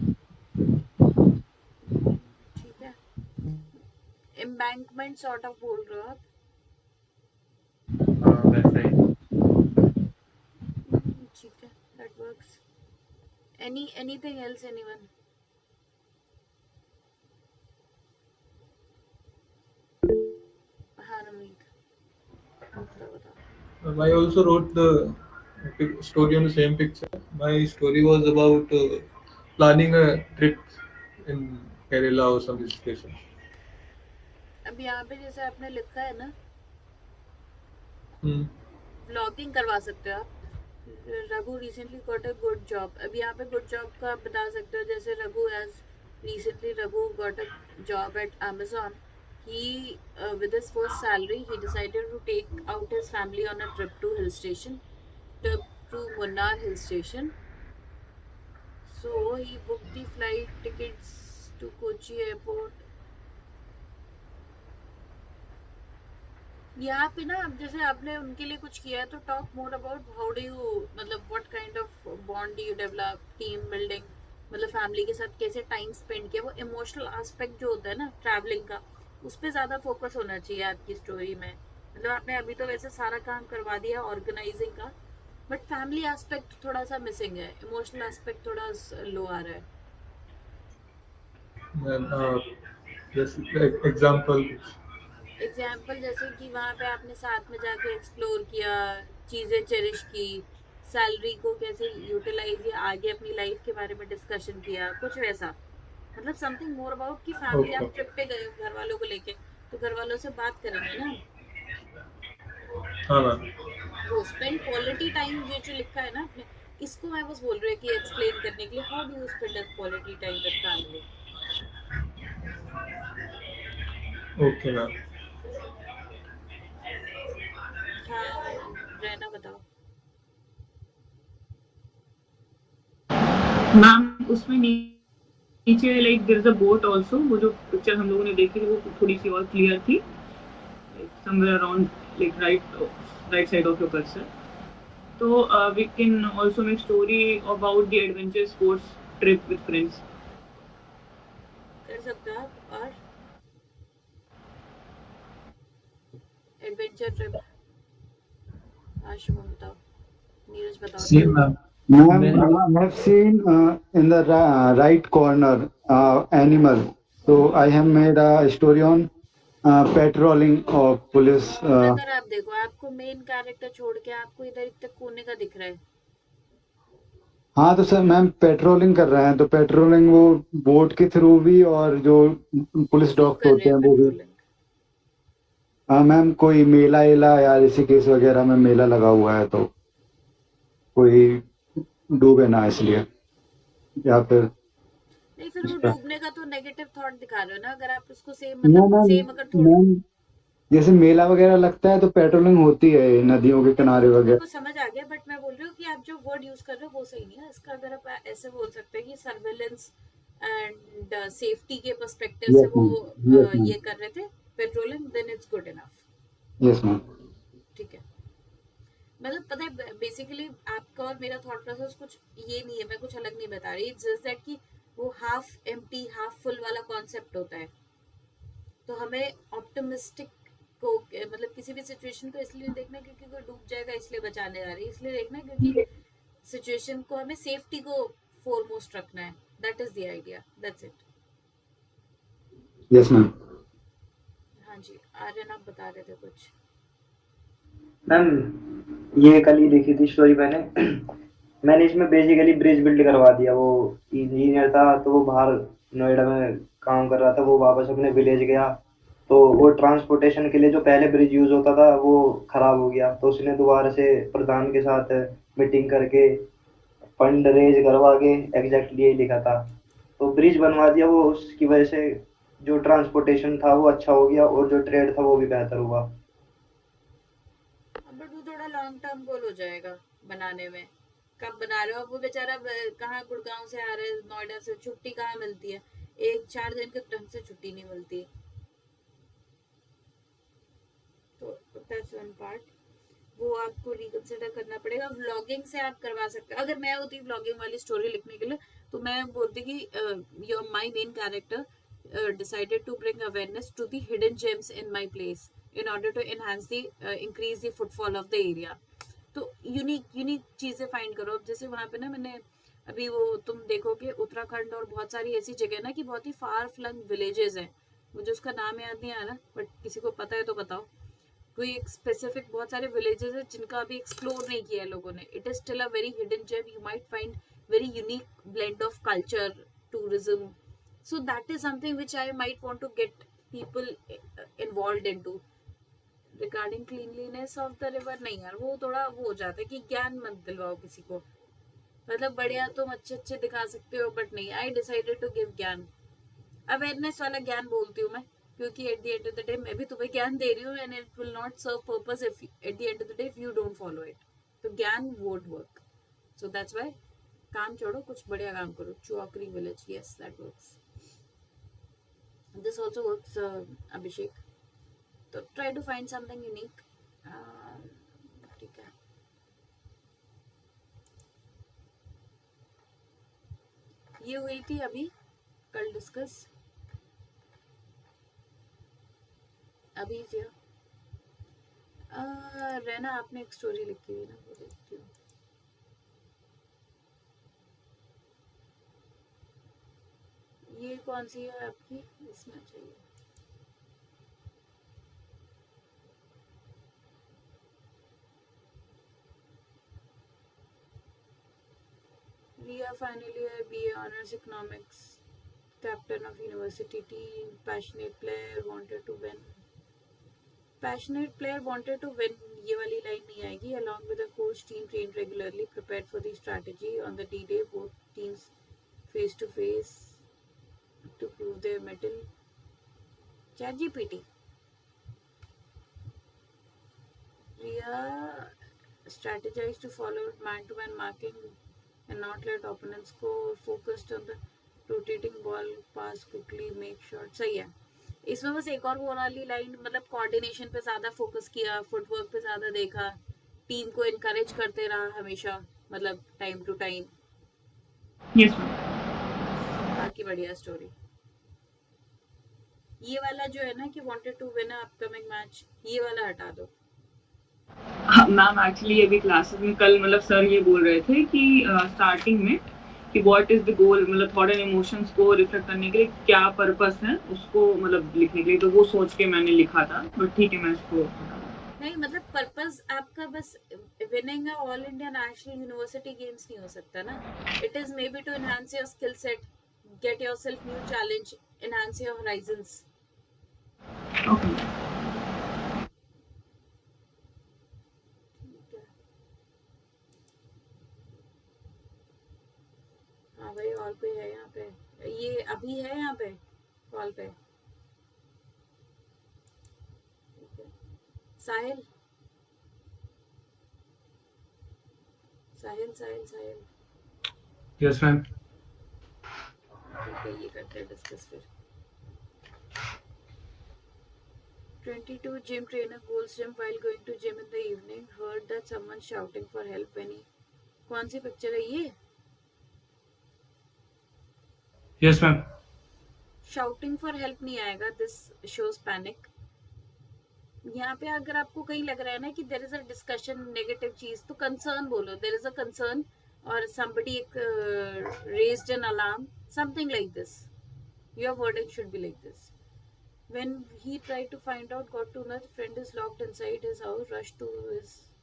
ठीक है, एम्बैंकमेंट सॉर्ट ऑफ बोल रहे हो आप? हाँ वैसा ही। ठीक है, that works. Anything else, anyone? हाँ नवनीत, बताओ। I also wrote the story on the same picture. My story was about planning a trip in Kerala or some hill station. अब यहाँ पे जैसे आपने लिखा है ना, Hmm. व्लॉगिंग करवा सकते हो आप। Raghu recently got a good job. अब यहाँ पे गुड जॉब का आप बता सकते हो, जैसे Raghu has recently got a job eight Amazon. He with his first salary he decided to take out his family on a trip to hill station, to Munnar hill station. So he booked the flight tickets to Kochi airport. यहाँ पे ना, अब जैसे आपने उनके लिए कुछ किया है तो talk more about how do you, मतलब what kind of bond do you develop, team building, मतलब फैमिली के साथ कैसे टाइम स्पेंड किया, वो इमोशनल एस्पेक्ट जो होता है ना ट्रैवलिंग का, उस पर ज़्यादा फोकस होना चाहिए आपकी स्टोरी में। मतलब आपने अभी तो वैसे सारा काम करवा दिया ऑर्गेनाइजिंग का, बट फैमिली एस्पेक्ट थोड़ा सा मिसिंग है, इमोशनल एस्पेक्ट थोड़ा लो आ रहा है। Just एग्जाम्पल जैसे कि वहाँ पे आपने साथ में जाके एक्सप्लोर किया, चीज़ें चेरिश की, सैलरी को कैसे यूटिलाइज या आगे अपनी लाइफ के बारे में डिस्कशन किया, कुछ वैसा। मतलब समथिंग मोर अबाउट कि फैमिली आप ट्रिप पे गए घर वालों को लेके, तो घर वालों से बात करेंगे ना। हाँ मैम। वो स्पेंड क्वालिटी टाइम, ये जो लिखा है ना आपने, इसको मैं बस बोल रही हूँ कि एक्सप्लेन करने के लिए, how do you spend quality time with family. Okay ma'am. हाँ रहना बताओ। मैम उसमें नीचे like there is a boat also, वो जो पिक्चर हम लोगों ने देखी थी वो थोड़ी सी और क्लियर थी, somewhere around like right side of your cursor. तो we can also make story about the adventure sports trip with friends. कर सकते हो आप। और एडवेंचर ट्रिप, शुभम बताओ, नीरज बताओ। Same, ma'am. Ma'am, I have seen in the right corner animal. So I have made a story on patrolling of police. अगर आप देखो, आपको मेन कैरेक्टर छोड़ के आपको इधर तक कोने का दिख रहा है। हाँ तो सर मैम पेट्रोलिंग कर रहे हैं, तो पेट्रोलिंग वो बोट के थ्रू भी और जो पुलिस डॉग्स होते हैं वो भी। हाँ मैम, कोई मेला एला या ऋषिकेश वगैरह में मेला लगा हुआ है तो कोई डूबे ना इसलिए, या फिर नहीं फिर वो डूबने का तो नेगेटिव थॉट दिखा रहे हो ना, अगर आप उसको सेम मतलब सेम अगर थोड़ा मैम जैसे मेला वगैरह लगता है तो पेट्रोलिंग होती है नदियों के किनारे वगैरह। समझ आ गया, बट मैं बोल रही हूँ कि आप जो वर्ड यूज कर रहे हो वो सही नहीं है। इसका अगर आप ऐसे बोल सकते हैं कि सर्वेलेंस एंड सेफ्टी के पर्सपेक्टिव से वो ये कर रहे थे patrolling, then it's good enough. Yes ma'am. ठीक है, मतलब पता है बेसिकली आपका और मेरा थॉट प्रोसेस कुछ ये नहीं है, मैं कुछ अलग नहीं बता रही, इट्स जस्ट दैट कि वो हाफ एम्प्टी हाफ फुल वाला कॉन्सेप्ट होता है। तो हमें ऑप्टिमिस्टिक को मतलब किसी भी सिचुएशन को इसलिए देखना क्योंकि कोई डूब जाएगा इसलिए बचाने जा रही है, इसलिए देखना क्योंकि सिचुएशन को हमें सेफ्टी को फोरमोस्ट रखना है। That is the idea, that's it. Yes ma'am. हाँ जी आर्यन आप बता रहे थे कुछ। मैम ये कल ही देखी थी स्टोरी मैंने इसमें बेसिकली ब्रिज बिल्ड करवा दिया। वो इंजीनियर था तो वो बाहर नोएडा में काम कर रहा था, वो वापस अपने विलेज गया तो वो ट्रांसपोर्टेशन के लिए जो पहले ब्रिज यूज होता था वो खराब हो गया, तो उसने दोबारा से प्रधान के साथ मीटिंग करके फंड रेज करवा के एग्जैक्टली यही लिखा था, तो ब्रिज बनवा दिया। वो उसकी वजह से जो ट्रांसपोर्टेशन था वो अच्छा हो गया और जो ट्रेड था वो भी बेहतर हुआ। बट वो थोड़ा लॉन्ग टर्म गोल हो जाएगा बनाने में। कब बना रहे हो? वो बेचारा कहाँ गुड़गांव से आ रहे हैं, नोएडा से, छुट्टी कहाँ मिलती है? 4 दिन के ढंग से छुट्टी नहीं मिलती। तो दैट्स वन पार्ट। वो आपको रिकंसिडर करना पड़ेगा। व्लॉगिंग से आप करवा सकते हो। अगर मैं होती व्लॉगिंग वाली स्टोरी लिखने के लिए तो मैं बोलती कि your my main character decided to bring awareness to the hidden gems in my place in order to enhance the increase the footfall of the area। तो यूनिक चीजें फाइंड करो। अब जैसे वहां पे ना मैंने अभी वो तुम देखोगे उत्तराखंड और बहुत सारी ऐसी जगह ना कि बहुत ही फार फ्लंग विलेजेस हैं, मुझे उसका नाम याद नहीं आ रहा बट किसी को पता है तो बताओ। कोई एक स्पेसिफिक बहुत सारे विलेजेस है जिनका अभी एक्सप्लोर नहीं किया है लोगों ने। It is still a very hidden gem, you might find very unique blend of culture, tourism. So that is something which I might want to get people involved into। Regarding cleanliness of the river, नहीं यार वो थोड़ा वो हो जाता है कि ज्ञान मत दिलवाओ किसी को। मतलब बढ़िया तुम अच्छे दिखा सकते हो बट नहीं, आई डिसाइडेड टू गिव ज्ञान, अवेयरनेस वाला ज्ञान बोलती हूँ मैं, क्योंकि एट द एंड ऑफ द डे मैं भी तुम्हें ज्ञान दे रही हूँ and it will not serve purpose if at the end of the day if you don't follow it. तो ज्ञान won't work, so that's why काम छोड़ो, कुछ बढ़िया काम करो। चुआकरी village, yes that works. This also works, Abhishek। तो try to find something unique। ठीक है, ये हुई थी अभी कल डिस्कस। अभी फिर रहना आपने एक स्टोरी लिखी हुई ना, वो देखती हूँ। ये कौन सी है आपकी, इसमें चाहिए। Ria final year BA honors economics, captain of university team, passionate player wanted to win। Passionate player wanted to win ये वाली लाइन नहीं आएगी। Along with the coach, team trained regularly, prepared for the strategy on the D-Day, both teams face to face to prove their mettle। ChatGPT। Ria strategized to follow man-to-man marking and not let opponents score, focused on the rotating ball, pass quickly, make shot। सही है। इसमें बस एक और वो वाली line, मतलब coordination पे ज्यादा फोकस किया, फुटवर्क पे ज्यादा देखा, टीम को इनकरेज करते रहा हमेशा, मतलब time to time. Yes ma'am. बाकी बढ़िया स्टोरी। ये वाला जो है ना कि wanted to win upcoming match, ये वाला हटा दो। मैम एक्चुअली अभी क्लासेस में कल मतलब सर ये बोल रहे थे कि स्टार्टिंग में कि व्हाट इज द गोल, मतलब थॉट एंड इमोशंस को रिफ्लेक्ट करने के लिए क्या पर्पस है उसको मतलब लिखने के लिए, तो वो सोच के मैंने लिखा था। बट ठीक है, मैं इसको नहीं, मतलब पर्पस आपका बस winning all India national university games नहीं हो सकता ना। It is may be to enhance your skill set, get yourself new challenge, enhance your horizons. हाँ भाई, और कोई है यहाँ पे? ये अभी है यहाँ पे कॉल पे? साहिल साहिल साहिल साहिल। Yes ma'am. ठीक है, ये करते हैं डिस्कस फिर। 22 gym trainer goes gym while going to gym in the evening, heard that someone shouting for help when he। कौन सी पिक्चर है ये? Yes ma'am. Shouting for help नहीं आएगा, दिस शोज पैनिक। यहाँ पे अगर आपको कहीं लग रहा है ना कि there is a discussion negative चीज, तो कंसर्न बोलो, देयर इज अ कंसर्न और somebody raised an alarm, something like this। Your wording should be like this। When he tried to find out, got to know the friend is locked inside his house, rushed to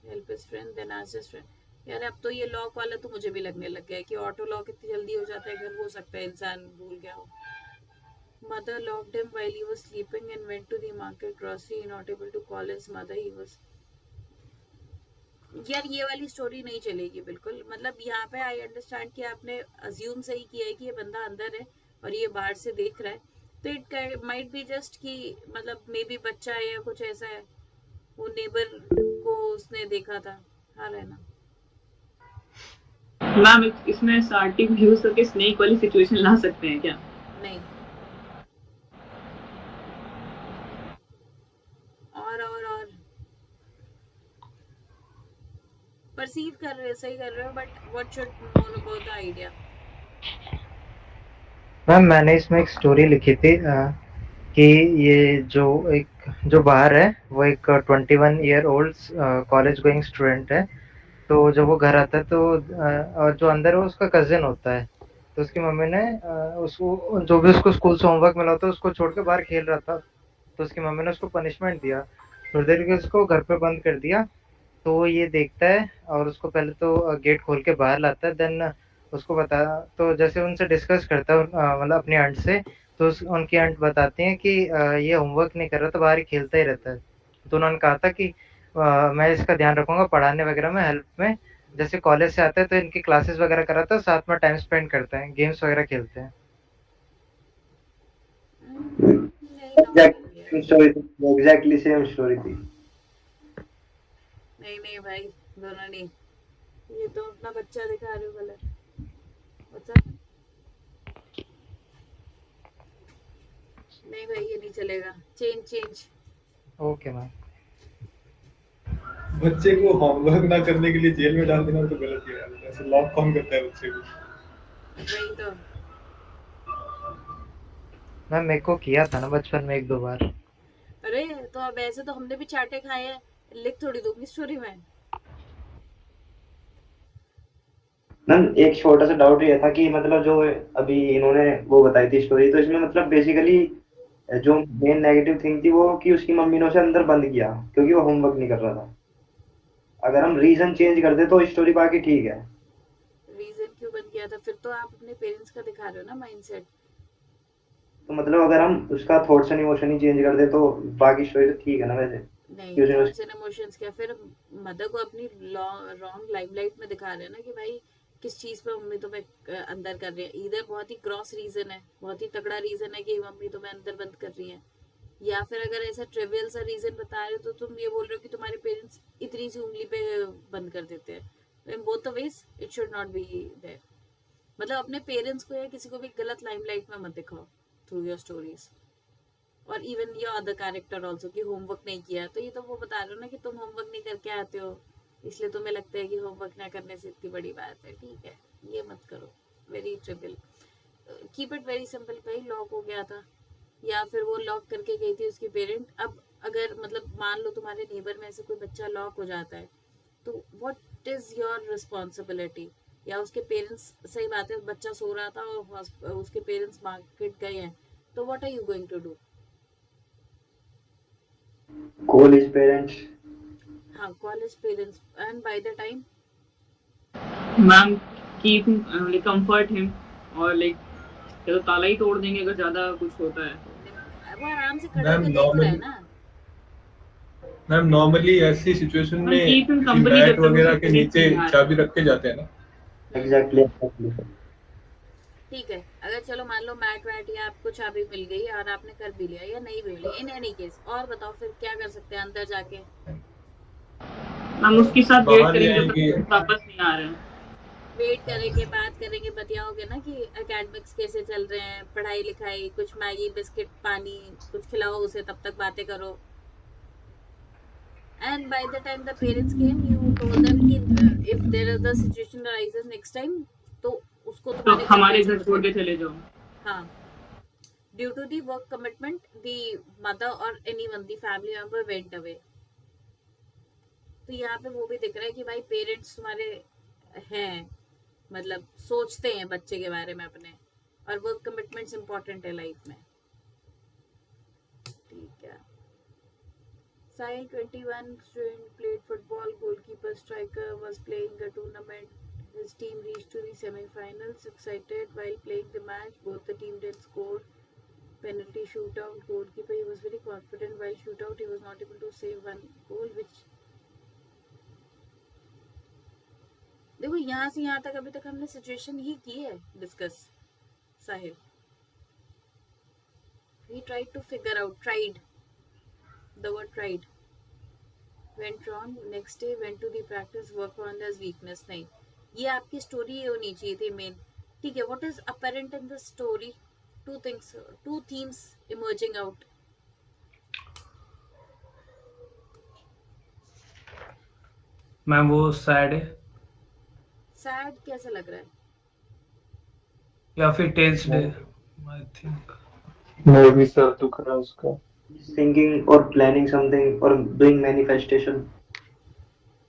help his friend, then asked his friend। यार अब तो ये lock वाला तो मुझे भी लगने लग गया है कि ऑटो लॉक इतनी जल्दी हो जाता है, घर हो सकता है इंसान भूल गया हो। Mother locked him while he was sleeping and went to the market grocery, not able to call his mother, he was। यार ये वाली स्टोरी नहीं चलेगी बिल्कुल। मतलब यहाँ पे आई अंडरस्टैंड कि आपने अज्यूम सही किया है कि ये बंदा अंदर है और ये बाहर से देख रहा है, तो इट माइट बी जस्ट कि मतलब मे बी बच्चा है या कुछ ऐसा है, वो नेबर को उसने देखा था। हाँ रहना मैम इसमें स्टार्टिंग यूज करके स्नेक वाली सिचुएशन ला सकते हैं क्या? नहीं। और यार ऐसा ही कर रहे हो, but what should more about the idea? Ma'am मैंने इसमें एक स्टोरी लिखी थी कि ये जो बाहर है वो एक 21 year old college going student है। तो जब वो घर आता है तो और जो अंदर है वो उसका कजिन होता है। तो उसकी मम्मी ने उसको जो भी उसको स्कूल से होमवर्क मिला था उसको छोड़ के बाहर खेल रहा था। तो उसकी मम्मी ने उसको पनिशमेंट दिया, थोड़ी देर के उसको घर पे बंद कर दिया। तो वो ये देखता है और उसको पहले तो गेट खोल के बाहर लाता है, देन उसको बता तो जैसे उनसे डिस्कस करता है मतलब अपनी आंट से, तो उनकी आंट बताती हैं कि ये होमवर्क नहीं कर रहा था, बाहर ही खेलता ही रहता है। तो उन्होंने कहा था कि मैं इसका ध्यान रखूंगा पढ़ाने वगैरह में, हेल्प में। जैसे कॉलेज से आता है तो इनकी क्लासेस वगैरह कराता है, साथ में टाइम स्पेंड करते हैं, गेम्स वगैरह खेलते हैं। एग्जैक्टली सेम स्टोरी थी। नहीं भाई, दोनों नहीं, ये तो अपना बच्चा दिखा रहे हो गलत। बच्चा नहीं भाई, ये नहीं चलेगा। चेंज। Okay ma'am. बच्चे को होमवर्क ना करने के लिए जेल में डाल देना तो गलत है यार। ऐसे लॉक कौन करता है बच्चे को? वही तो। मैम मेरे को किया था ना बचपन में 1-2 बार। अरे तो अब ऐसे तो हमने भी चाटे खाए हैं, लिख थोड़ी दूंगी स्टोरी में। मैम एक छोटा सा डाउट ये था कि मतलब जो अभी इन्होंने वो बताई थी स्टोरी, तो इसमें मतलब बेसिकली जो मेन नेगेटिव थिंग थी वो कि उसकी मम्मी ने उसे अंदर बंद किया क्योंकि वो होमवर्क नहीं कर रहा था। अगर हम रीजन चेंज कर दे तो स्टोरी बाकी ठीक है। रीजन क्यों बंद किया था? फिर तो आप अपने पेरेंट्स का दिखा रहे हो ना माइंडसेट। तो मतलब अगर हम उसका thoughts and emotion he change कर दे तो बाकी स्टोरी तो ठीक है ना वैसे। नहीं, कि उसने थॉट्स एंड इमोशंस क्या, फिर मदर को अपनी रॉन्ग लाइमलाइट में दिखा रहे हैं ना कि भाई किस चीज पे मम्मी तुम्हें अंदर कर रही है। इधर बहुत ही क्रॉस रीजन है, बहुत ही तगड़ा रीजन है कि मम्मी तुम्हें अंदर बंद कर रही है, या फिर अगर ऐसा ट्रिवियल सा रीजन बता रहे हो तो तुम ये बोल रहे हो कि तुम्हारे पेरेंट्स इतनी सी उंगली पे बंद कर देते हैं। In both the ways it should not be there. मतलब अपने पेरेंट्स को या किसी को भी गलत लाइमलाइट में मत दिखाओ थ्रू योर स्टोरीज, और even your other character also कि होमवर्क नहीं किया। तो ये तो वो बता रहे हो ना कि तुम होमवर्क नहीं करके आते हो, इसलिए तुम्हें लगता है कि होमवर्क ना करने से इतनी बड़ी बात है। ठीक है, ये मत करो, very trivial. Keep it very simple. भाई लॉक हो गया था, या फिर वो लॉक करके गई थी उसकी पेरेंट। अब अगर मतलब मान लो तुम्हारे नेबर में ऐसे कोई बच्चा लॉक हो जाता है तो व्हाट इज योर रिस्पॉन्सिबिलिटी? या उसके पेरेंट्स, सही बात है बच्चा सो रहा था और उसके पेरेंट्स मार्केट गए हैं, तो what are you going to do? Call his parents. हाँ, call his parents and by the time ma'am keep like comfort him, और लाइक या तो ताला ही तोड़ देंगे अगर ज्यादा कुछ होता है। वो आराम से खड़े होकर देख रहा है ना। मैम नॉर्मली ऐसी सिचुएशन में keep him किसी company मैट जब तक वगैरह उसके के parents नीचे नहीं आ रहे। चाबी रख के जाते हैं ना। एग्जैक्टली। ठीक है, अगर चलो मान लो मैट वैट या आपको चाबी मिल गई और आपने कर भी लिया या नहीं भी ली, इन एनी केस, और बताओ फिर क्या कर सकते हैं अंदर जाके? हम उसके साथ वेट बाहर ले करेंगे जब आएंगे। तक वापस नहीं आ रहे हैं। वेट करेंगे, बात करेंगे, बतियाओगे ना कि एकेडमिक्स कैसे चल रहे हैं, पढ़ाई लिखाई, कुछ मैगी बिस्किट पानी कुछ खिलाओ उसे, तब तक बातें करो। And by the time the parents came, you told them कि if there is the situation arises next time, तो उसको तो तुम्हारे हमारे घर छोड़ के चले जाओ। हाँ, due to the work commitment, the mother or anyone, the family member went away. तो यहाँ पे वो भी दिख रहा है कि भाई पेरेंट्स तुम्हारे हैं, मतलब सोचते हैं बच्चे के बारे में अपने, और वर्क कमिटमेंट्स इंपॉर्टेंट है लाइफ में। ठीक है। Sahil, 21, student, played football, goalkeeper, striker, was playing a tournament. His team reached to the semi-finals. Excited while playing the match, both the team did score. Penalty shootout, goalkeeper, he was very confident while shootout. He was not able to save one goal, which देखो यहाँ से यहाँ तक अभी तक हमने situation ही की है discuss. Sahil, he tried to figure out, tried. The word tried. Went wrong. Next day went to the practice, work on his weakness. नहीं, ये आपकी स्टोरी होनी चाहिए थी मेन। ठीक है, what is apparent in the story? Two things, two themes emerging out. Ma'am वो sad है सैड कैसा लग रहा है? या फिर टेंस डे आई थिंक मे भी सर दुख रहा है उसका. Thinking or planning something or doing manifestation.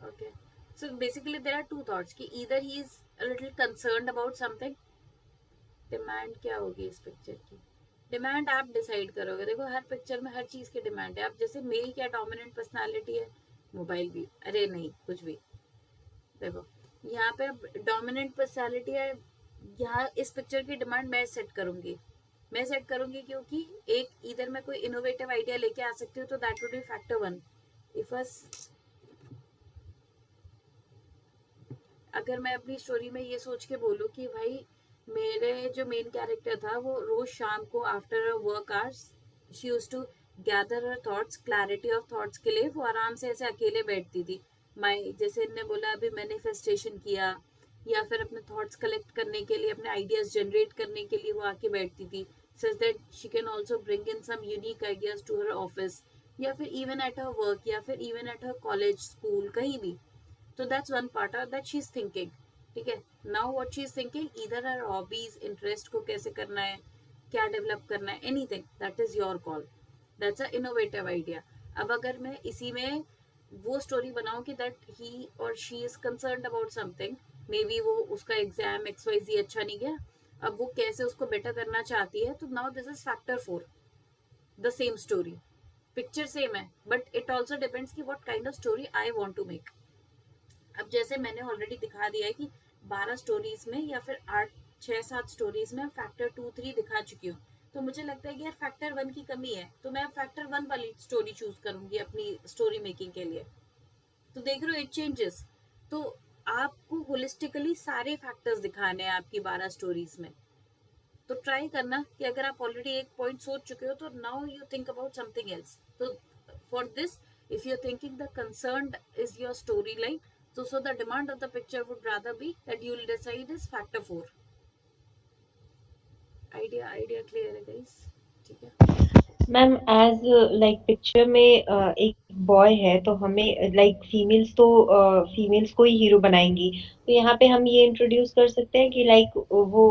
Okay. So basically there are two thoughts कि either he is a little concerned about something. Demand क्या होगी इस पिक्चर की? डिमांड आप डिसाइड करोगे. देखो हर पिक्चर में हर चीज की डिमांड है. अब जैसे मेल क्या डोमिनेंट पर्सनालिटी है, मोबाइल भी, अरे नहीं कुछ भी. देखो यहाँ पे डोमिनेंट पर्सनालिटी है. यहाँ इस पिक्चर की डिमांड मैं सेट करूंगी क्योंकि एक इधर मैं कोई इनोवेटिव आइडिया लेके आ सकती हूँ, तो that would be factor 1. If अगर मैं अपनी स्टोरी में ये सोच के बोलूँ कि भाई मेरे जो मेन कैरेक्टर था वो रोज शाम को after work hours she used to gather her thoughts, clarity of thoughts के लिए वो आराम से ऐसे अकेले बैठती थी. जैसे इनने बोला अभी मैनिफेस्टेशन किया, या फिर अपने थॉट्स कलेक्ट करने के लिए, अपने आइडियाज जनरेट करने के लिए वो आके बैठती थी. Such that she can also bring in some unique ideas to her office, या फिर इवन एट हर वर्क, या फिर even at her college, school, कहीं भी. तो that's one part that she is thinking. ठीक है. Now what she is thinking, इधर हर हॉबीज, इंटरेस्ट को कैसे करना है, क्या डेवलप करना है, anything that is your call. That's a innovative idea. अब अगर मैं इसी में वो स्टोरी बनाऊं कि दैट ही और she is concerned about something, may be वो उसका एग्जाम XYZ अच्छा नहीं गया, अब वो कैसे उसको बेटर करना चाहती है, तो now this is factor 4. The same story, picture same है, बट इट ऑल्सो डिपेंड्स कि what kind of story I want to make. अब जैसे मैंने ऑलरेडी दिखा दिया है कि 12 स्टोरीज में या फिर 6-7 स्टोरीज में फैक्टर 2-3 दिखा चुकी हूँ, तो मुझे लगता है कि यार फैक्टर 1 की कमी है, तो मैं अब फैक्टर 1 वाली स्टोरी चूज करूंगी अपनी स्टोरी मेकिंग के लिए. तो देख रहे हो इट चेंजेस. तो आपको होलिस्टिकली सारे फैक्टर्स दिखाने हैं आपकी 12 स्टोरीज में. तो ट्राई करना कि अगर आप ऑलरेडी एक पॉइंट सोच चुके हो तो now you think about something else. तो for this if you are thinking the concerned is your story line, so the demand of the picture would rather be that you will decide is factor 4. idea clear है guys? ठीक है ma'am. As like picture में एक boy है, तो हमें like females को ही hero बनाएंगी, तो यहाँ पे हम ये इंट्रोड्यूस कर सकते हैं कि लाइक वो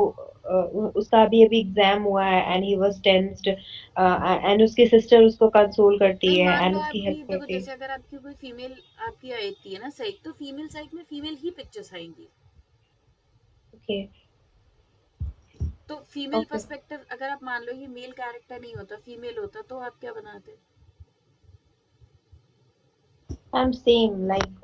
उसका अभी एग्जाम हुआ है and he was tensed and उसकी सिस्टर उसको कंसोल करती नहीं, है मान एंड लो उसकी आपकी, हेल्प देखो करती है. जैसे अगर आपकी कोई फीमेल आपकी आती है ना साइड, तो फीमेल साइड में फीमेल ही पिक्चर्स आएंगी. ओके. तो फीमेल Okay. पर्सपेक्टिव अगर आप मान लो ये मेल कैरेक्टर नहीं होता, फीमेल होता, तो आप क्या बनाते? I'm same, like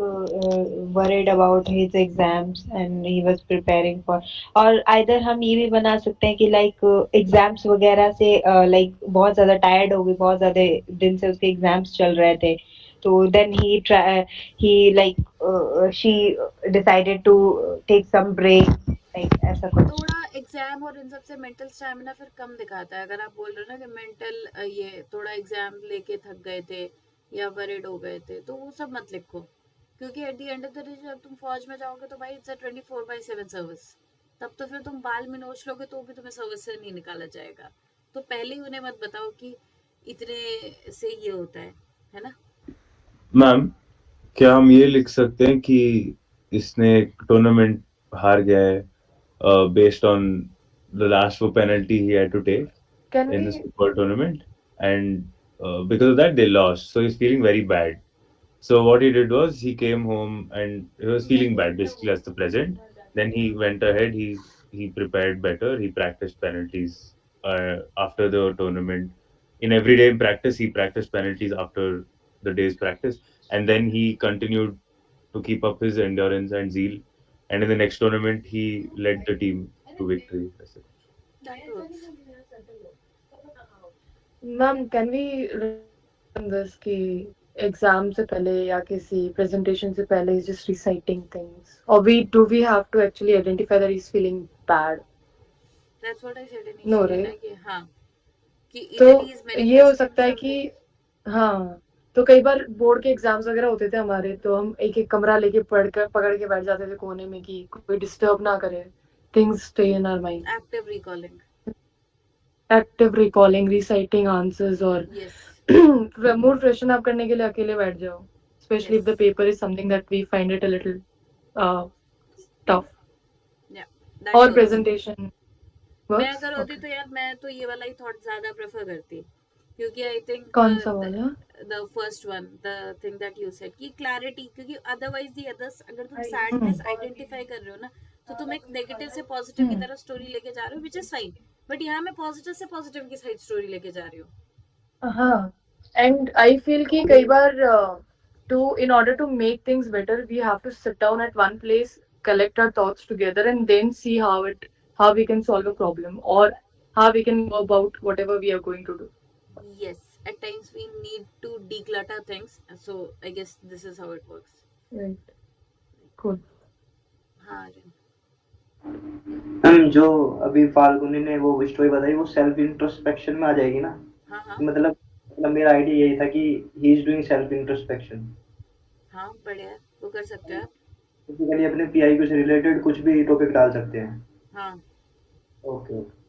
worried about his exams and he was preparing for. और either हम ये भी बना सकते हैं कि like exams वगैरह से like बहुत ज़्यादा tired हो गई, बहुत ज़्यादा दिन से उसके exams चल रहे थे, तो then he like she decided to take some break, like ऐसा कुछ. थोड़ा एग्जाम और इन सब से मेंटल स्टैमिना फिर कम दिखाता है. अगर आप बोल रहे हो ना कि मेंटल ये थोड़ा एग्जाम लेके थक गए थे या वरीड हो गए थे, तो वो सब मत लिखो, क्योंकि एट the end of the day जब तुम फौज में जाओगे तो भाई इट्स अ 24/7 सर्विस. तब तो फिर तुम बाल में नोच लोगे तो भी तुम्हें सर्विस से नहीं निकाला जाएगा. तो पहले ही उन्हें मत बताओ कि इतने से ये होता है ना. मैम, क्या हम ये लिख सकते हैं कि इसने टूर्नामेंट हार गया है based on the last four penalty he had to take Can in we this football tournament, and because of that they lost, so he's feeling very bad. So what he did was he came home and he was feeling bad basically as the present. Then he went ahead, he prepared better, he practiced penalties after the tournament. In every day in practice he practiced penalties after the day's practice, and then he continued to keep up his endurance and zeal, and in the next tournament he led the team to victory. That works. Ma'am, can we run this कि exam से पहले या किसी presentation से पहले is just reciting things, or do we have to actually identify that he's feeling bad? That's what I said initially. No, ना right? कि हाँ कि तो either he is ये हो manifesting सकता है कि हाँ, तो कई बार बोर्ड के एग्जाम्स वगैरह होते थे हमारे, तो हम एक एक कमरा लेके पकड़ के बैठ जाते थे कोने में कि कोई डिस्टर्ब ना करे. Things stay in our mind. active recalling. Active recalling, reciting answers, और Yes. मूड फ्रेशन अप करने के लिए अकेले बैठ जाओ, especially if the paper is something that we find it a little tough. That और works. presentation मैं works. अगर होती Okay. तो यार मैं तो ये वाला ही थॉट ज्यादा प्रेफर करती, क्योंकि आई थिंक कौन सा वाला? The first one, the thing that you said कि क्लैरिटी, क्योंकि अदरवाइज दी अदर्स, अगर तुम सैडनेस आइडेंटिफाई कर रहे हो ना, तो तुम एक नेगेटिव से पॉजिटिव की तरफ स्टोरी लेके जा रहे हो, विच इज फाइन, बट यहाँ मैं पॉजिटिव से पॉजिटिव की साइड स्टोरी लेके जा रही हूँ. हाँ, and I feel कि कई बार in order to make things better, we have to sit down at one place, collect our thoughts together, and then see how we can solve a problem, or how we can go about whatever we are going to do. Yes, at times we need to declutter things, so I guess this is how it works. Right. Cool. हाँ Aryan. Ma'am जो अभी फाल्गुनी ने वो story बताई वो self introspection में आ जाएगी ना? हाँ हाँ मतलब मेरा आइडिया यही था कि he is doing self introspection, हाँ, बढ़िया है, वो कर सकते हैं आप. बेसिकली अपने पीआईक्यू से रिलेटेड कुछ भी टॉपिक डाल सकते हैं. हाँ. Okay okay.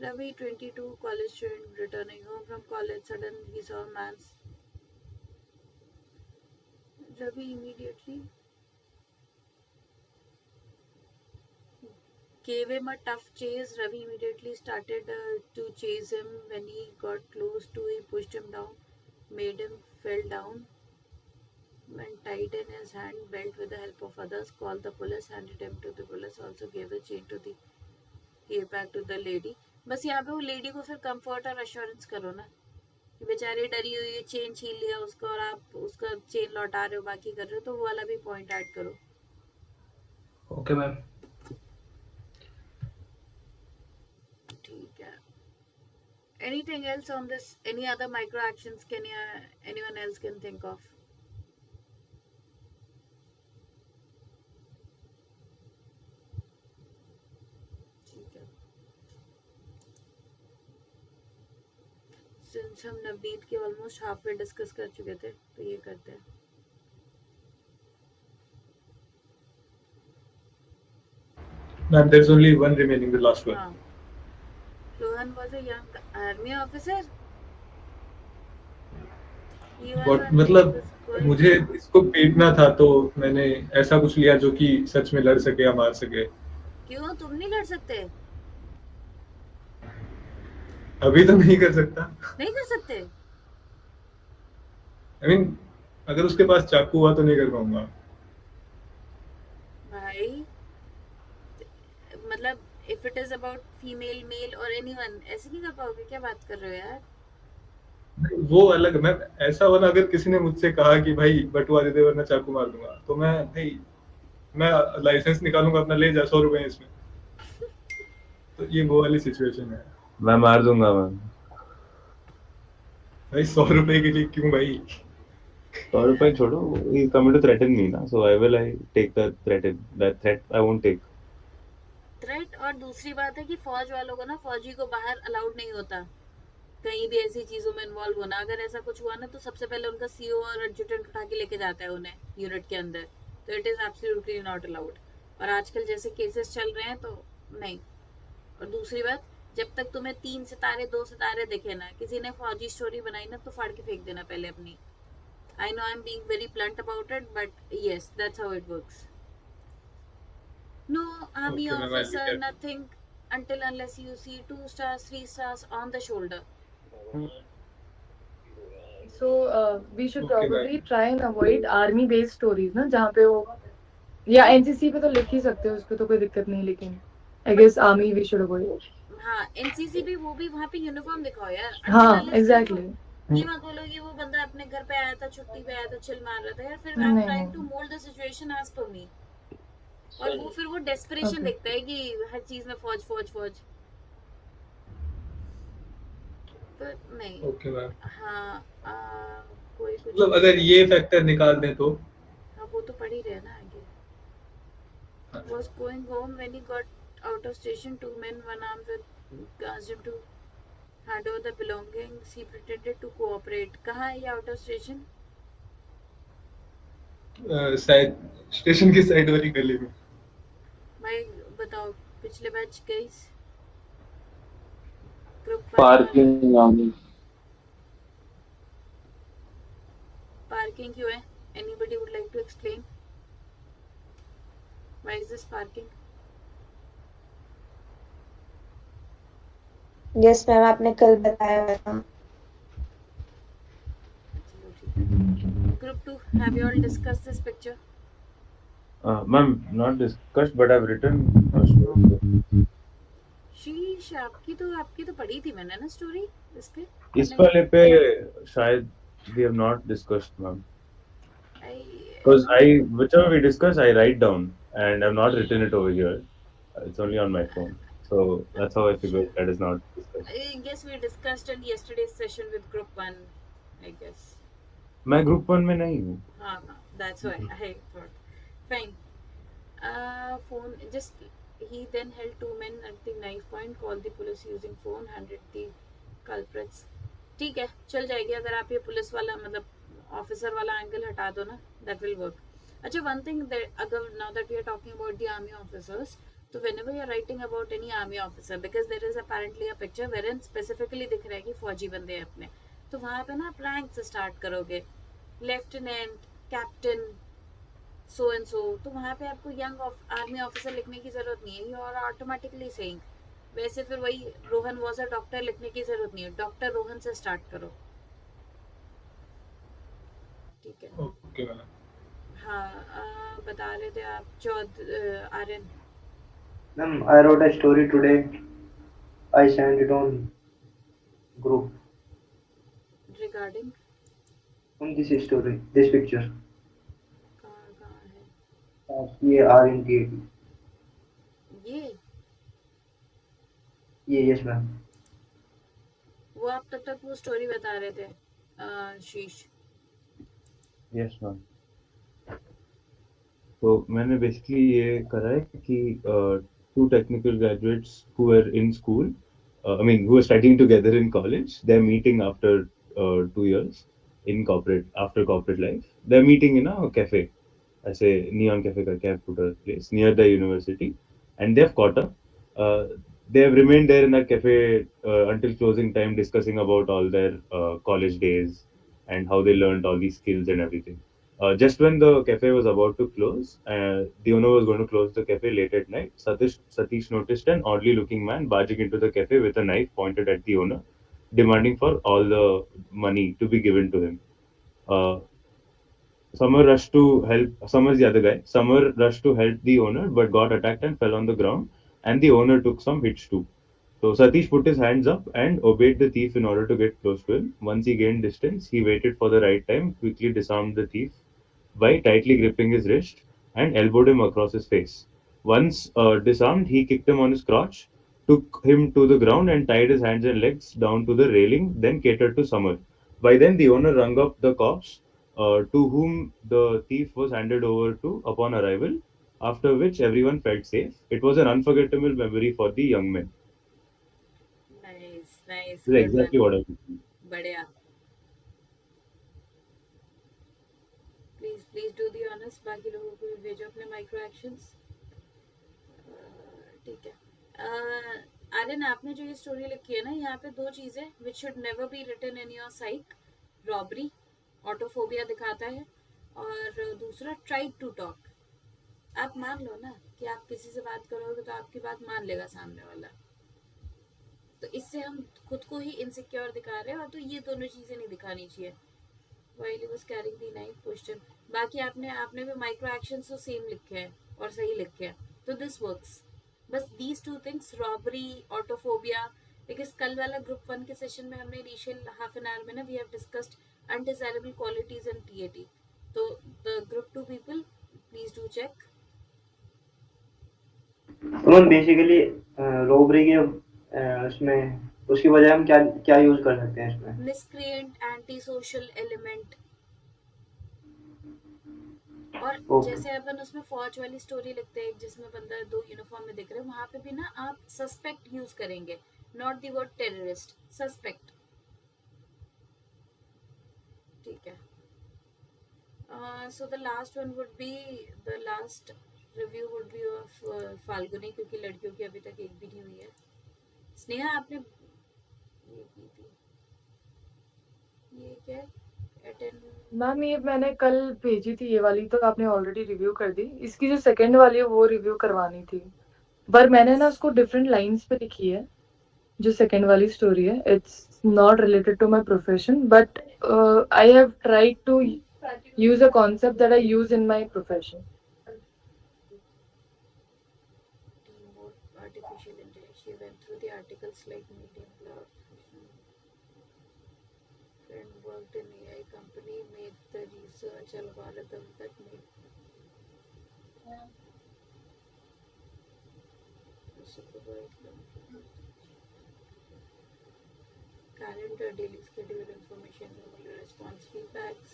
Ravi, 22, college student, returning home from college. Suddenly he saw a man's. Ravi immediately gave him a tough chase. Ravi immediately started to chase him. When he got close to, he pushed him down, made him fell down, and tied in his hand belt with the help of others. Called the police, handed him to the police. Also gave the chain to the gave back to the lady. बस यहाँ पे वो lady को फिर comfort और assurance करो ना कि बेचारी डरी हुई है, चेन छीन लिया उसका और आप उसका चेन लौटा रहे हो, बाकी कर रहे हो, तो वो वाला भी पॉइंट ऐड करो. Okay ma'am. ठीक है. Anything else on this? Any other micro actions can anyone else can think of? ठीक है. सिंस हम नवनीत के ऑलमोस्ट हाफ वे डिस्कस कर चुके थे, तो ये करते हैं. Ma'am, there's only one remaining, the last one. हाँ. Rohan was a young army officer. He was What on मतलब he was going मुझे इसको पीटना था तो मैंने ऐसा कुछ लिया जो कि सच में लड़ सके या मार सके. क्यों तुम नहीं लड़ सकते? अभी तो नहीं कर सकता. नहीं कर सकते? I mean, अगर उसके पास चाकू हुआ तो नहीं कर पाऊंगा. भाई मतलब if it is about female, male or anyone, ऐसे नहीं कर पाओगे? क्या बात कर रहे हो यार? वो अलग. मैं ऐसा वाला अगर किसी ने मुझसे कहा कि भाई बटुआ दे दे वरना चाकू मार दूंगा, तो मैं लाइसेंस निकालूंगा अपना, ले जा 100 रुपए इसमें. तो ये वो वाली सिचुएशन है. मैं मार दूंगा मैम. भाई 100 रुपए के लिए क्यों भाई? 100 रुपए छोड़ो. He coming to threaten me ना, so I will take the threat I won't take. Threat. और दूसरी बात है कि फौज वालों को ना, फौजी को बाहर अलाउड नहीं होता कहीं भी ऐसी चीजों में इन्वॉल्व होना. अगर ऐसा कुछ हुआ ना तो सबसे पहले उनका सीओ और एडजुटेंट उठा के लेके जाता है उन्हें यूनिट के अंदर. तो it is absolutely not allowed. और आजकल जैसे केसेस चल रहे हैं तो नहीं. और दूसरी बात, जब तक तुम्हें 3 सितारे 2 सितारे दिखे ना, किसी ने फौजी स्टोरी बनाई ना, तो फाड़ के फेंक देना पहले अपनी. I know I am being very blunt about it, but yes that's how it works. No army Okay, ma'am, I'll be officer, careful. nothing until unless you see 2 stars, 3 stars on the shoulder. So we should Okay, probably try and avoid army based stories ना, जहाँ पे वो या NCC पे तो लिख ही सकते हो, उस पे तो कोई दिक्कत नहीं, लेकिन I guess army we should avoid. हाँ, एनसीसी भी वो भी वहाँ पे यूनिफॉर्म दिखाओ यार. हाँ, Until unless exactly. ये मत बोलो कि वो बंदा अपने घर पे आया था, छुट्टी पे आया था, चिल मार रहा था यार. फिर आई एम नहीं, ट्राइंग टू नहीं. Mould the situation as per me. और वो फिर वो डेस्परेशन Okay. दिखता है कि हर चीज में फौज फौज फौज. तो नहीं. Okay ma'am. हाँ कोई कुछ मतलब अगर ये फैक्टर निकाल दें तो हाँ, वो तो पढ़ ही रहे ना आगे. Was going home when he got out of station. 2 men, one armed with asked him to hand over the belongings. He pretended to cooperate. कहाँ है ये out of station? Side station की साइड वाली गली में. भाई बताओ पिछले बैच गाइस ग्रुप पार्किंग आनी. पार्किंग क्यों है? Anybody would like to explain? Why is this parking? Yes ma'am, आपने कल बताया था। चलो ठीक है। Group 2, have you all discussed this picture? Ma'am, not discussed, but I've written a story. शीश, आपकी तो पढ़ी थी मैंने ना स्टोरी इस पे। इस वाले पे शायद we have not discussed, ma'am. Because whichever we discuss, I write down, and I've not written it over here. It's only on my phone, so that's how I figured that is not discussed. I guess we discussed in yesterday's session with group 1, I guess. मैं group 1 में नहीं हूँ. हाँ, that's why I thought. Fine. Phone, just he then held 2 men at the knife point, called the police using phone, handed the culprits. ठीक है, चल जाएगी अगर आप ये पुलिस वाला मतलब ऑफिसर वाला एंगल हटा दो ना, that will work. अच्छा, one thing that अगर now that we are talking about the army officers, तो whenever you are writing about any army officer, because there is apparently a picture wherein specifically दिख रहा है कि फौजी बंदे हैं अपने, तो वहाँ पे ना आप रैंक से स्टार्ट करोगे, lieutenant, captain, so and so, तो वहाँ पे आपको यंग आर्मी ऑफिसर लिखने की जरूरत नहीं है, यू आर ऑटोमेटिकली सेइंग। वैसे फिर वही रोहन वाज अ डॉक्टर लिखने की जरूरत नहीं है, डॉक्टर रोहन से स्टार्ट करो। ठीक है, ओके मैम। हाँ, बता रहे थे आप Aryan. Ma'am, I wrote a story today. I sent it on group. Regarding? On this story, this picture. कहाँ है? ये RNTAT. ये यस मैम। वो आप तब तक वो स्टोरी बता रहे थे शीश। Yes, ma'am. तो मैंने बेसिकली ये करा है कि two technical graduates who were in school, who were studying together in college, they're meeting after 2 years in after corporate life. They're meeting in a cafe, ऐसे neon cafe करके I put a place near the university, and they've caught up. They have remained there in that cafe until closing time, discussing about all their college days and how they learned all these skills and everything. Just when the cafe was about to close, the owner was going to close the cafe late at night, Satish noticed an oddly looking man barging into the cafe with a knife pointed at the owner, demanding for all the money to be given to him. Summer rushed to help. Summer's the other guy. Summer rushed to help the owner, but got attacked and fell on the ground, and the owner took some hits too. So Satish put his hands up and obeyed the thief in order to get close to him. Once he gained distance, he waited for the right time, quickly disarmed the thief by tightly gripping his wrist and elbowed him across his face. Once disarmed, he kicked him on his crotch, took him to the ground and tied his hands and legs down to the railing, then catered to Summer. By then, the owner rung up the cops, to whom the thief was handed over to upon arrival, after which everyone felt safe. It was an unforgettable memory for the young men. Nice, nice. This is exactly what I did. बढ़िया। Please do the honours, बाकी लोगों को भी भेजो अपने micro actions. ठीक है, आर्यन आपने जो ये स्टोरी लिखी है ना, यहाँ पे 2 चीजें which should never be written in your psych, robbery, autophobia दिखाता है, और दूसरा ट्राई टू टॉक। आप मान लो ना कि आप किसी से बात करोगे तो आपकी बात मान लेगा सामने वाला, तो इससे हम खुद को ही इनसिक्योर दिखा रहे हैं, और तो ये दोनों चीजें नहीं दिखानी चाहिए। While he was carrying the knife, pushed him. बाकी आपने भी माइक्रो एक्शंस तो सेम लिखे हैं और सही लिखे हैं, तो दिस वर्क्स। बस these 2 things, रॉबरी, ऑटोफोबिया, बिकॉज कल वाला ग्रुप 1 के सेशन में हमने इनिशियल हाफ एन आवर में ना we have discussed undesirable qualities in TAT, तो the group 2 people please do check. Ma'am basically robbery के उसमें उसकी वजह हम क्या क्या यूज कर सकते हैं इसमें? मिसक्रिएंट, एंटी सोशल एलिमेंट, और जैसे अपन उसमें फौज वाली स्टोरी लिखते हैं जिसमें बंदा 2 यूनिफॉर्म में दिख रहे हैं, वहां पे भी ना आप सस्पेक्ट यूज करेंगे, not the word terrorist, suspect. ठीक है, so the last one would be, the last review would be of Falguni, क्योंकि लड़कियों की अभी तक एक भी नहीं हुई है। स्नेहा आपने ये की थी, ये क्या है? attend मैम ये मैंने कल भेजी थी ये वाली, तो आपने ऑलरेडी रिव्यू कर दी। इसकी जो सेकंड वाली है वो रिव्यू करवानी थी, पर मैंने ना उसको डिफरेंट लाइंस पे लिखी है। जो सेकंड वाली स्टोरी है, it's not related to my profession, but I have tried to use a concept that I use in my profession. more artificial intelligence. She went through the articles like Medium Cloud. Friend worked in AI company, made the research algorithm that made calendar, daily schedule, information, response, feedbacks.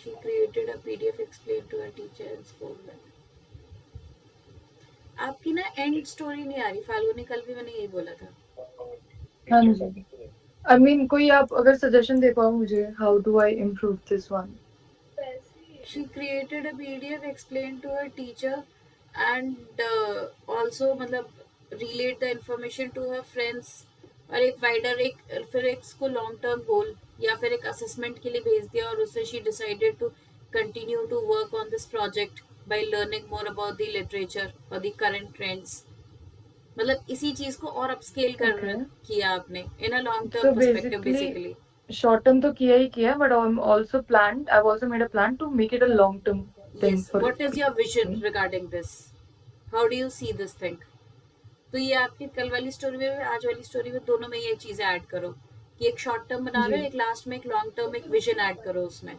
She created a PDF explained to her teacher in school में. आपकी ना and story नहीं आ रही फाल्गुनी, कल भी मैंने यही बोला था। हाँ जी, I mean कोई आप अगर सजेशन दे पाओ मुझे, how do I improve this one? She created a PDF explained to her teacher and also मतलब relate the information to her friends, और एक वाइडर फिर एक उसको लॉन्ग टर्म गोल या फिर एक असेसमेंट के लिए भेज दिया, और उससे she decided to continue to work on this project by learning more about the literature और द करंट ट्रेंड्स। मतलब इसी चीज को और अपस्केल किया आपने in a long So term perspective basically. short term तो किया ही किया, but I've also made a plan to make it a long term thing. Yes, what is your vision regarding this? How do you see this thing? तो ये आपकी कल वाली story में आज वाली स्टोरी में दोनों में ये चीजें ऐड करो कि एक शॉर्ट टर्म बना रहे हो, एक लास्ट में एक लॉन्ग टर्म एक विजन ऐड करो उसमें।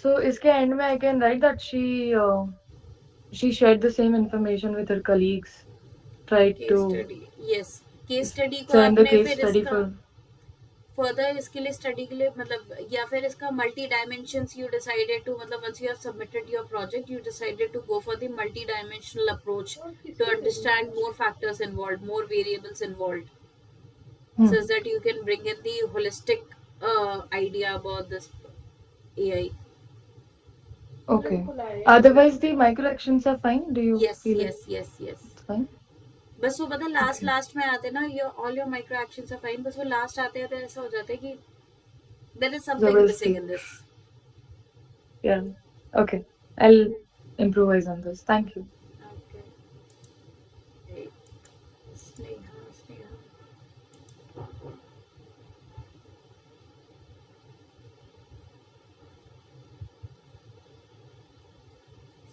So इसके end में I can write that she shared the same information with her colleagues, tried to yes case study को send the आपने case फिर study इसका for फर्दर इसके लिए स्टडी के लिए मतलब, या फिर इसका multi dimensions you decided to, मतलब once you have submitted your project you decided to go for the multi dimensional approach to understand more factors involved, more variables involved, so that you can bring in the holistic idea about this AI. Okay. Otherwise the micro actions are fine. Do you Yes, feel yes, yes, yes. it's fine? बस वो पता last में आते ना, your all your micro actions are fine, बस वो last आते हैं तो ऐसा हो जाता है कि there is something missing in this. Yeah. Okay. I'll improvise on this. Thank you.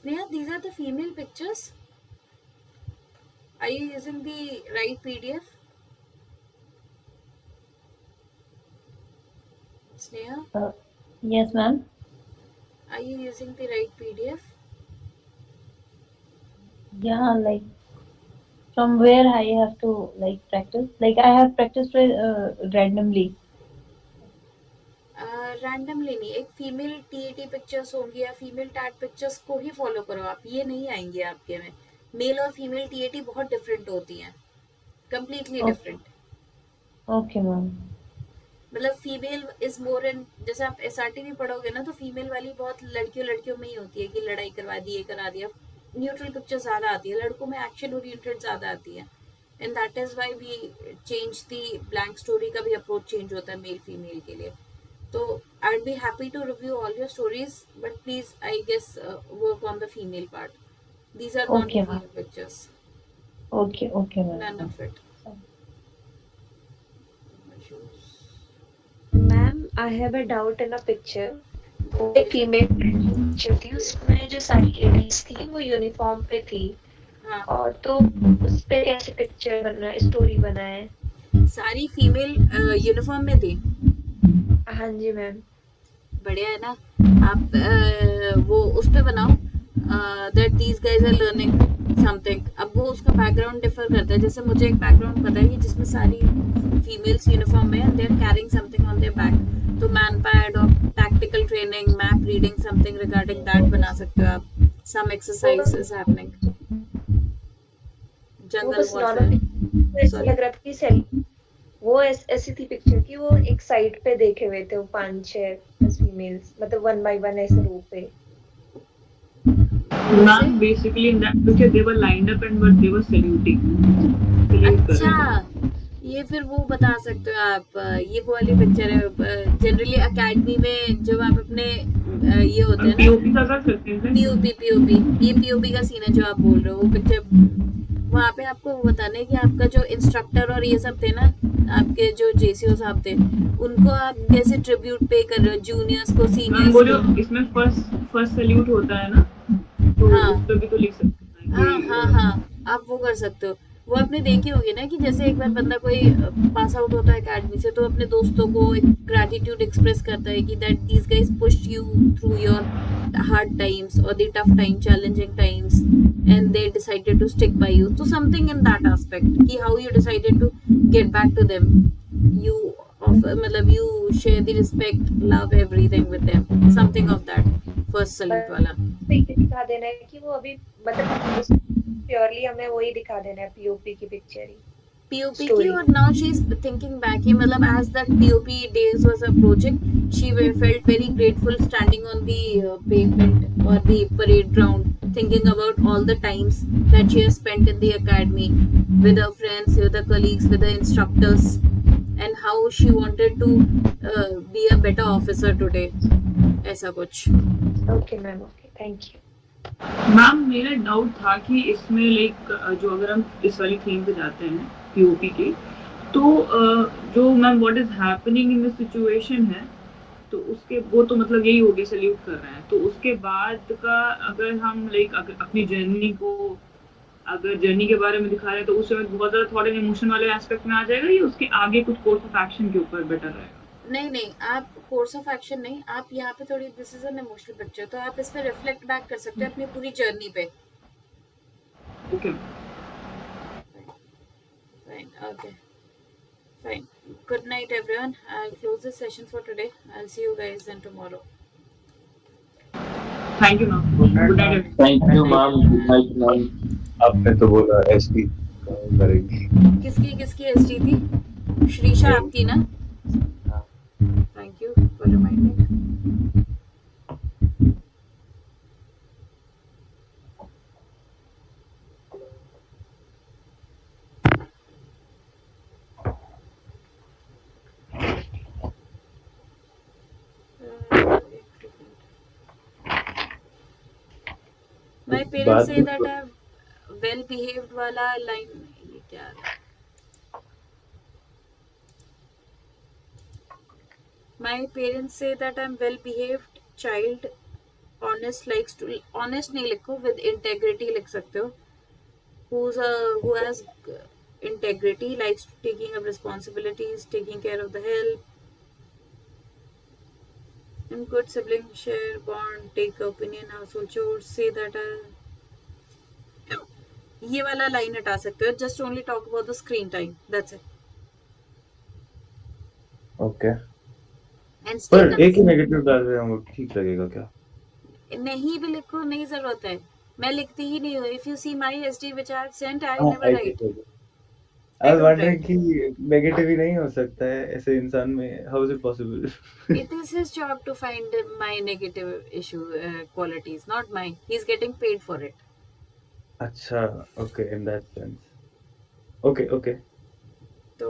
Sneha, these are the female pictures. Are you using the right PDF? Sneha, Yes, ma'am. are you using the right PDF? Yeah, like from where I have to like practice. Like I have practiced randomly. Randomly नहीं, एक female TAT pictures होंगी या female tag pictures को ही follow करो आप, ये नहीं आएंगे आपके में। मेल और फीमेल टीएटी बहुत डिफरेंट होती हैं, कंप्लीटली डिफरेंट। Okay, ma'am. मतलब फीमेल इज मोर इन, जैसे आप एसआरटी भी पढ़ोगे ना तो फीमेल वाली बहुत लड़कियों में ही होती है कि लड़ाई करवा दी, ये करा दिया, न्यूट्रल पिक्चर ज्यादा आती है। लड़कों में एक्शन ओरिएंटेड ज्यादा आती है, and that is why we change the blank story का भी अप्रोच चेंज होता है मेल फीमेल के लिए। तो I would be happy to review all your stories, but please I guess work on the female part. These are not Okay, female ma'am. pictures. Okay, ma'am. None of it. Ma'am I have a doubt in a picture. वो एक female picture थी, उसमें जो सारी ladies थी वो uniform पे थी, हाँ। और तो उस पे कैसे पिक्चर बना है, स्टोरी बना है? सारी फीमेल यूनिफॉर्म में थी। हाँ जी मैम। बढ़िया है ना। आप वो उस पे बनाओ that these guys are learning something. अब वो उसका बैकग्राउंड डिफर करता है, जैसे मुझे एक बैकग्राउंड पता है कि जिसमें सारी फीमेल्स यूनिफॉर्म में and they are carrying something on their back, तो मैन पैड और tactical training, map reading something regarding that बना सकते हो आप। Some exercise is happening. Jungle warfare. ऐसा लग रहा था कि वो ऐसी थी पिक्चर कि वो एक साइड पे देखे हुए थे, वो 5-6 फीमेल्स, मतलब 1 by 1 ऐसे रो पे। Ma'am, basically in that picture they were lined up and but they were saluting. अच्छा, ये फिर वो बता सकते हो आप, ये वो वाली पिक्चर है जनरली एकेडमी में जब आप अपने ये होते हैं पीओपी का कर सकते हैं पीओपी ये पीओपी का सीन है जो आप बोल रहे हो, वो पिक्चर वहाँ पे आपको वो बताना है कि आपका जो इंस्ट्रक्टर और ये सब थे ना, आपके जो जेसीओ साहब थे, उनको आप कैसे ट्रिब्यूट पे कर रहे हो, जूनियर्स को, सीनियर्स बोलियो को। इसमें फर्स्ट सैल्यूट होता है ना, तो हाँ उस पे भी तो लिख सकते हैं हाँ हाँ हाँ, आप वो कर सकते हो। वो आपने देखी होगी ना कि जैसे एक बार बंदा कोई पास आउट होता है एकेडमी से, तो अपने दोस्तों को एक ग्रेटिट्यूड एक्सप्रेस करता है कि that these guys pushed you through your hard times और the tough time, challenging times, and they decided to stick by you. तो समथिंग इन दैट एस्पेक्ट कि how you decided to get back to them, you मतलब you share the respect, love, everything with them, something of that first salute वाला। ये दिखा देना है कि वो अभी मतलब प्योरली हमें वही दिखा देना है, पीओपी की पिक्चर ही, POP Story. की, और now she is thinking back कि मतलब as that POP days was approaching, she felt very grateful standing on the pavement or the parade ground, thinking about all the times that she has spent in the academy with her friends, with her colleagues, with her instructors, and how she wanted to be a better officer today, ऐसा कुछ। Okay ma'am, okay, thank you. Ma'am मेरा doubt था कि इसमें like जो अगर हम इस वाली थीम पे जाते हैं पीओपी के, तो जो ma'am what is happening in the situation है, तो उसके वो तो मतलब यही हो गया, सैल्यूट कर रहे हैं, तो उसके बाद का अगर हम लाइक अपनी जर्नी को, अगर जर्नी के बारे में दिखा रहे हैं, तो उस समय बहुत ज़्यादा थोड़े इमोशन वाले एस्पेक्ट में आ जाएगा, या उसके आगे कुछ कोर्स ऑफ एक्शन के ऊपर बेटर रहेगा? नहीं नहीं, आप कोर्स ऑफ एक्शन नहीं, आप यहाँ पे थोड़ी, this is an emotional picture, तो आप इस पे रिफ्लेक्ट बैक कर सकते हो अपनी पूरी जर्नी पे। Okay fine, okay fine, good night everyone, I will close this session for today, I will see you guys then tomorrow. Thank you ma'am, good night. Thank you ma'am, good night ma'am. आपने तो बोला ST करेंगे। किसकी किसकी ST थी? श्रीशा आपकी ना? Thank you for reminding. My parents say that I have well behaved वाला line, ये क्या है? My parents say that I'm well behaved child, honest, likes to, honest नहीं लिखो, with integrity लिख सकते हो, who has integrity, likes taking up responsibilities, taking care of the help, and good sibling, share bond, take opinion, household chores, say that ये वाला line हटा सकते हो, just only talk about the screen time, that's it. Okay, And stay पर एक ही negative डाल रहे हैं, वो ठीक लगेगा क्या? नहीं भी लिखो, नहीं जरूरत है, मैं लिखती ही नहीं हूँ। If you see my SD which I have sent, I हाँ, never write. I was wondering कि नेगेटिव ही नहीं हो सकता है ऐसे इंसान में, how is it possible? It is his job to find my negative issue qualities, not mine. He's getting paid for it. अच्छा, okay, in that sense. Okay, okay. तो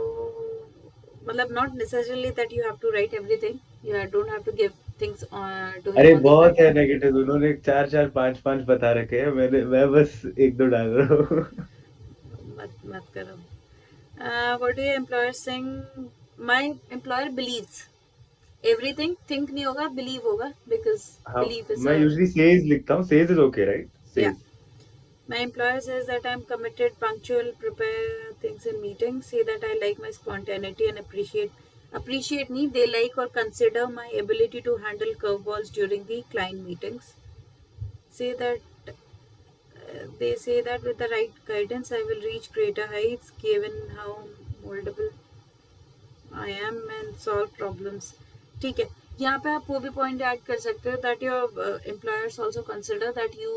मतलब not necessarily that you have to write everything. You don't have to give things to him. अरे on the बहुत back. है negative, उन्होंने 4 5 बता रखे हैं, मैं बस 1 2 डाल रहा हूँ। मत करो। What do your employer saying? My employer believes everything. Think नहीं होगा, believe होगा, because हाँ, belief is मैं usually says लिखता हूँ, says is okay, right? Says. Yeah. My employer says that I'm committed, punctual, prepare things in meetings, say that I like my spontaneity and appreciate me. They like or consider my ability to handle curveballs during the client meetings. Say that they say that with the right guidance, I will reach greater heights given how moldable I am and solve problems. ठीक है, यहाँ पे आप वो भी point add कर सकते हो that your employers also consider that you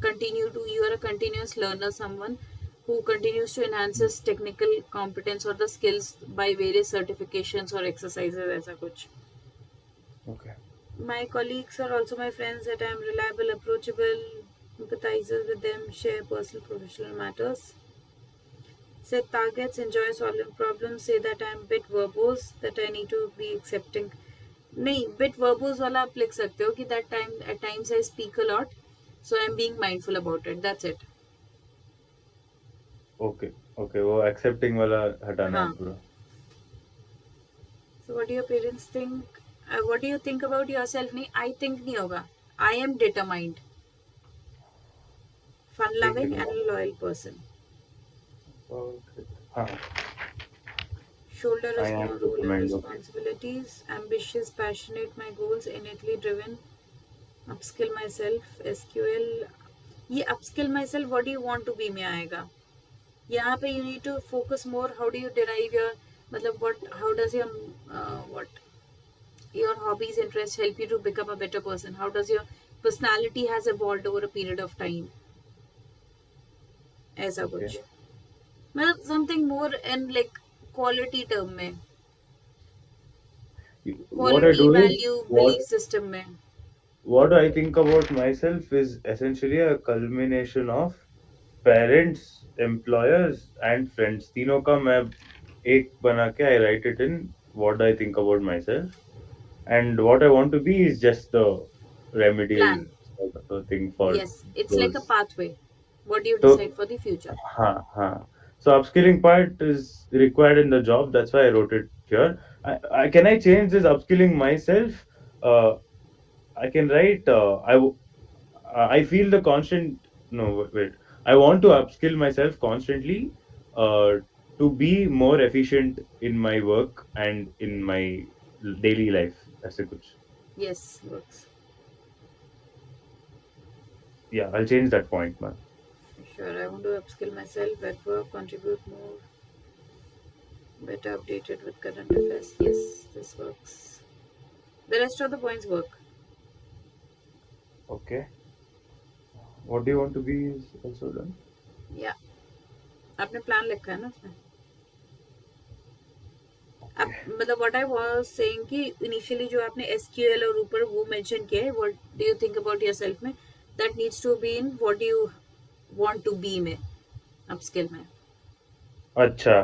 are a continuous learner, someone who continues to enhance his technical competence or the skills by various certifications or exercises, ऐसा कुछ. Okay. My colleagues are also my friends, that I am reliable, approachable, empathizer with them, share personal professional matters. Set targets, enjoy solving problems. Say that I'm bit verbose, that I need to be accepting. नहीं, bit verbose वाला आप लिख सकते हो कि that time at times I speak a lot, so I'm being mindful about it. That's it. Okay okay, वो accepting वाला हटाना है हाँ. पूरा. So what do your parents think? What do you think about yourself? नहीं, I think नहीं होगा. I am determined, fun loving and loyal person. Okay. हाँ. Shoulder I am role and determined, okay. responsibilities. Ambitious, passionate, my goals, innately driven. Upskill myself, SQL. ये upskill myself, what do you want to be में आएगा. यहाँ पे you need to focus more. How do you derive your, मतलब what, how does your your hobbies, interests help you to become a better person? How does your personality has evolved over a period of time? ऐसा Okay. कुछ, मतलब something more in like quality term में, What I quality do is value belief system में. what I think about myself is essentially a culmination of parents, employers and friends. तीनों का मैं एक बना के I write it in what I think about myself, and what I want to be is just the remedial Plan. sort of a thing for Yes, it's like a those. pathway. What do you So decide for the future? हाँ. So upskilling part is required in the job. That's why I wrote it here. Can I change this upskilling myself? I can write. I feel the constant. No, wait. I want to upskill myself constantly to be more efficient in my work and in my daily life. ऐसे कुछ. Yes, works. Yeah, I'll change that point, man. Sure, I want to upskill myself at work, contribute more, better updated with current affairs. Yes, this works. The rest of the points work. Okay. What do you want to be is also done. Yeah. आपने plan लिखा है ना उसमें. अब मतलब what I was saying कि initially जो आपने SQL और ऊपर वो mention किया है, what do you think about yourself में, that needs to be in what do you want to be में, upskill में. अच्छा,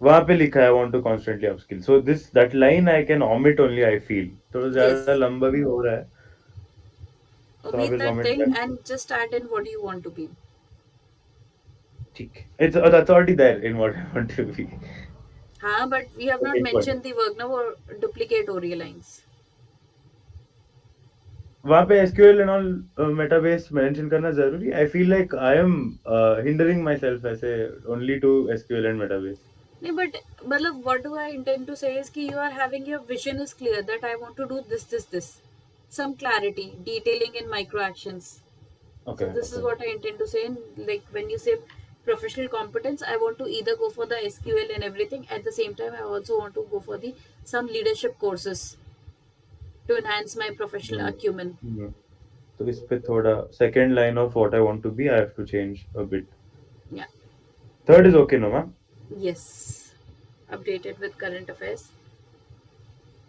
वहाँ पे लिखा है want to constantly upskill. So that line I can omit only. I feel थोड़ा ज़्यादा लंबा भी हो रहा है. So I Omit will that omit thing that. and just start in what do you want to be. ठीक. That's already there in what I want to be. हाँ, but we have not Okay, mentioned the work ना, वो duplicate हो रही है lines. वहाँ पे SQL and all metabase mention करना जरूरी. I feel like I am hindering myself ऐसे only to SQL and metabase. नहीं, but मतलब what do I intend to say is कि you are having your vision is clear that I want to do this. Some clarity, detailing in micro actions. Okay. So this is Okay. what I intend to say. And like when you say professional competence, I want to either go for the SQL and everything. At the same time, I also want to go for the some leadership courses to enhance my professional acumen. तो इस पे थोड़ा second line of what I want to be I have to change a bit. Yeah. Third is okay, no ma'am? Yes. Updated with current affairs.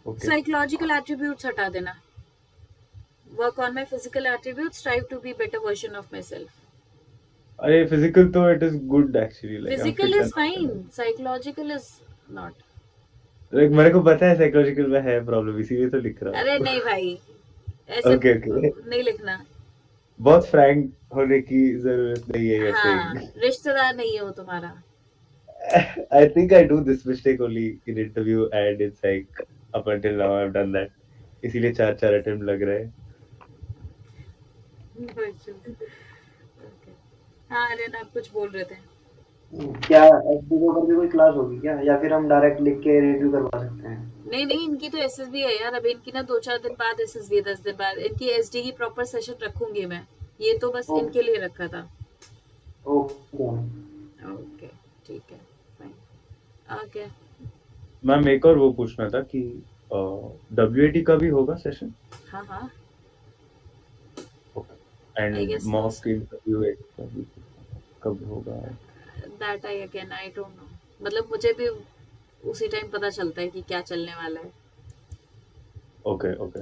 Okay. Psychological attributes हटा देना. Work on my physical attributes. Strive to be better version of myself. अरे physical तो it is good actually. Like I'm Physical fit is enough. fine. Psychological is not. Like मेरे को पता है psychological में है problem, इसीलिए तो लिख रहा अरे हूँ. नहीं भाई, ऐसे Okay, okay. नहीं लिखना. बहुत frank होने की जरूरत नहीं है. You're हाँ, saying. रिश्तेदार नहीं है वो तुम्हारा. I think I do this mistake only in interview and it's like up until now I've done that. इसीलिए 4 attempt लग रहे हैं. हाँ, अरे ना आप कुछ बोल रहे थे. क्या एसबीओ पर भी कोई क्लास होगी क्या, या फिर हम डायरेक्ट लिख के रिव्यू करवा सकते हैं? नहीं, इनकी तो एसएसबी है यार. अभी इनकी ना 2-4 दिन बाद एसएसबी है, 10 दिन बाद. इनकी एसडी की प्रॉपर सेशन रखूंगी मैं. ये तो बस इनके लिए रखा था. ओके, ठीक है, फाइन. ओके. मैम एक और वो पूछना था कि WAT का भी होगा सेशन हाँ. I and guess mock interview कब होगा? That I don't know. मतलब मुझे भी उसी टाइम पता चलता है कि क्या चलने वाला है. ओके.